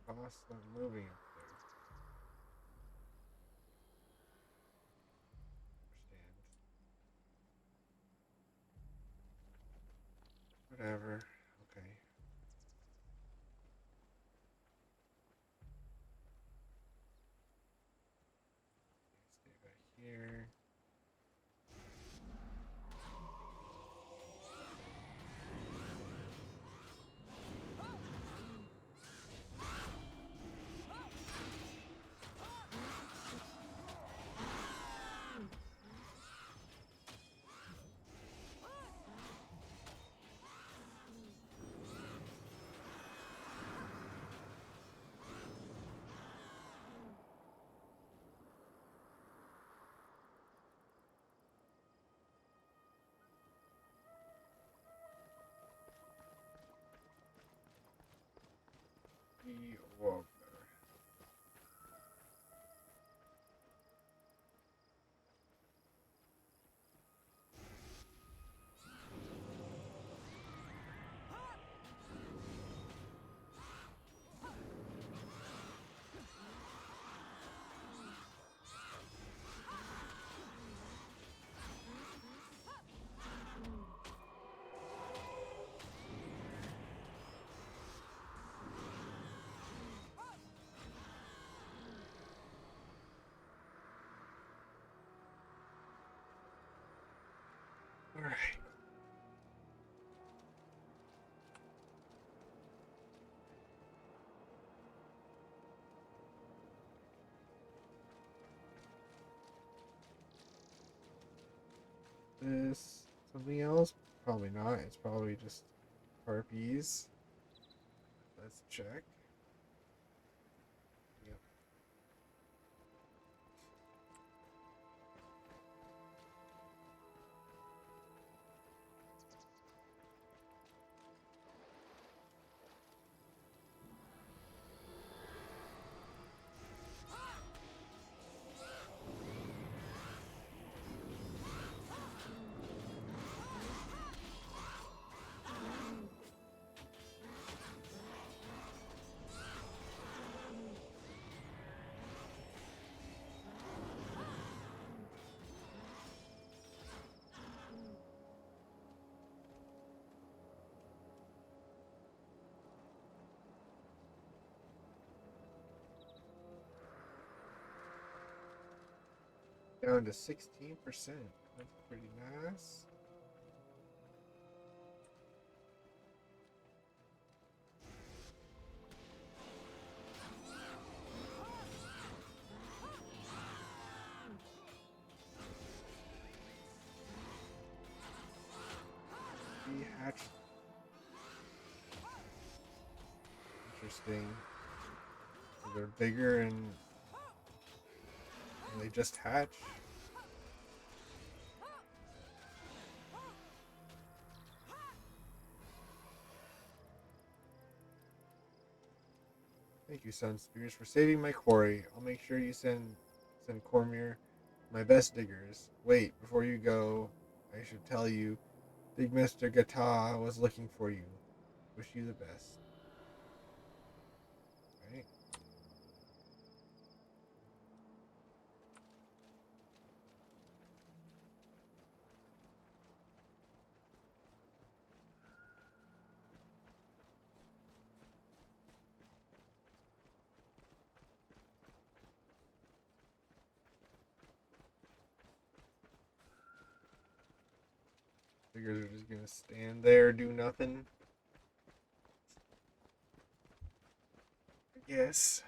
Boss not moving up there. Understand. Whatever. Okay. Stay back here. Whoa. All right. This something else? Probably not. It's probably just harpies. Let's check. Yep. down to 16%. That's pretty nice. Hatch. Interesting. So they're bigger and they just hatch. Thank you, Sun Spears, for saving my quarry. I'll make sure you send Cormier my best diggers. Wait, before you go, I should tell you, Big Mr. Gata was looking for you. Wish you the best. Right? Diggers are just gonna stand there, do nothing. I guess.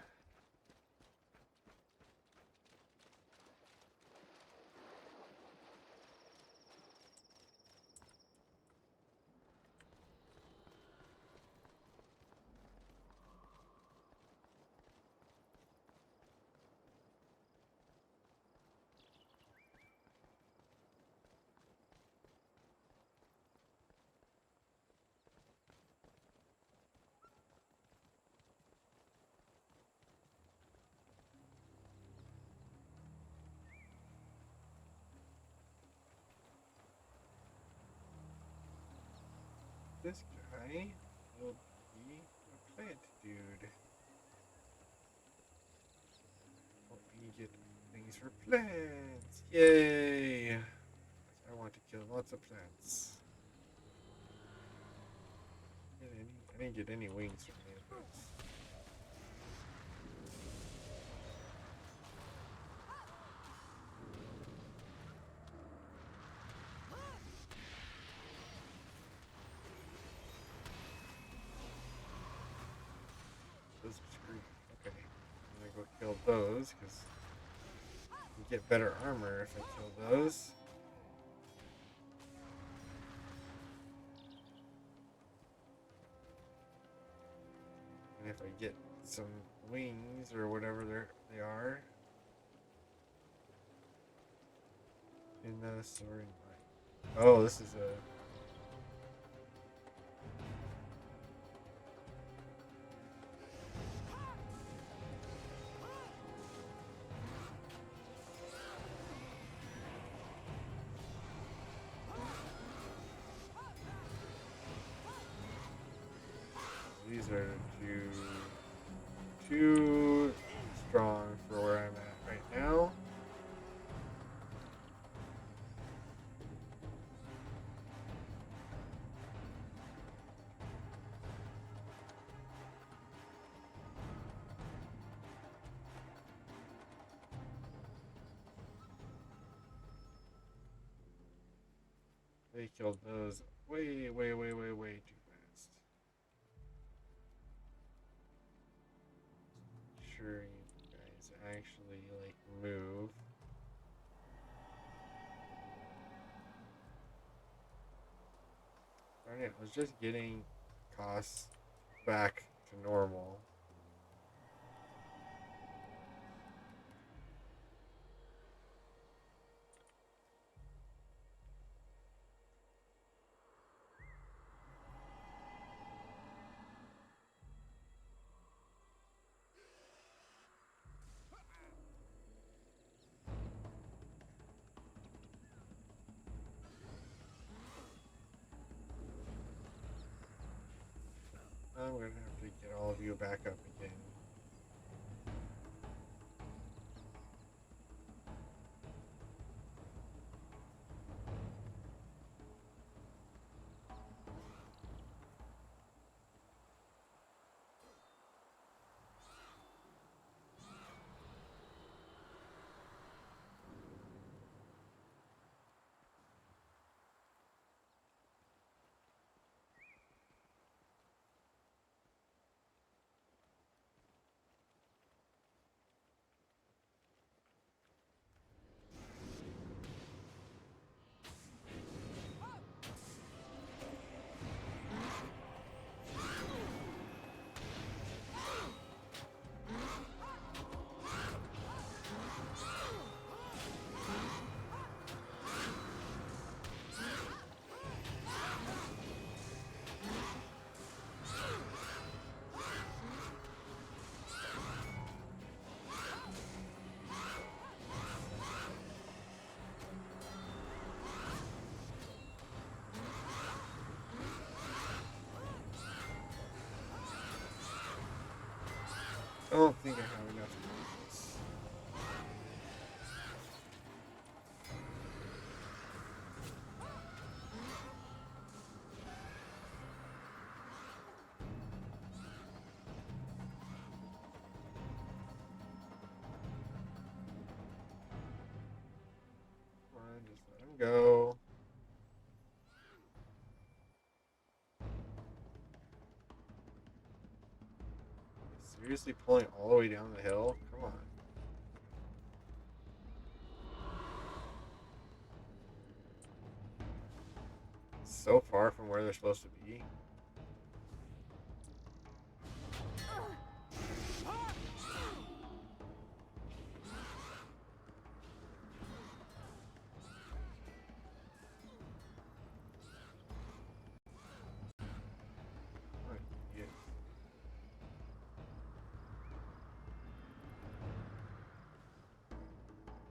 This guy will be a plant dude. Help me get things for plants. Yay! I want to kill lots of plants. I didn't get any wings from any of those. Those are screwed. Okay. I'm gonna go kill those because you get better armor if I kill those. And if I get some wings or whatever they are in the soaring mine. Oh, this is a. These are too strong for where I'm at right now. They killed those way too fast. Sure, you guys actually like move. Darn it, I was just getting costs back to normal. I'm gonna have to get all of you back up again. I don't think I have enough to do this. Come on, just let him go. Seriously pulling all the way down the hill? Come on. So far from where they're supposed to be. Oh, yeah.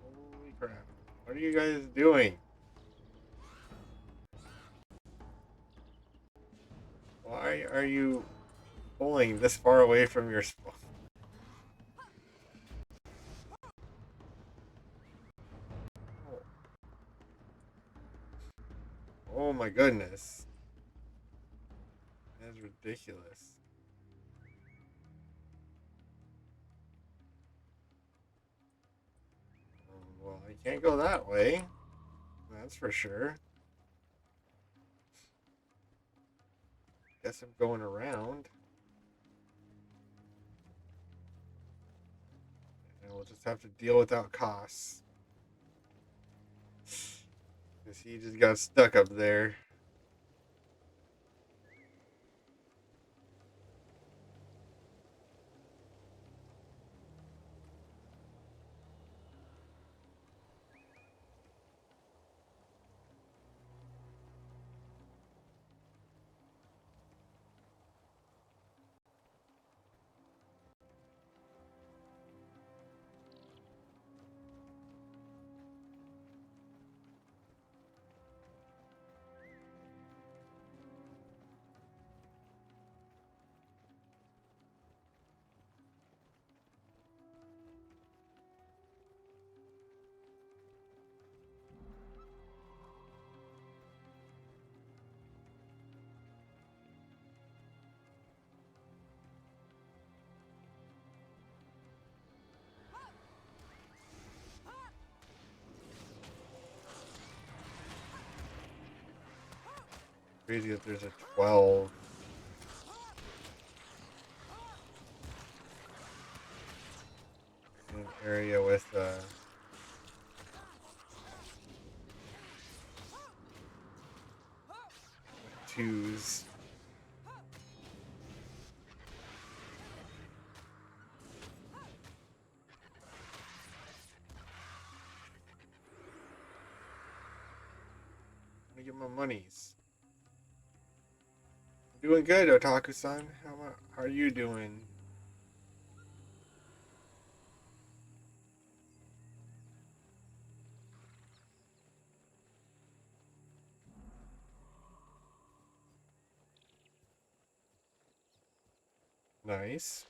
Holy crap. What are you guys doing? Why are you pulling this far away from your spawn? Oh my goodness. That's ridiculous. Well, I can't go that way. That's for sure. Guess I'm going around. And we'll just have to deal without costs. Because he just got stuck up there. Crazy that there's a 12. In an area with twos. Let me get my monies. I'm doing good, Otaku-san. How are you doing? Nice.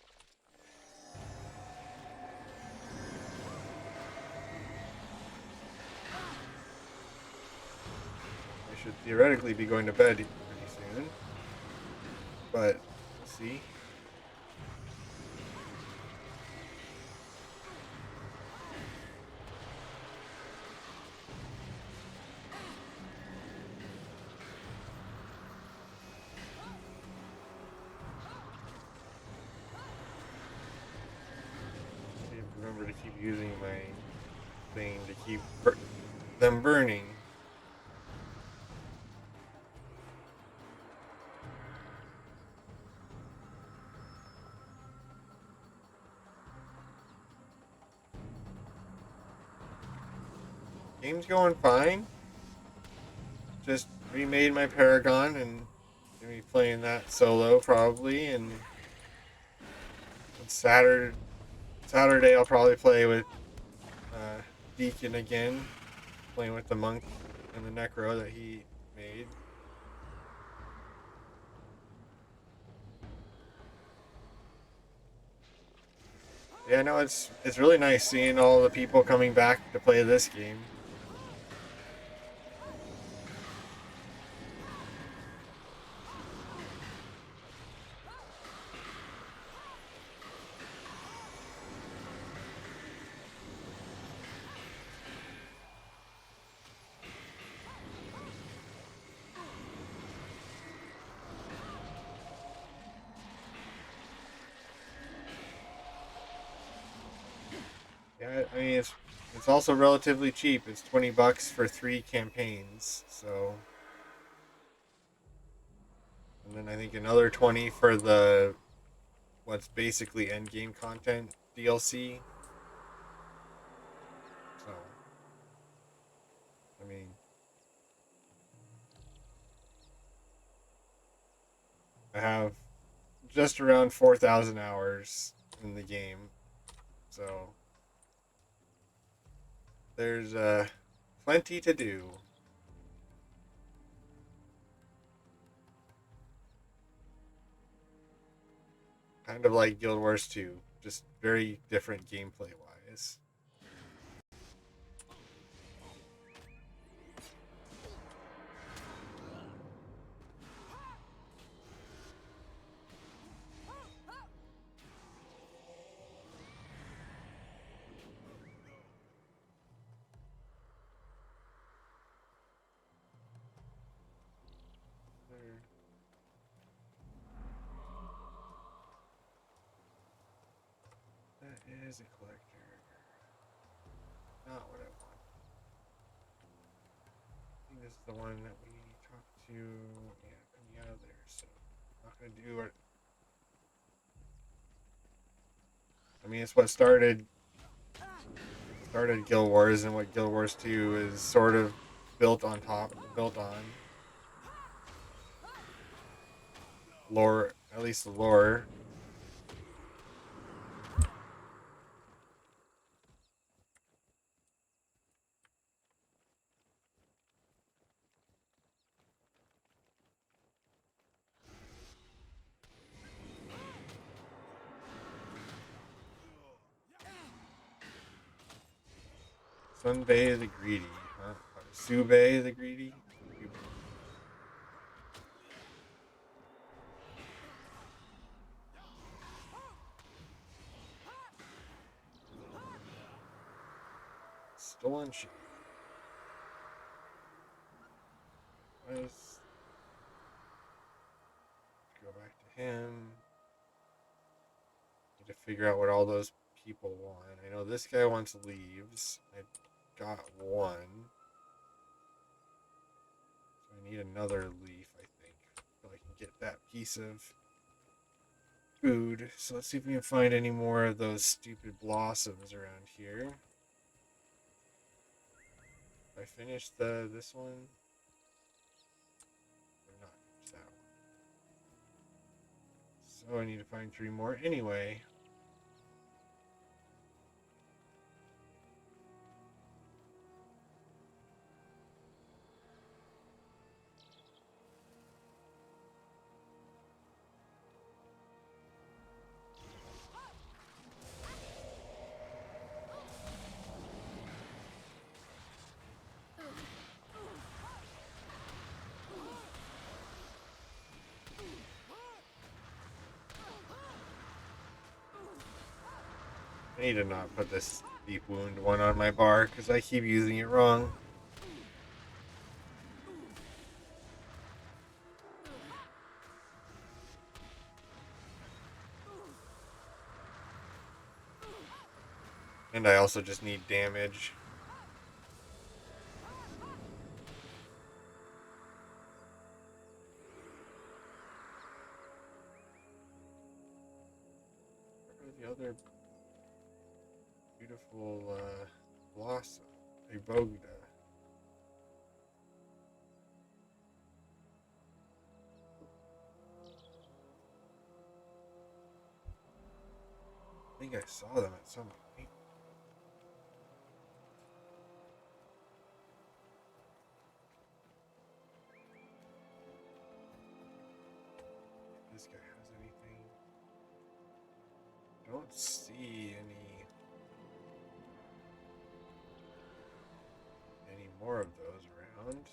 I should theoretically be going to bed pretty soon. But, we'll see. Remember to keep using my thing to keep them burning. Game's going fine. Just remade my Paragon and gonna be playing that solo probably. And on Saturday I'll probably play with Deacon again, playing with the monk and the Necro that he made. Yeah, no, it's really nice seeing all the people coming back to play this game. Yeah, I mean it's also relatively cheap. It's $20 for 3 campaigns. So, and then I think another 20 for the what's basically end game content DLC. So, I mean, I have just around 4,000 hours in the game. So, there's plenty to do. Kind of like Guild Wars 2, just very different gameplay wise. That is a collector. Not what I want. I think this is the one that we talked to. Yeah, coming out of there. So, I'm not gonna do it. I mean, it's what started Guild Wars, and what Guild Wars 2 is sort of built on lore, at least the lore. Sunbei the Greedy, huh? Or Subei the Greedy? Stolen sheep. Let's go back to him. Need to figure out what all those people want. I know this guy wants leaves. I got one. So I need another leaf, I think. So I can get that piece of food. So let's see if we can find any more of those stupid blossoms around here. If I finish this one, or not finish that one. So I need to find 3 more anyway. I need to not put this deep wound one on my bar because I keep using it wrong. And I also just need damage. Where are the other beautiful blossom? Ibogda. I think I saw them at some point. If this guy has anything. Don't see any more of those around.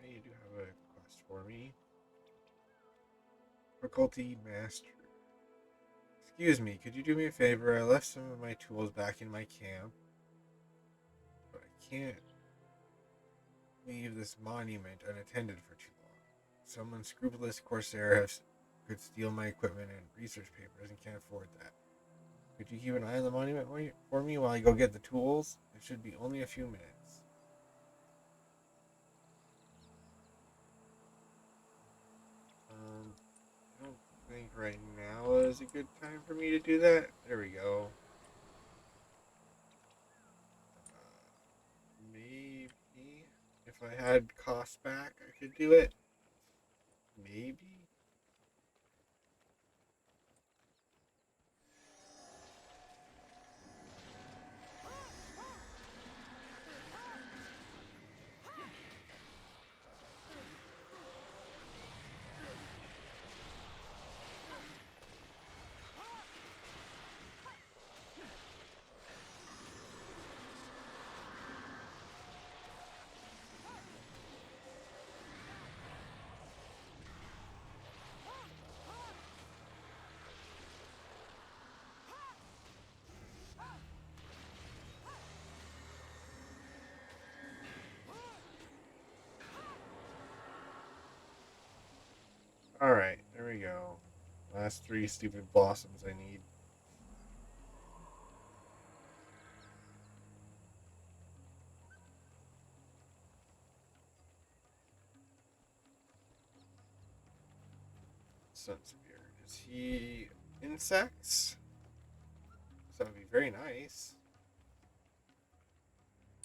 Hey, you do have a quest for me. Difficulty Master. Excuse me, could you do me a favor? I left some of my tools back in my camp, but I can't leave this monument unattended for too long. Some unscrupulous corsair could steal my equipment and research papers and can't afford that. Could you keep an eye on the monument for me while I go get the tools? It should be only a few minutes. I don't think right now is a good time for me to do that. There we go. Maybe if I had costs back, I could do it. Maybe. Alright, there we go. Last 3 stupid blossoms I need. Sunspear. Is he insects? So that would be very nice.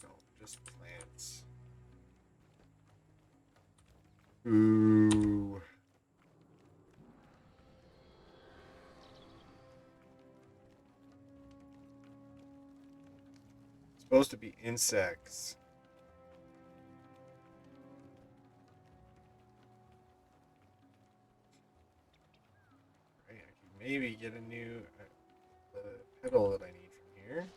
No, just plants. Ooh. It's supposed to be insects. Right, I can maybe get a new petal that I need from here.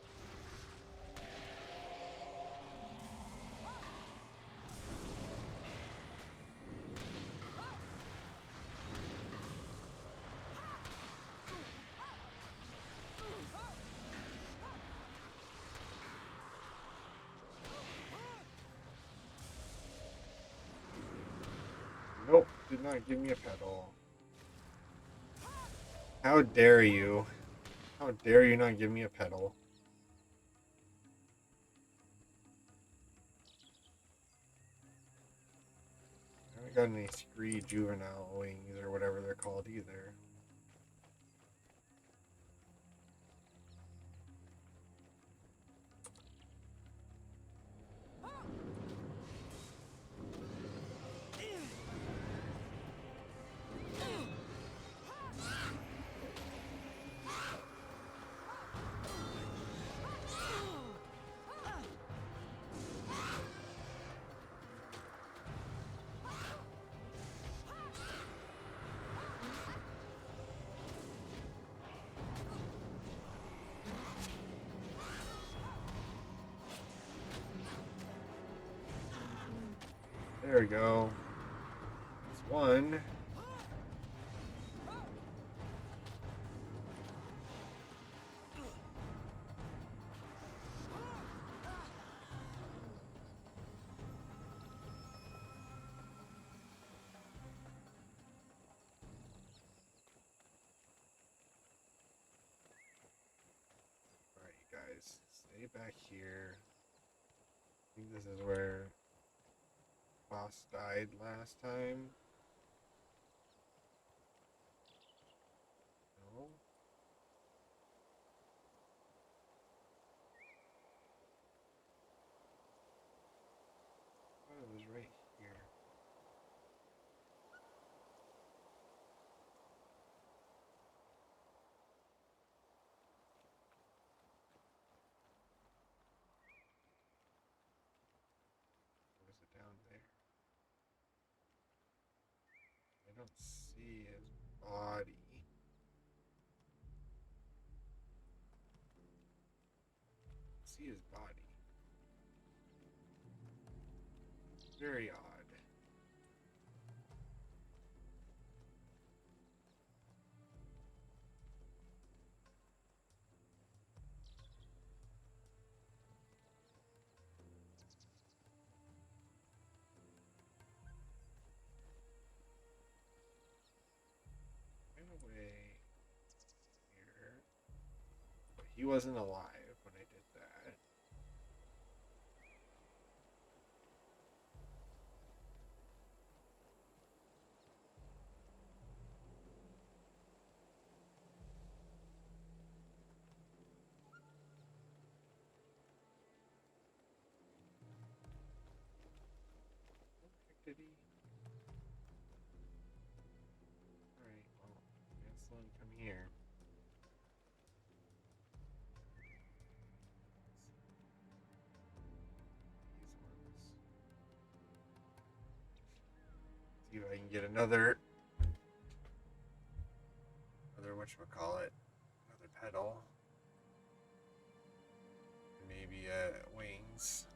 Nope, did not give me a petal. How dare you? How dare you not give me a petal? I haven't got any scree juvenile wings or whatever they're called either. There we go. That's one. Alright, you guys. Stay back here. I think this is where boss died last time. No? Oh, it was right here. Or was it down there? I don't see his body. See his body. Very odd. Ran away here. But he wasn't alive when I did that. Did he? Alright, well, let's let him come here. These ones. See if I can get another whatchamacallit, another pedal. Maybe wings.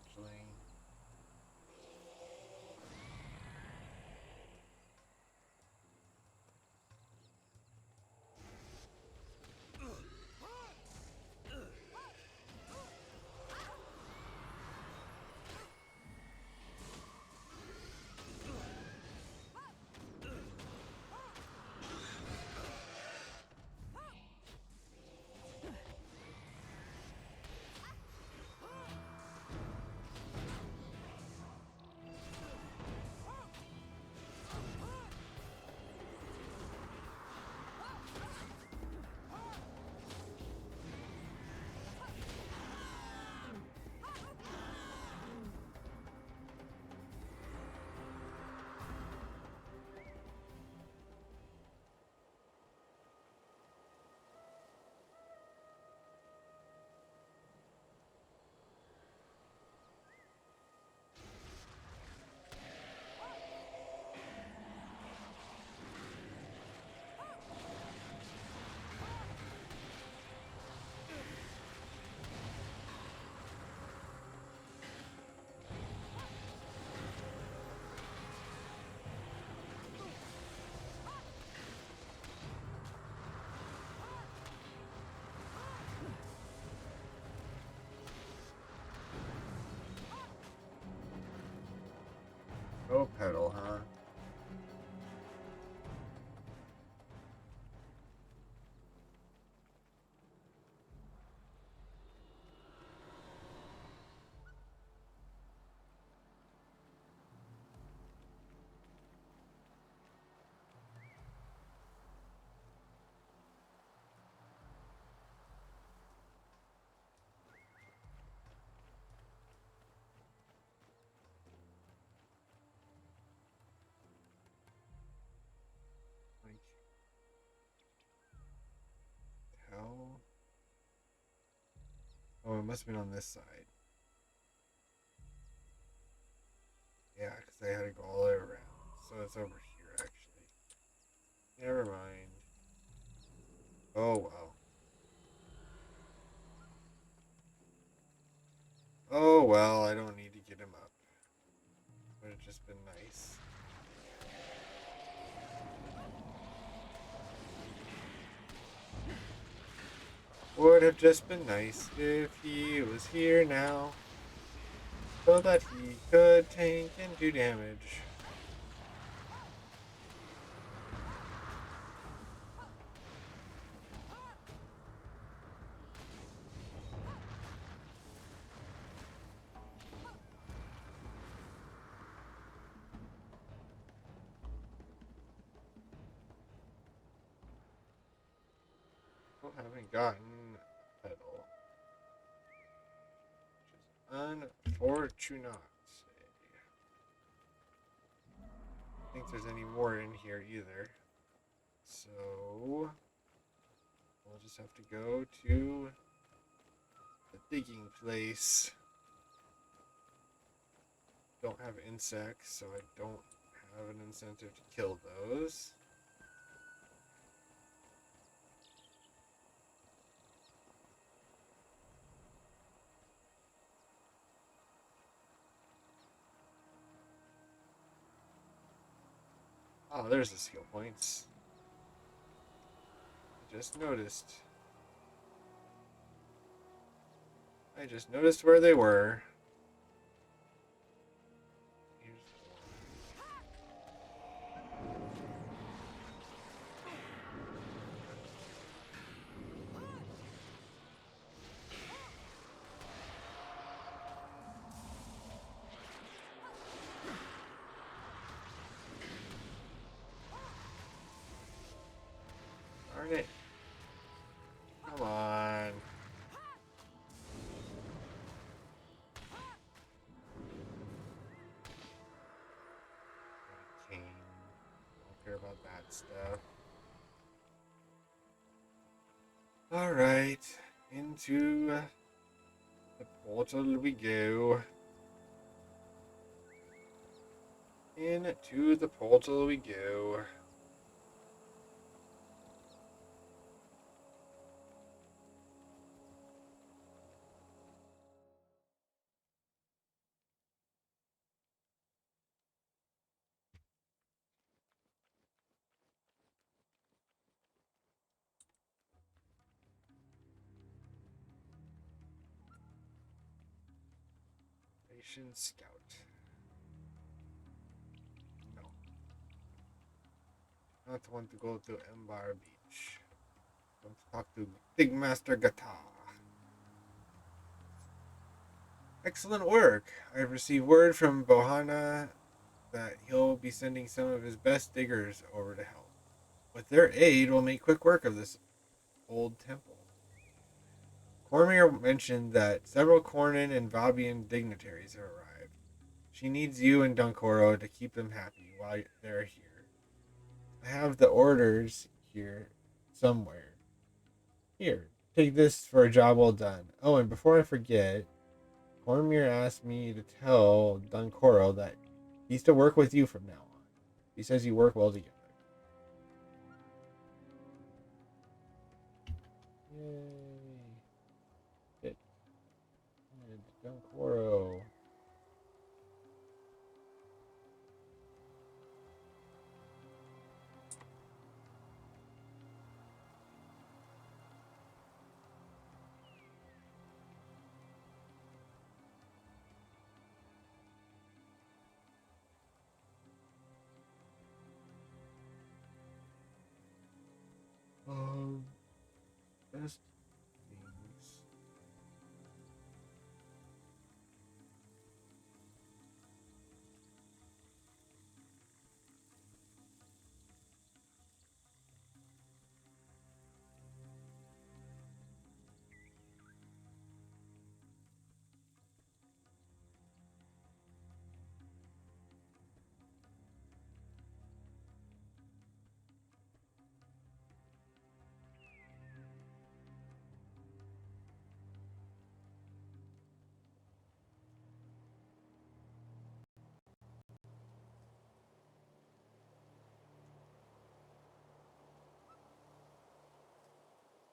Potentially. Oh, pedal, huh? Like, hell? Oh, it must have been on this side. Yeah, because I had to go all the way around. So it's over here, actually. Never mind. Oh, well. Oh, well, I don't need to get him up. Would have just been nice. Would have just been nice if he was here now, so that he could tank and do damage. Still haven't gotten a pedal, which is unfortunate. I don't think there's any more in here either. So we'll just have to go to the digging place. don't have insects, so I don't have an incentive to kill those. Oh, there's the skill points. I just noticed. I just noticed where they were. Here's darn it. Come on. Cane. Don't care about that stuff. Alright. Into the portal we go. Into the portal we go. Patient Scout. No. Not want to go to Embar Beach. Want to talk to Big Master Gata. Excellent work. I've received word from Bohana that he'll be sending some of his best diggers over to help. With their aid, we'll make quick work of this old temple. Cormier mentioned that several Cornin and Vabian dignitaries have arrived. She needs you and Dunkoro to keep them happy while they're here. I have the orders here somewhere. Here, take this for a job well done. Oh, and before I forget, Cormier asked me to tell Dunkoro that he's to work with you from now on. He says you work well together. Yay. It. And Dunkoro. Best things.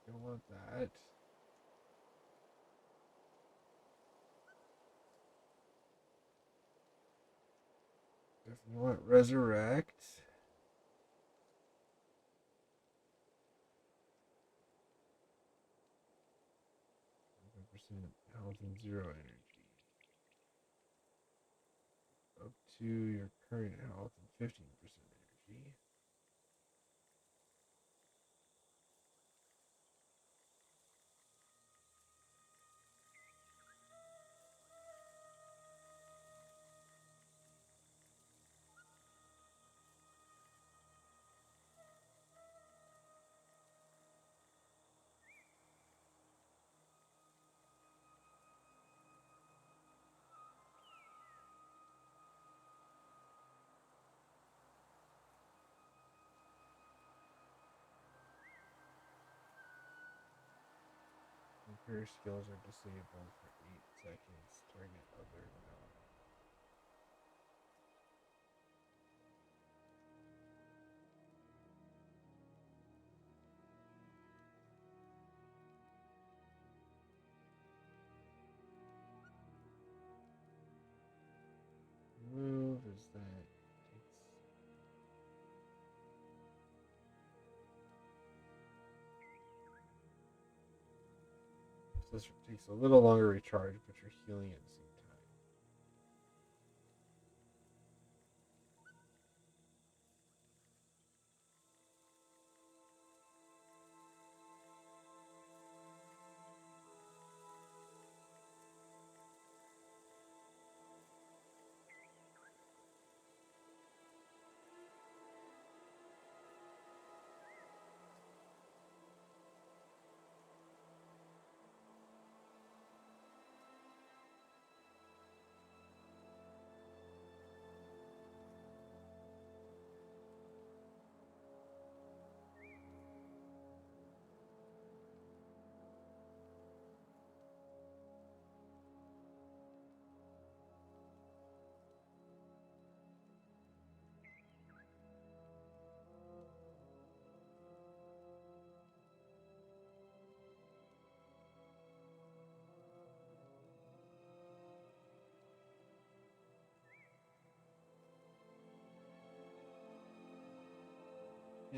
Don't want that. If you want resurrect. 100% health and 0 energy. Up to your current health and 15% energy. Your skills are disabled for 8 seconds. Target other. No. This takes a little longer to recharge, but you're healing at the same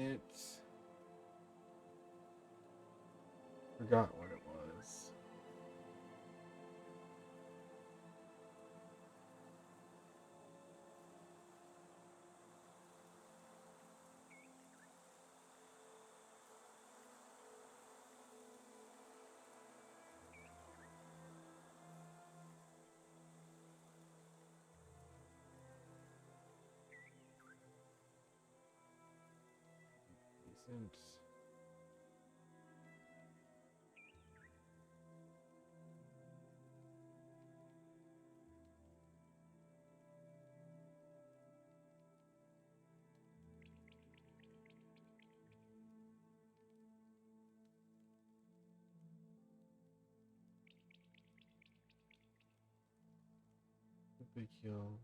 time. It forgot what it was. Decent. The big heal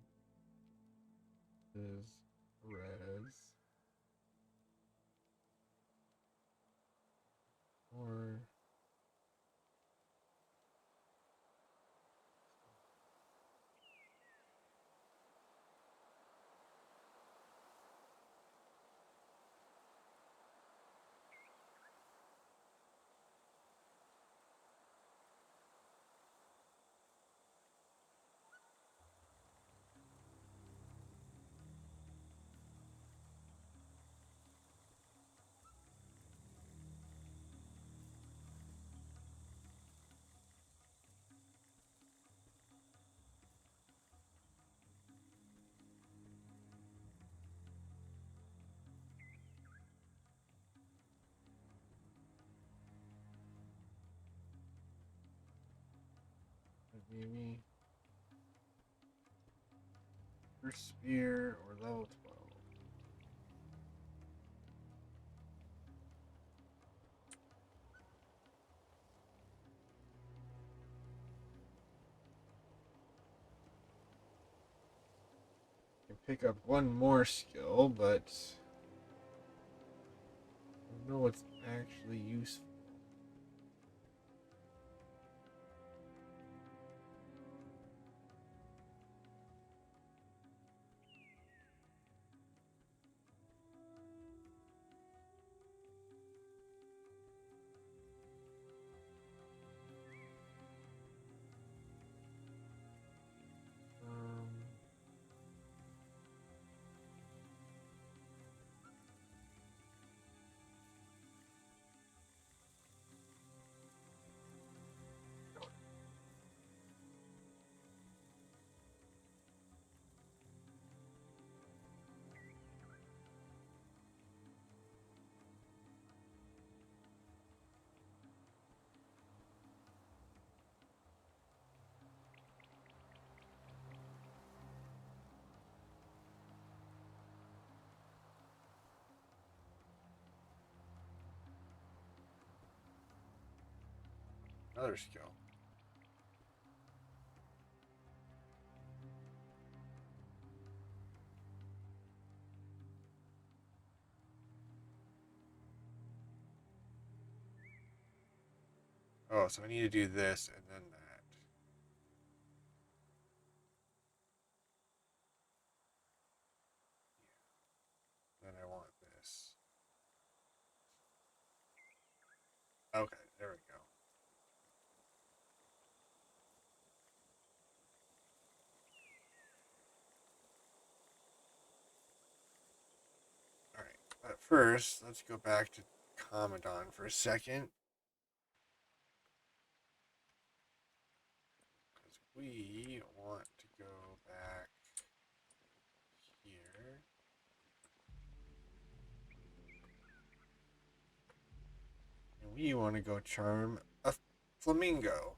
is res. Or maybe first spear or level 12. Can pick up one more skill, but I don't know what's actually useful. Um, another skill. Oh, so I need to do this and then that. Then I want this. Okay, there we go. But first, let's go back to Commandant for a second. Because we want to go back here. And we want to go charm a flamingo.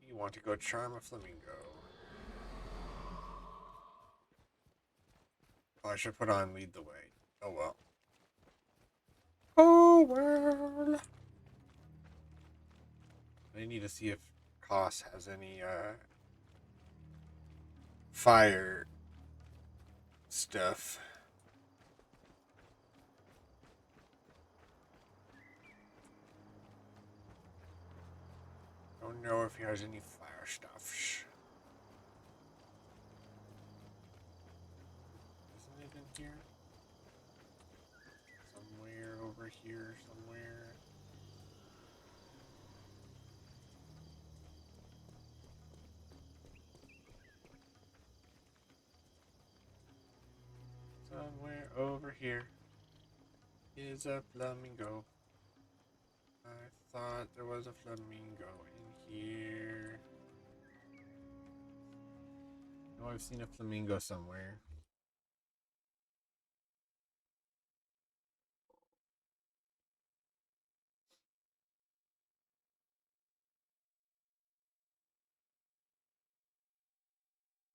We want to go charm a flamingo. Oh, I should put on lead the way. Oh well. Oh well. I need to see if Koss has any fire stuff. Don't know if he has any fire stuff. Isn't it in here? Somewhere over here, somewhere. Somewhere over here is a flamingo. I thought there was a flamingo in here. No, I've seen a flamingo somewhere.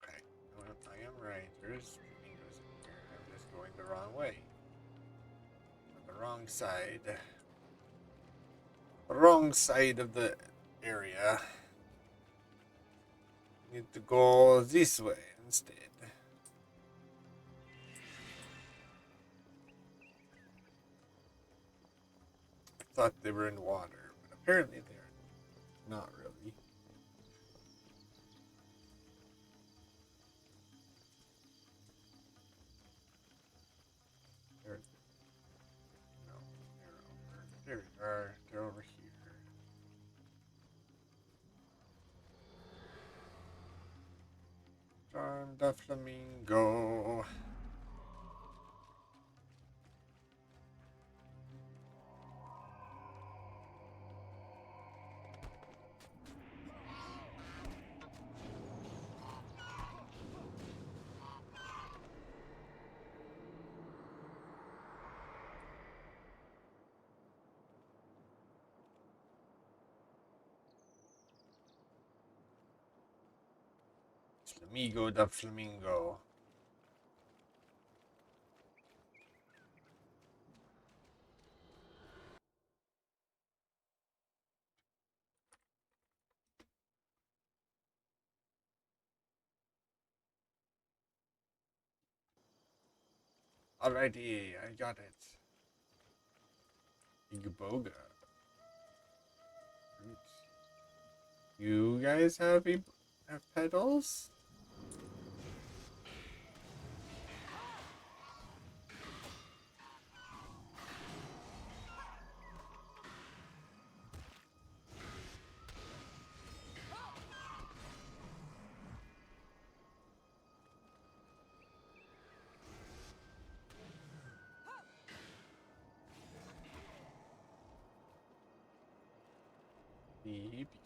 Okay, I am right. There's flamingos in here. I'm just going the wrong way. On the wrong side. Wrong side of the area. Need to go this way instead. I thought they were in water, but apparently they're not really. They're, no, they're over. They're over here. Charm the flamingo. Flamigo the flamingo. Alrighty, I got it. Igboga. Roots. You guys have petals?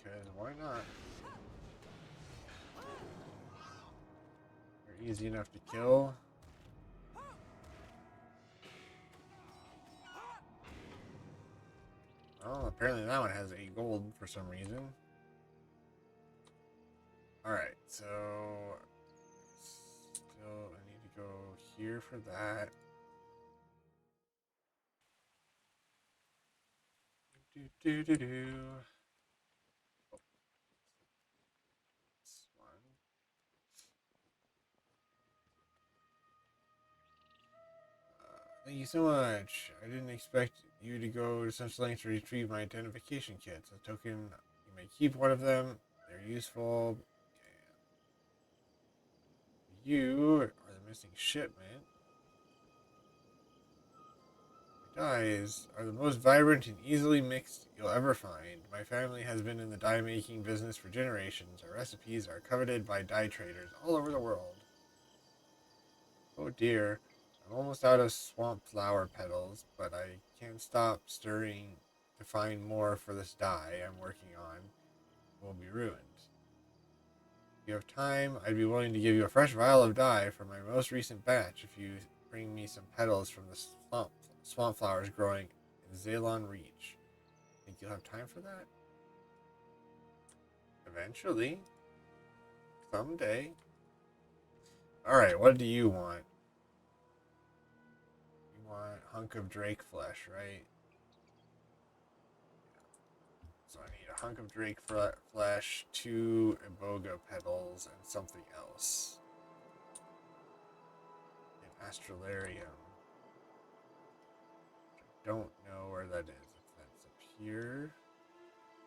Because why not? They're easy enough to kill. Oh, apparently that one has 8 gold for some reason. Alright, so still I need to go here for that. Do do do do. Oh, this one. Thank you so much. I didn't expect you to go to such lengths to retrieve my identification kits. A token, you may keep one of them. They're useful. You are the missing shipment. Dyes are the most vibrant and easily mixed you'll ever find. My family has been in the dye making business for generations. Our recipes are coveted by dye traders all over the world. Oh dear, I'm almost out of swamp flower petals, but I can't stop stirring to find more for this dye I'm working on. It will be ruined. If you have time, I'd be willing to give you a fresh vial of dye from my most recent batch if you bring me some petals from the swamp flowers growing in Zalon Reach. Think you'll have time for that? Eventually. Someday. Alright, what do you want? You want a hunk of drake flesh, right? So I need a hunk of drake flesh, 2 iboga petals, and something else. An astrolarium. I don't know where that is. If that's up here.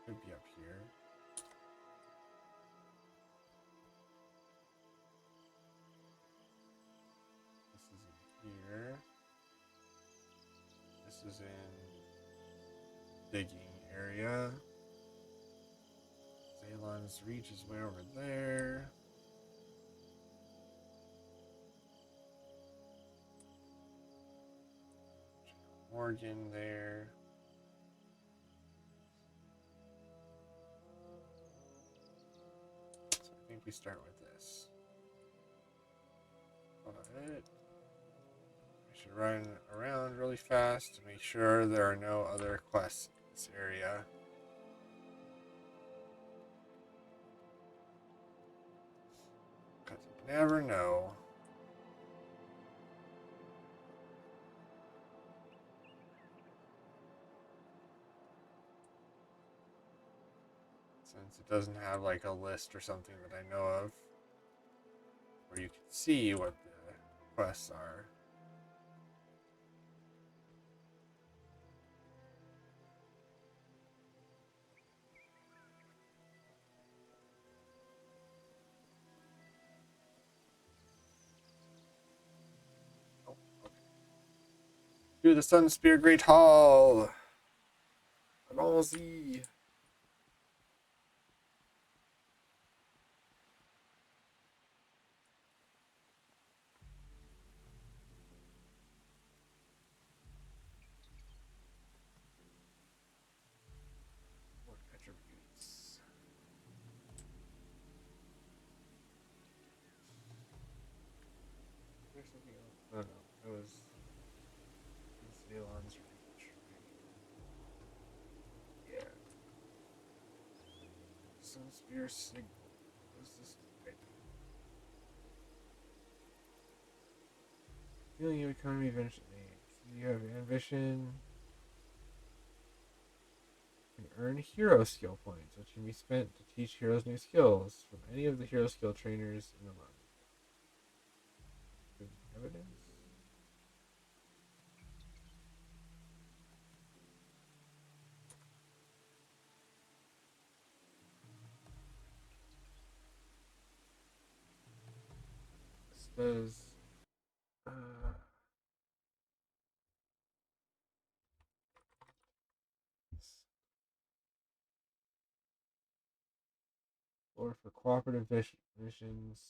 Could be up here. This is in here. This is in digging area. Zalon's Reach is way over there. Morgan there. So I think we start with this. But we should run around really fast to make sure there are no other quests in this area. Because you never know. Since it doesn't have like a list or something that I know of where you can see what the quests are. Oh, okay. To the Sun Spear Great Hall. Allons-y. What attributes? There's something else. No, no. That was Zalon's Reach, right? Yeah. Sun Spear Signal. What is this item? Healing your economy eventually. So you have ambition. You can earn hero skill points, which can be spent to teach heroes new skills from any of the hero skill trainers in the month. Good evidence. This does. Uh, or for cooperative missions.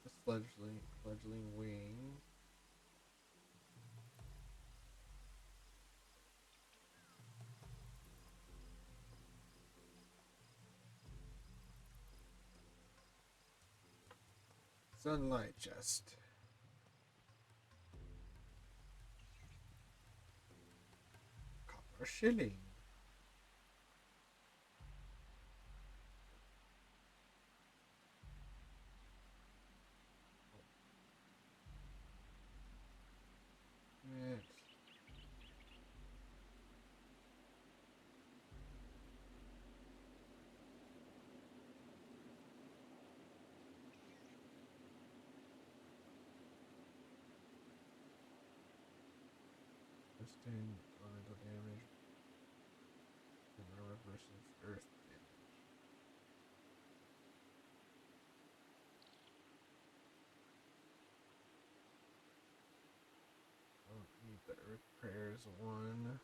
The fledgling wing. Sunlight chest. Copper shilling. Next. Sustain elemental damage. And armor versus earth damage. Don't need the earth prayers one.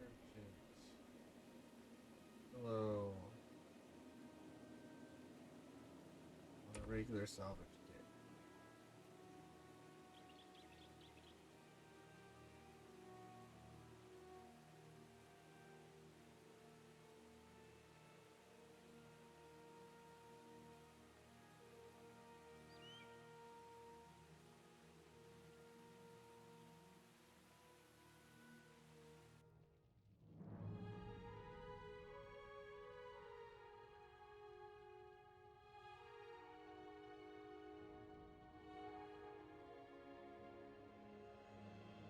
Merchant. Hello. On a regular salvage.